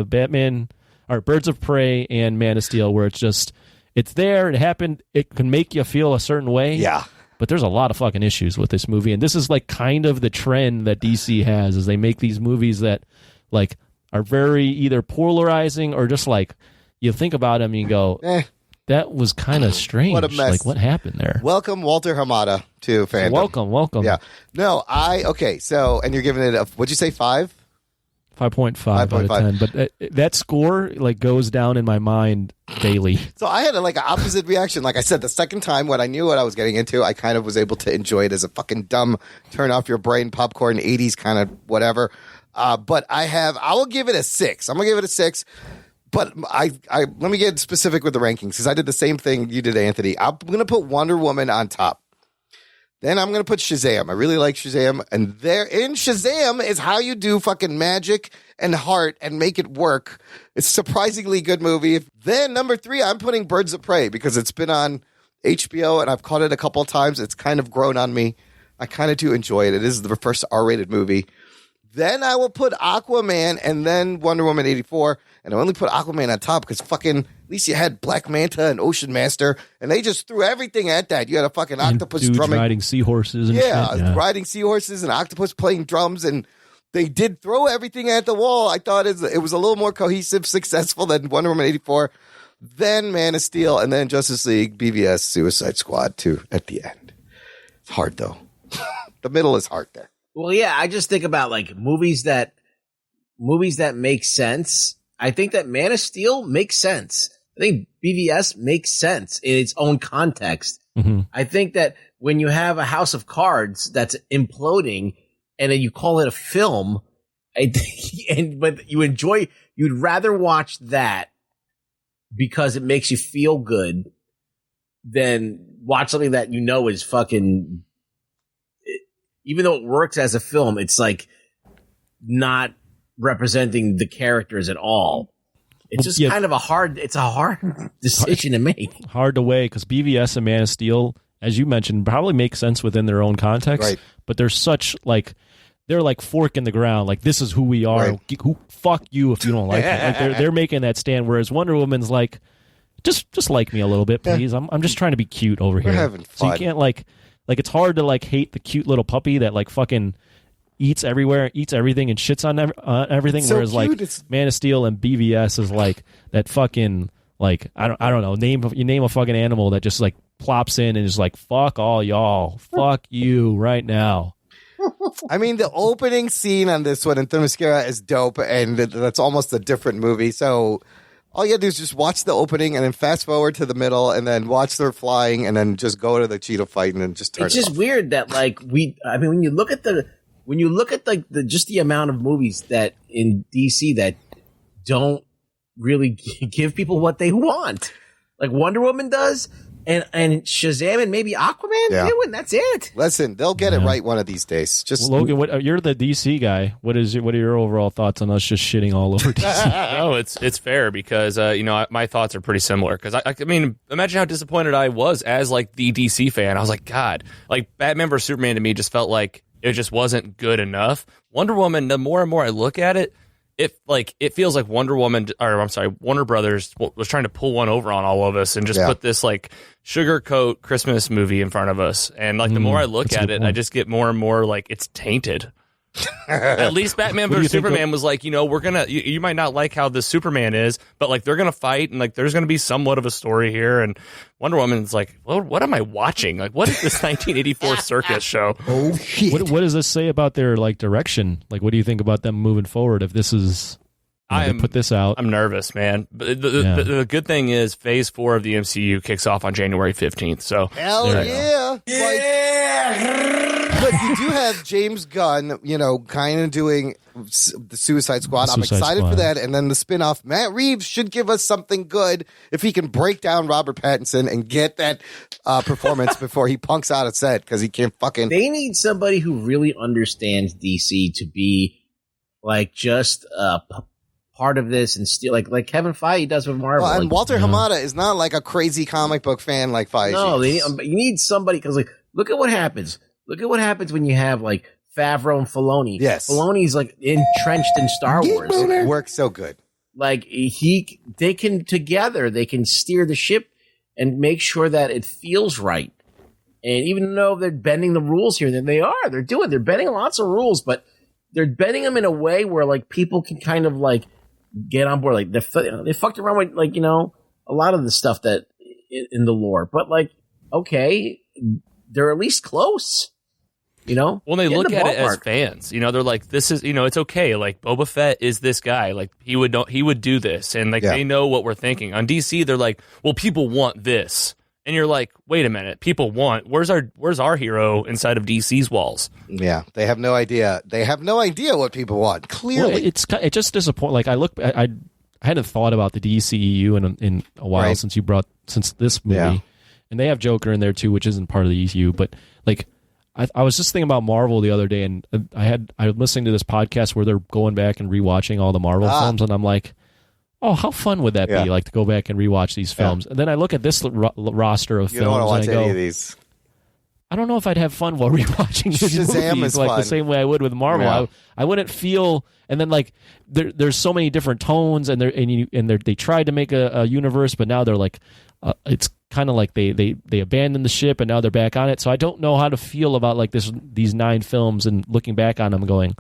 Batman, or Birds of Prey, and Man of Steel, where it's there, it happened, it can make you feel a certain way. Yeah. But there's a lot of fucking issues with this movie, and this is kind of the trend that DC has, is they make these movies that are very either polarizing or just you think about them and you go, that was kind of strange. What a mess. What happened there? Welcome, Walter Hamada, to fandom. Welcome. Yeah. No, so, and you're giving it what'd you say, 5? 5.5 out of 10. But that score goes down in my mind daily. So I had an opposite reaction. Like I said, the second time when I knew what I was getting into, I kind of was able to enjoy it as a fucking dumb, turn off your brain popcorn 80s kind of whatever. But I will give it a 6. I'm gonna give it a 6. But I let me get specific with the rankings because I did the same thing you did, Anthony. I'm gonna put Wonder Woman on top. Then I'm going to put Shazam. I really like Shazam. And there in Shazam is how you do fucking magic and heart and make it work. It's a surprisingly good movie. Then number 3, I'm putting Birds of Prey because it's been on HBO and I've caught it a couple of times. It's kind of grown on me. I kind of do enjoy it. It is the first R-rated movie. Then I will put Aquaman and then Wonder Woman 84. And I only put Aquaman on top because fucking, at least you had Black Manta and Ocean Master, and they just threw everything at that. You had a fucking octopus dudes drumming. riding seahorses and shit. Yeah. Riding seahorses and octopus playing drums. And they did throw everything at the wall. I thought it was a little more cohesive, successful than Wonder Woman 84, then Man of Steel, and then Justice League, BVS, Suicide Squad 2 at the end. It's hard, though. The middle is hard there. Well, yeah, I just think about like movies that make sense. I think that Man of Steel makes sense. I think BVS makes sense in its own context. Mm-hmm. I think that when you have a House of Cards that's imploding and then you call it a film, but you'd rather watch that because it makes you feel good than watch something that you know is fucking, even though it works as a film, it's like not representing the characters at all. It's just kind of a hard decision to make. Hard to weigh because BVS and Man of Steel, as you mentioned, probably make sense within their own context. Right. But they're such like, they're like fork in the ground. Like, this is who we are. Right. Who fuck you if you don't like it. Like they're making that stand. Whereas Wonder Woman's like, just like me a little bit, please. I'm just trying to be cute over here. We're having fun. So you can't like it's hard to like hate the cute little puppy that like fucking eats everywhere, eats everything, and shits on everything. So whereas cute, like it's- Man of Steel and BVS is like that fucking like I don't know. You name a fucking animal that just like plops in and is like fuck all y'all, fuck you right now. I mean, the opening scene on this one in Themyscira is dope, and that's almost a different movie. So all you gotta do is just watch the opening and then fast forward to the middle and then watch their flying and then just go to the cheetah fight and then just turn It's it just off. weird that like when you look at like the amount of movies that in DC that don't really give people what they want, like Wonder Woman does, and Shazam and maybe Aquaman do, and that's it. Listen, they'll get it right one of these days. Just Logan, you're the DC guy. What are your overall thoughts on us just shitting all over DC? No, it's fair because my thoughts are pretty similar. Because I mean, imagine how disappointed I was as like the DC fan. I was like, God, like Batman vs Superman to me just felt like it just wasn't good enough. Wonder Woman, the more and more I look at it, it feels like Warner Brothers was trying to pull one over on all of us and just put this like sugarcoat Christmas movie in front of us. And like the more I look at it, I just get more and more like it's tainted. At least Batman vs Superman was like, we're gonna you might not like how the Superman is, but like they're gonna fight and like there's gonna be somewhat of a story here. And Wonder Woman's like, well, what am I watching? Like, what is this 1984 circus show? Oh shit! What does this say about their like direction? Like, what do you think about them moving forward? If this is, they put this out, I'm nervous, man. But the good thing is Phase 4 of the MCU kicks off on January 15th. So hell yeah! But you do have James Gunn, kind of doing the Suicide Squad. I'm excited for that. And then the spinoff, Matt Reeves should give us something good if he can break down Robert Pattinson and get that performance before he punks out of set because he can't fucking. They need somebody who really understands DC to be like just part of this and still like Kevin Feige does with Marvel. Well, and Walter Hamada is not like a crazy comic book fan like Feige. No, you need somebody because like look at what happens. Look at what happens when you have like Favreau and Filoni. Yes, Filoni's like entrenched in Star Wars. It works so good. Like they can steer the ship and make sure that it feels right. And even though they're bending the rules here, then they're bending lots of rules, but they're bending them in a way where like people can kind of like get on board. Like they fucked around with like a lot of the stuff that in the lore, but like okay, they're at least close. Well, they look at it as fans. They're like, this is, it's okay. Like Boba Fett is this guy. Like he would do this, and like they know what we're thinking. On DC, they're like, well, people want this, and you're like, wait a minute, people want. Where's our hero inside of DC's walls? Yeah, they have no idea. They have no idea what people want. Clearly, well, it just disappointing. Like I hadn't thought about the DCEU in a while since this movie, and they have Joker in there too, which isn't part of the ECU, but like. I was just thinking about Marvel the other day, and I was listening to this podcast where they're going back and rewatching all the Marvel films, and I'm like, oh, how fun would that be? Like to go back and rewatch these films, and then I look at this roster of films, don't want to watch and I go, any of these. I don't know if I'd have fun while rewatching these Shazam movies is like fun. the same way I would with Marvel. Yeah. I wouldn't feel, and then like there's so many different tones, and they tried to make a universe, but now they're like, it's kind of like they abandoned the ship and now they're back on it. So I don't know how to feel about like these 9 films and looking back on them going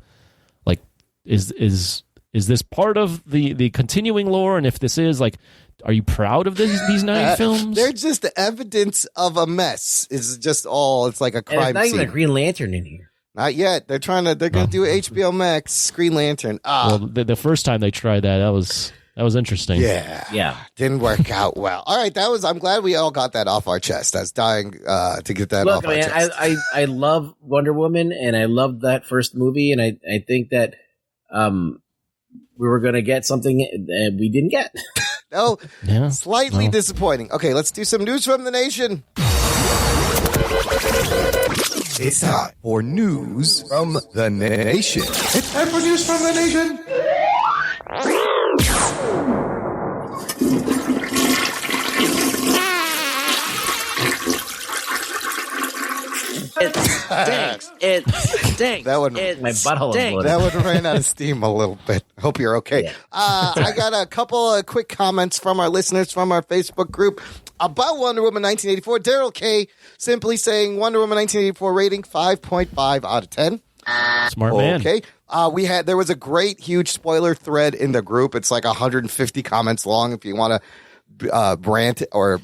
like, is this part of the continuing lore? And if this is, like, are you proud of these 9 films? They're just evidence of a mess. It's just all. It's like a crime and it's not scene. even a Green Lantern in here. Not yet. They're going to do HBO Max Green Lantern. Well, the first time they tried that was interesting. Yeah. Didn't work out well. All right, I'm glad we all got that off our chest. I was dying to get that off our chest. I love Wonder Woman, and I love that first movie, and I think that we were going to get something that we didn't get. No, slightly disappointing. Okay, let's do some news from the nation. It's time for news from the nation. It's time for news from the nation. It stinks. It stinks. That one, my butthole is that one ran out of steam a little bit. I hope you're okay. Yeah. I got a couple of quick comments from our listeners from our Facebook group about Wonder Woman 1984. Daryl K. simply saying Wonder Woman 1984 rating 5.5 out of 10. Smart man. Okay. There was a great, huge spoiler thread in the group. It's like 150 comments long. If you want to rant or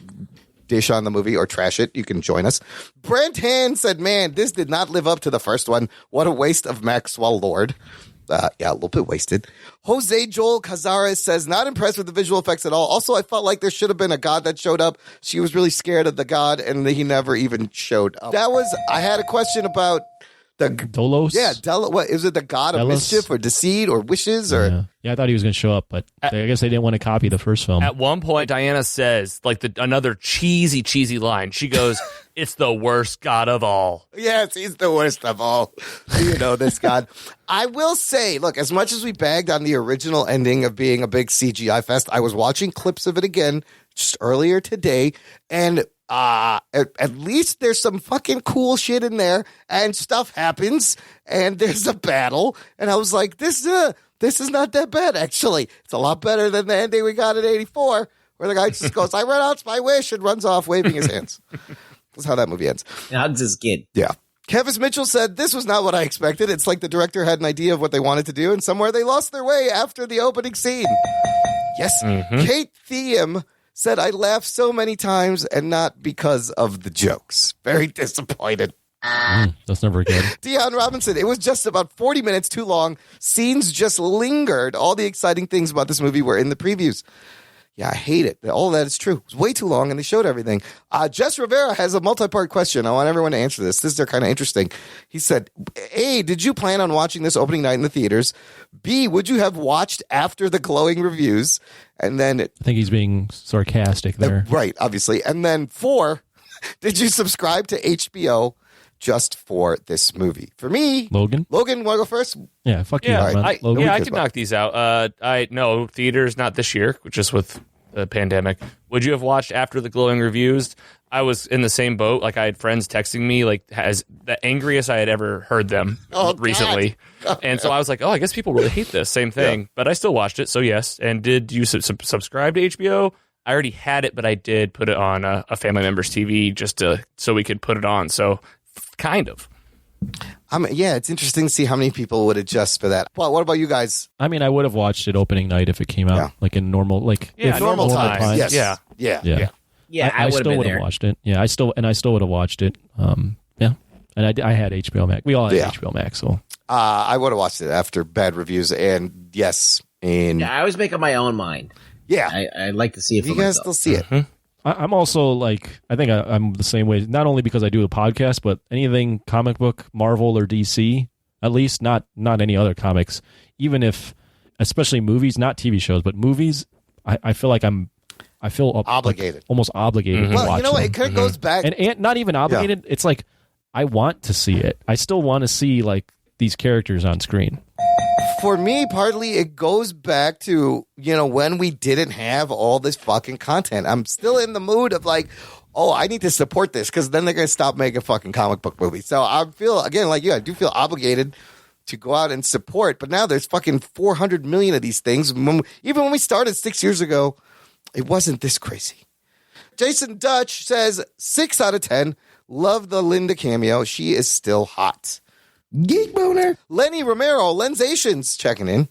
dish on the movie or trash it, you can join us. Brent Hand said, man, this did not live up to the first one. What a waste of Maxwell Lord. A little bit wasted. Jose Joel Cazares says, not impressed with the visual effects at all. Also, I felt like there should have been a god that showed up. She was really scared of the god, and he never even showed up. I had a question about the Dolos? Yeah, what is it? The god of mischief or deceit or wishes or? Yeah, I thought he was going to show up, but I guess they didn't want to copy the first film. At one point, Diana says, like, another cheesy line. She goes, "It's the worst god of all." Yes, he's the worst of all. You know this god. I will say, look, as much as we bagged on the original ending of being a big CGI fest, I was watching clips of it again just earlier today, and at least there's some fucking cool shit in there, and stuff happens, and there's a battle, and I was like, this is not that bad, actually. It's a lot better than the ending we got in 84, where the guy just goes, I renounce my wish, and runs off waving his hands. That's how that movie ends. And hugs his kid. Yeah. Kevis Mitchell said, this was not what I expected. It's like the director had an idea of what they wanted to do, and somewhere they lost their way after the opening scene. Yes. Mm-hmm. Kate Thiem said, I laughed so many times and not because of the jokes. Very disappointed. That's never good. Dion Robinson, it was just about 40 minutes too long. Scenes just lingered. All the exciting things about this movie were in the previews. Yeah, I hate it. All that is true. It was way too long, and they showed everything. Jess Rivera has a multi-part question. I want everyone to answer this. They're kind of interesting. He said, A, did you plan on watching this opening night in the theaters? B, would you have watched after the glowing reviews? And then... I think he's being sarcastic there. Right, obviously. And then 4, did you subscribe to HBO just for this movie? For me... Logan, want to go first? Yeah, fuck you. Yeah, Logan. I could knock these out. No, theaters not this year, just with the pandemic. Would you have watched after the glowing reviews? I was in the same boat. Like, I had friends texting me, like, as the angriest I had ever heard them recently. And so I was like, I guess people really hate this. Same thing. Yeah. But I still watched it, so yes. And did you subscribe to HBO? I already had it, but I did put it on a family member's TV just so we could put it on. So, kind of. It's interesting to see how many people would adjust for that. Well, what about you guys? I mean, I would have watched it opening night if it came out, like in normal, normal time. Yes. Yeah. Yeah, I still would have watched it. Yeah, I still would have watched it. And I had HBO Max. We all had HBO Max. So I would have watched it after bad reviews. And yes, I always make up my own mind. Yeah, I like to see it. You guys still see it. Mm-hmm. I'm also like, I think I'm the same way. Not only because I do a podcast, but anything comic book, Marvel or DC, at least not any other comics. Even if, especially movies, not TV shows, but movies, I feel like I feel obligated, like, almost obligated to watch you know what? them. It kind of goes back, and not even obligated. Yeah. It's like I want to see it. I still want to see like these characters on screen. For me, partly it goes back to, when we didn't have all this fucking content. I'm still in the mood of like, I need to support this because then they're going to stop making fucking comic book movies. So I feel, again, like you, I do feel obligated to go out and support. But now there's fucking 400 million of these things. Even when we started 6 years ago, it wasn't this crazy. Jason Dutch says 6 out of 10. Love the Linda cameo. She is still hot. Geek boner. Lenny Romero, Lensations, checking in.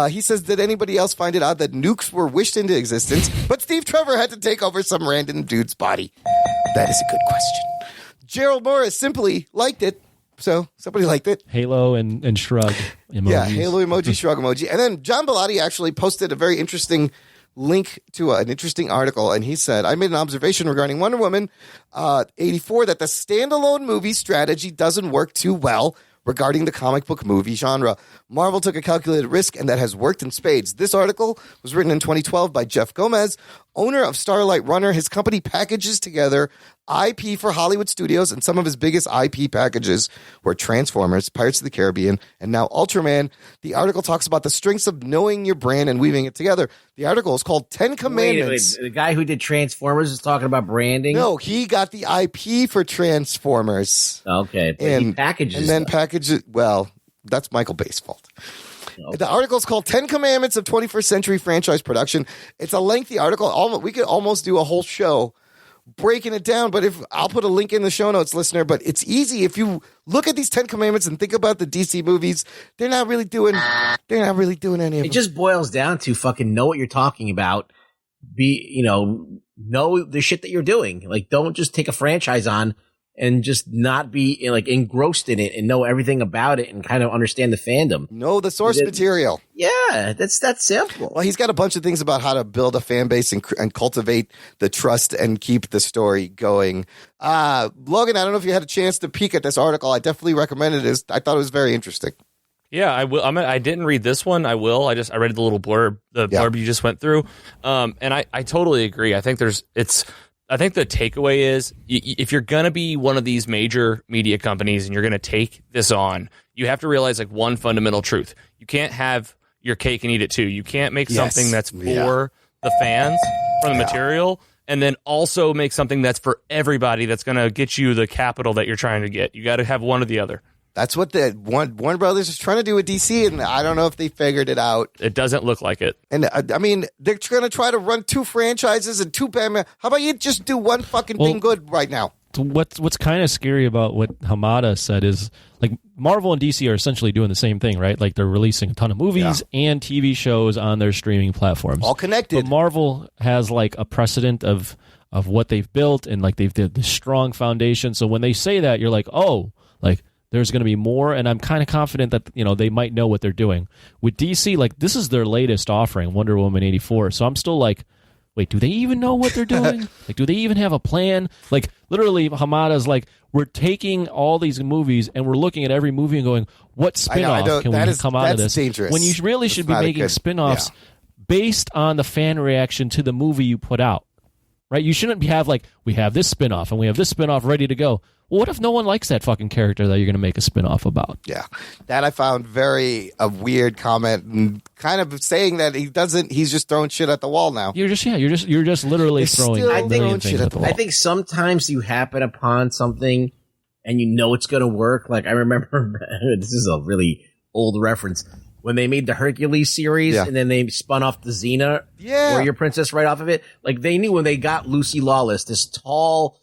He says, did anybody else find it odd that nukes were wished into existence, but Steve Trevor had to take over some random dude's body? That is a good question. Gerald Morris simply liked it. So somebody liked it. Halo and shrug emojis. Yeah, Halo emoji, shrug emoji. And then John Bellotti actually posted a very interesting link to an interesting article. And he said, I made an observation regarding Wonder Woman 84 that the standalone movie strategy doesn't work too well regarding the comic book movie genre. Marvel took a calculated risk, and that has worked in spades. This article was written in 2012 by Jeff Gomez, owner of Starlight Runner. His company packages together IP for Hollywood studios, and some of his biggest IP packages were Transformers, Pirates of the Caribbean, and now Ultraman. The article talks about the strengths of knowing your brand and weaving it together. The article is called 10 Commandments. Wait, the guy who did Transformers is talking about branding? No, he got the IP for Transformers. Okay, but he packages and then packages. Well, that's Michael Bay's fault. Okay. The article is called 10 Commandments of 21st Century Franchise Production. It's a lengthy article. We could almost do a whole show breaking it down, but I'll put a link in the show notes, listener. But it's easy if you look at these 10 Commandments and think about the DC movies. They're not really doing any of them. It just boils down to fucking know what you're talking about. Know the shit that you're doing. Like, don't just take a franchise on and just not be like engrossed in it and know everything about it and kind of understand the fandom. Know the source material. Yeah, that's that simple. Well, he's got a bunch of things about how to build a fan base and cultivate the trust and keep the story going. Logan, I don't know if you had a chance to peek at this article. I definitely recommend it. I thought it was very interesting. Yeah, I will. I didn't read this one. I will. I read the little blurb, blurb you just went through. And I totally agree. I think the takeaway is if you're going to be one of these major media companies and you're going to take this on, you have to realize like one fundamental truth. You can't have your cake and eat it too. You can't make something that's for the fans, for the material, and then also make something that's for everybody that's going to get you the capital that you're trying to get. You got to have one or the other. That's what the Warner Brothers is trying to do with DC, and I don't know if they figured it out. It doesn't look like it. And I mean, they're going to try to run 2 franchises and 2 Batman. How about you just do one fucking thing good right now? What's kind of scary about what Hamada said is like Marvel and DC are essentially doing the same thing, right? Like they're releasing a ton of movies and TV shows on their streaming platforms, all connected. But Marvel has like a precedent of what they've built, and like they've did the strong foundation. So when they say that, you're like, oh, like there's going to be more, and I'm kind of confident that they might know what they're doing. With DC, like this is their latest offering, Wonder Woman 84. So I'm still like, wait, do they even know what they're doing? Like, do they even have a plan? Like, literally, Hamada's like, we're taking all these movies and we're looking at every movie and going, what spinoff can we come out of this? Dangerous. When you really should be making spinoffs based on the fan reaction to the movie you put out, right? You shouldn't have like, we have this spinoff and we have this spinoff ready to go. Well, what if no one likes that fucking character that you're going to make a spinoff about? Yeah, that I found a weird comment, and kind of saying that he's just throwing shit at the wall now. You're just literally throwing shit at the wall. I think sometimes you happen upon something and you know it's going to work. Like I remember, this is a really old reference, when they made the Hercules series and then they spun off the Xena Warrior Princess right off of it. Like they knew when they got Lucy Lawless, this tall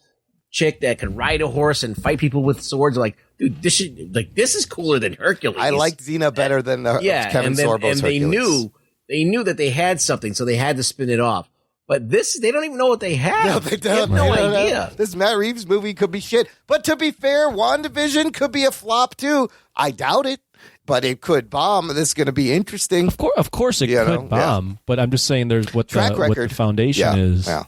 chick that could ride a horse and fight people with swords. Like, dude, this is cooler than Hercules. I liked Xena better than Kevin Sorbo's Hercules. They knew that they had something, so they had to spin it off. But this, they don't even know what they have. No, they They have no idea. This Matt Reeves movie could be shit. But to be fair, WandaVision could be a flop too. I doubt it, but it could bomb. This is going to be interesting. Of course, it could bomb. But I'm just saying, there's what the foundation is. Yeah.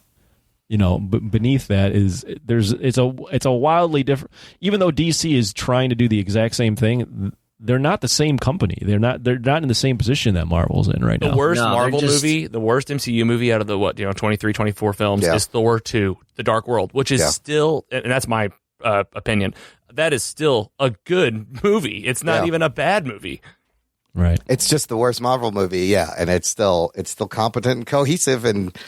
Beneath that is it's a wildly different. Even though DC is trying to do the exact same thing, they're not the same company. They're not in the same position that Marvel's in right now. The worst Marvel movie, the worst MCU movie out of the 23, 24 films is Thor 2, The Dark World, which is still, and that's my opinion, that is still a good movie. It's not even a bad movie. Right. It's just the worst Marvel movie, and it's still competent and cohesive and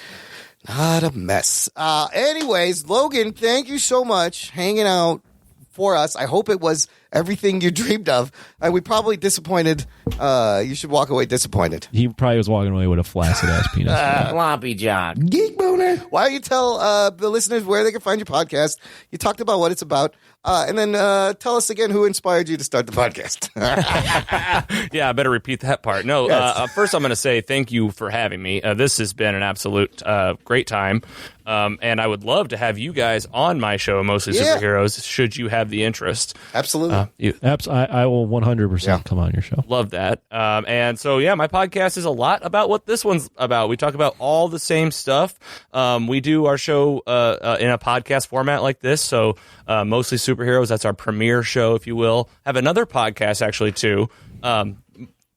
not a mess. Anyways, Logan, thank you so much hanging out for us. I hope it was everything you dreamed of. We probably disappointed. You should walk away disappointed. He probably was walking away with a flaccid ass penis. Floppy John. Geek boner. Why don't you tell the listeners where they can find your podcast? You talked about what it's about. And then tell us again who inspired you to start the podcast. Yeah, I better repeat that part. No, Yes. first I'm going to say thank you for having me. This has been an absolute great time. And I would love to have you guys on my show, Mostly Superheroes, should you have the interest. Absolutely. I will 100% come on your show. Love that. And so, yeah, my podcast is a lot about what this one's about. We talk about all the same stuff. We do our show in a podcast format like this. So Mostly Superheroes, that's our premiere show, if you will. Have another podcast, actually, too, that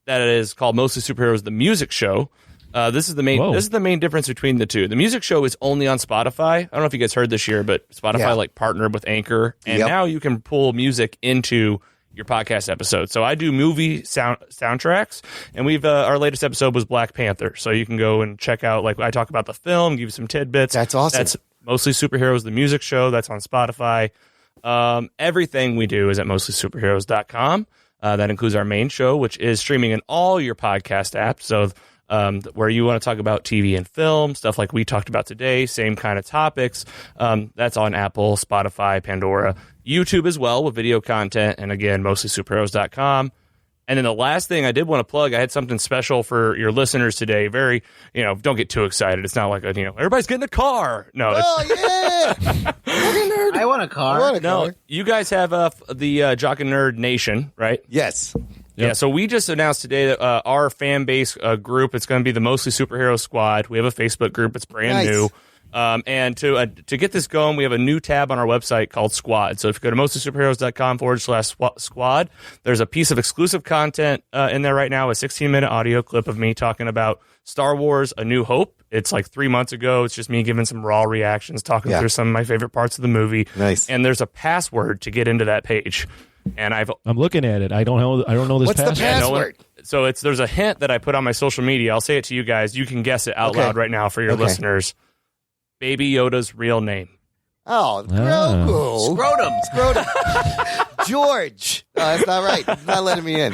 is called Mostly Superheroes, the music show. This is the main difference between the two. The music show is only on Spotify. I don't know if you guys heard this year, but Spotify partnered with Anchor, and now you can pull music into your podcast episode. So I do movie soundtracks, and we've our latest episode was Black Panther. So you can go and check out, like, I talk about the film, give you some tidbits. That's awesome. That's Mostly Superheroes, the music show. That's on Spotify. Everything we do is at mostlysuperheroes.com. That includes our main show, which is streaming in all your podcast apps. So where you want to talk about TV and film, stuff like we talked about today, same kind of topics. That's on Apple, Spotify, Pandora, YouTube as well with video content. And again, mostlysuperheroes.com. And then the last thing I did want to plug, I had something special for your listeners today. Very, don't get too excited. It's not like everybody's getting a car. No. Oh, yeah. I want a car. No, you guys have the Jock and Nerd Nation, right? Yes. Yeah, so we just announced today that our fan base group, it's going to be the Mostly Superhero Squad. We have a Facebook group. It's brand new. And to get this going, we have a new tab on our website called Squad. So if you go to mostlysuperheroes.com/squad, there's a piece of exclusive content in there right now, a 16-minute audio clip of me talking about Star Wars A New Hope. It's like 3 months ago. It's just me giving some raw reactions, talking through some of my favorite parts of the movie. Nice. And there's a password to get into that page. And I'm looking at it. I don't know this What's password. the password? So there's a hint that I put on my social media. I'll say it to you guys. You can guess it out loud right now for your listeners. Baby Yoda's real name. Oh, Grogu. Scrotum. George. No, that's not right. It's not letting me in.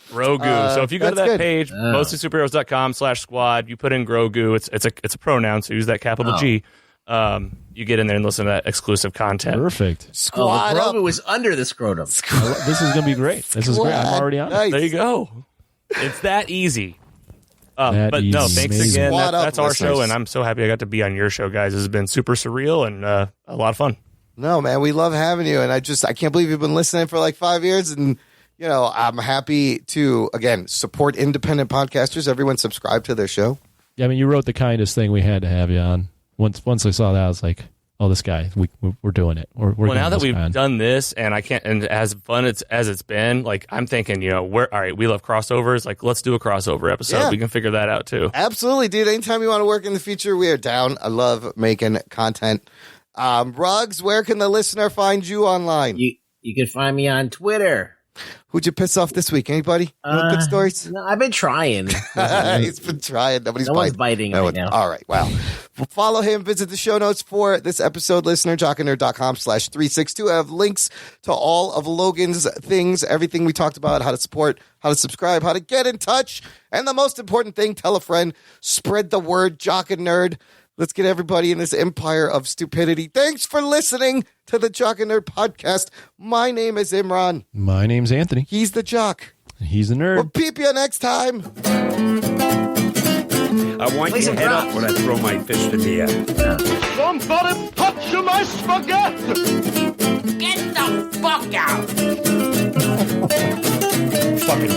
Grogu. So if you go to that page, mostlysuperheroes.com/squad, you put in Grogu. It's a pronoun, so use that capital G. You get in there and listen to that exclusive content. Perfect. Squad up. Grogu was under the scrotum. This is going to be great. This is great. I'm already on. Nice. There you go. It's that easy. That but no, easy. thanks Amazing. again. Squad up, That's our listeners. show, and I'm so happy I got to be on your show, guys. This has been super surreal and a lot of fun. No, man, we love having you. And I can't believe you've been listening for like 5 years. And, I'm happy to, again, support independent podcasters. Everyone subscribe to their show. Yeah, I mean, you wrote the kindest thing we had to have you on. Once I saw that, I was like, oh, this guy, we're doing it. We're Well, now getting that this we've guy on. done this, and as fun as it's been, like, I'm thinking, we're all right. We love crossovers. Like, let's do a crossover episode. Yeah. We can figure that out too. Absolutely, dude. Anytime you want to work in the future, we are down. I love making content. Ruggs, where can the listener find you online? You can find me on Twitter. Who'd you piss off this week? Anybody? No good stories? No, I've been trying. He's been trying. Nobody's No one's biting right now. All right. Wow. Follow him. Visit the show notes for this episode, listener, jockandnerd.com/362. I have links to all of Logan's things, everything we talked about, how to support, how to subscribe, how to get in touch. And the most important thing, tell a friend, spread the word, Jock and Nerd. Let's get everybody in this empire of stupidity. Thanks for listening to the Jock and Nerd podcast. My name is Imran. My name's Anthony. He's the Jock. He's the nerd. We'll peep you next time. I want your head up when I throw my fist in the air. Somebody touch my spaghetti! Get the fuck out! Fucking